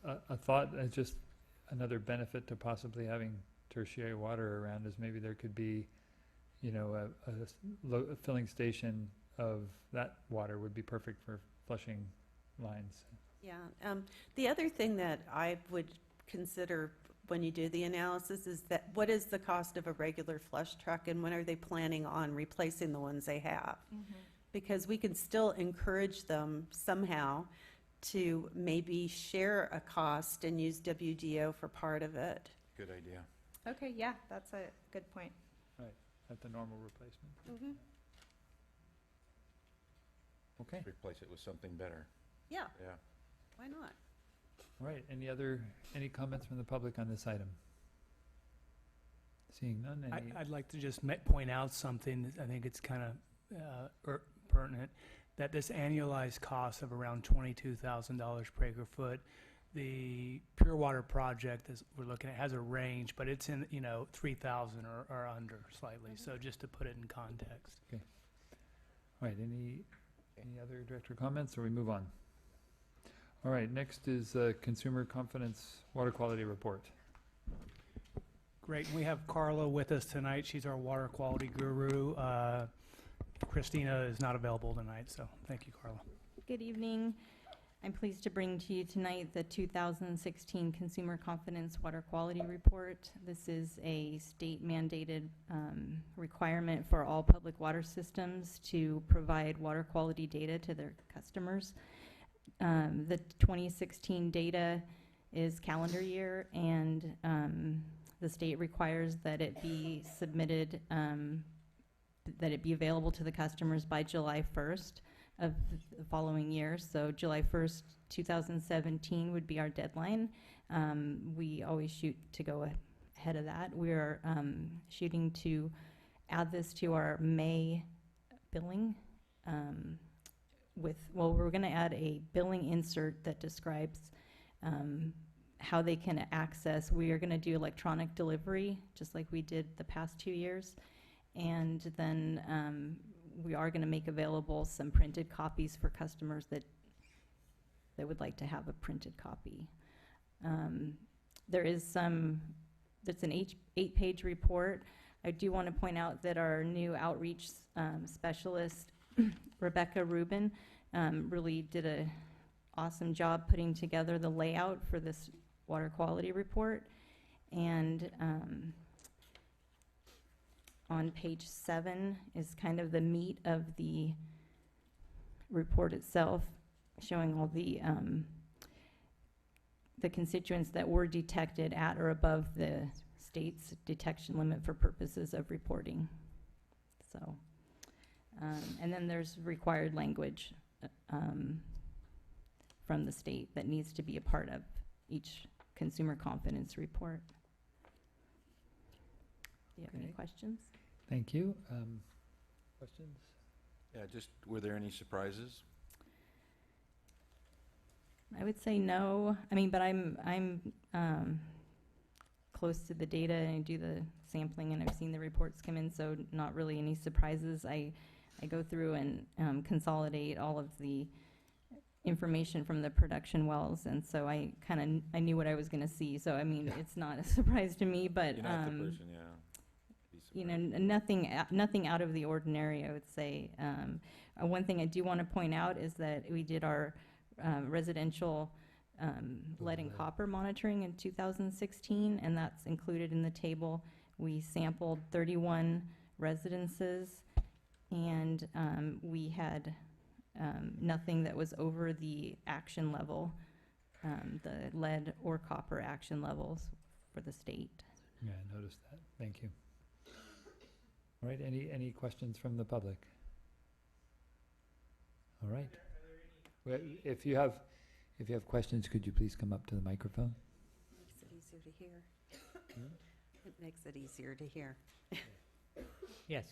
a thought, just another benefit to possibly having tertiary water around is maybe there could be, you know, a filling station of that water would be perfect for flushing lines. Yeah. The other thing that I would consider when you do the analysis is that what is the cost of a regular flush truck and when are they planning on replacing the ones they have? Mm-hmm. Because we can still encourage them somehow to maybe share a cost and use WDO for part of it. Good idea. Okay, yeah, that's a good point. Right, at the normal replacement. Mm-hmm. Okay. Replace it with something better. Yeah. Yeah. Why not? All right, any comments from the public on this item? Seeing none, any, I'd like to just point out something, that I think it's kind of pertinent, that this annualized cost of around $22,000 per acre foot, the Pure Water project that we're looking at has a range, but it's in, 3,000 or under slightly, so just to put it in context. all right, any other director comments, or we move on? All right, next is Consumer Confidence Water Quality Report. Great. We have Carla with us tonight. She's our water quality guru. Christina is not available tonight, so thank you, Carla. Good evening. I'm pleased to bring to you tonight the 2016 Consumer Confidence Water Quality Report. This is a state mandated requirement for all public water systems to provide water quality data to their customers. The 2016 data is calendar year, and the state requires that it be submitted, that it be available to the customers by July 1st of the following year. So July 1st, 2017 would be our deadline. We always shoot to go ahead of that. We are shooting to add this to our May billing we're going to add a billing insert that describes how they can access. We are going to do electronic delivery, just like we did the past 2 years. And then we are going to make available some printed copies for customers that would like to have a printed copy. It's an 8-page report. I do want to point out that our new outreach specialist, Rebecca Rubin, really did an awesome job putting together the layout for this water quality report. And on page 7 is kind of the meat of the report itself, showing all the constituents that were detected at or above the state's detection limit for purposes of reporting. So, and then there's required language from the state that needs to be a part of each consumer confidence report. Do you have any questions? Thank you. Questions? Yeah, just, were there any surprises? I would say no. I mean, but I'm close to the data, and I do the sampling, and I've seen the reports come in, so not really any surprises. I go through and consolidate all of the information from the production wells, and so I knew what I was going to see. So I mean, it's not a surprise to me, but You're not the person, yeah. Nothing out of the ordinary, I would say. One thing I do want to point out is that we did our residential lead and copper monitoring in 2016, and that's included in the table. We sampled 31 residences, and we had nothing that was over the action level, the lead or copper action levels for the state. Yeah, I noticed that. Thank you. All right, any questions from the public? All right. Well, if you have questions, could you please come up to the microphone? Makes it easier to hear. It makes it easier to hear. Yes.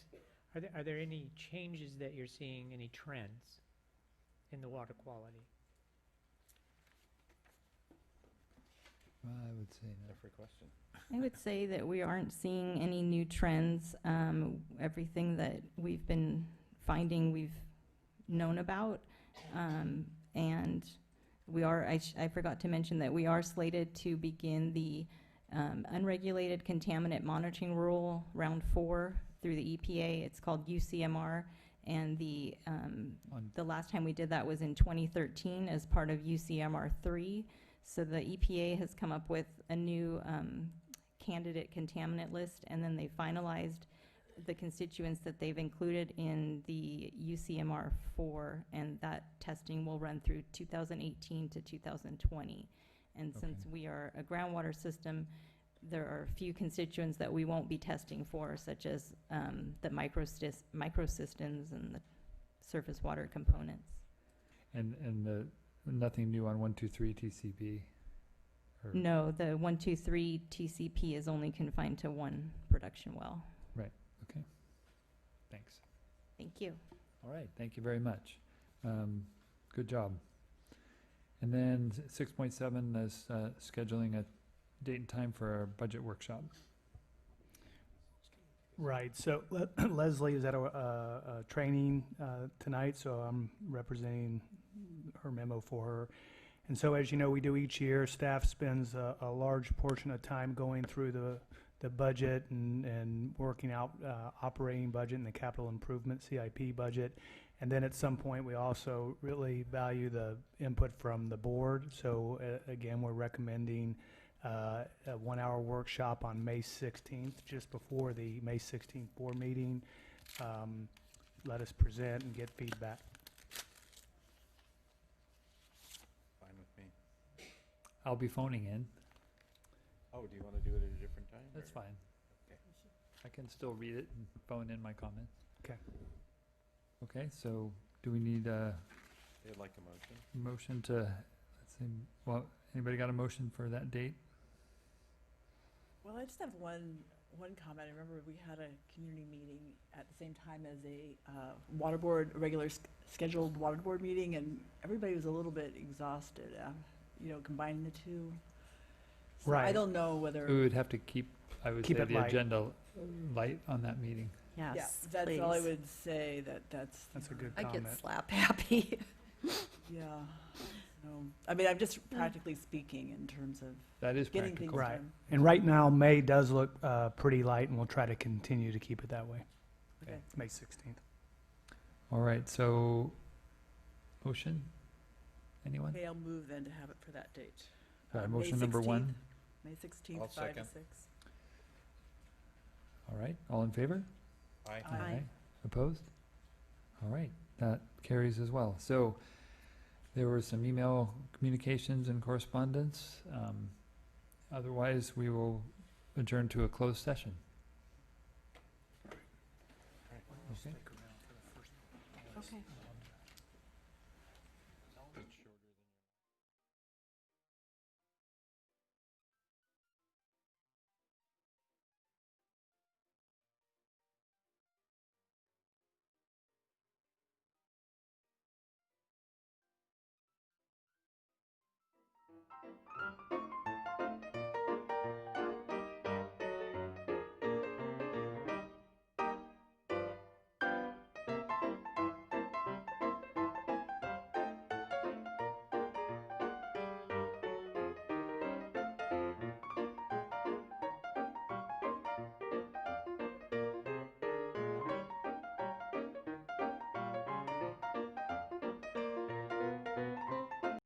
Are there any changes that you're seeing, any trends in the water quality? I would say no. For question. I would say that we aren't seeing any new trends. Everything that we've been finding, we've known about. And we are, I forgot to mention that we are slated to begin the unregulated contaminant monitoring rule round 4 through the EPA. It's called UCMR. And the last time we did that was in 2013 as part of UCMR 3. So the EPA has come up with a new candidate contaminant list, and then they finalized the constituents that they've included in the UCMR 4, and that testing will run through 2018 to 2020. And since we are a groundwater system, there are a few constituents that we won't be testing for, such as the microsystems and the surface water components. And nothing new on 123 TCB Or- No, the 123 TCP is only confined to one production well. Right, okay. Thanks. Thank you. All right, thank you very much. Good job. And then 6.7 is scheduling a date and time for our budget workshop. Right, so Leslie is at a training tonight, so I'm representing her memo for her. And so, as you know, we do each year, staff spends a large portion of time going through the budget and working out operating budget and the capital improvement CIP budget. And then at some point, we also really value the input from the board. So again, we're recommending a 1-hour workshop on May 16th, just before the May 16th board meeting. Let us present and get feedback. Fine with me. I'll be phoning in. Oh, do you want to do it at a different time? That's or- fine. Okay. I can still read it and phone in my comments. Okay. Okay, so do we need a They'd like a motion? motion to, let's see, well, anybody got a motion for that date? Well, I just have one comment. I remember we had a community meeting at the same time as a water board, a regular scheduled water board meeting, and everybody was a little bit exhausted, combining the two. So I Right. don't know whether. We would have to keep, I would Keep say, it the light. agenda light on that meeting. Yeah, Yes, that's all I please. would say, that's, That's a good I comment. get slap happy. yeah. No, I mean, I'm just practically speaking in terms of That is getting practical. things Right. done. And right now, May does look pretty light, and we'll try to continue to keep it that way. Okay. May 16th. All right, so, motion? Anyone? Okay, I'll move then to have it for that date. Sorry, May motion number 1. 16th, May 16th, I'll 5 to second. 6. All right, all in favor? Aye. Aye. Opposed? All right, that carries as well. So there were some email communications and correspondence. Otherwise, we will adjourn to a closed session. Okay. Okay.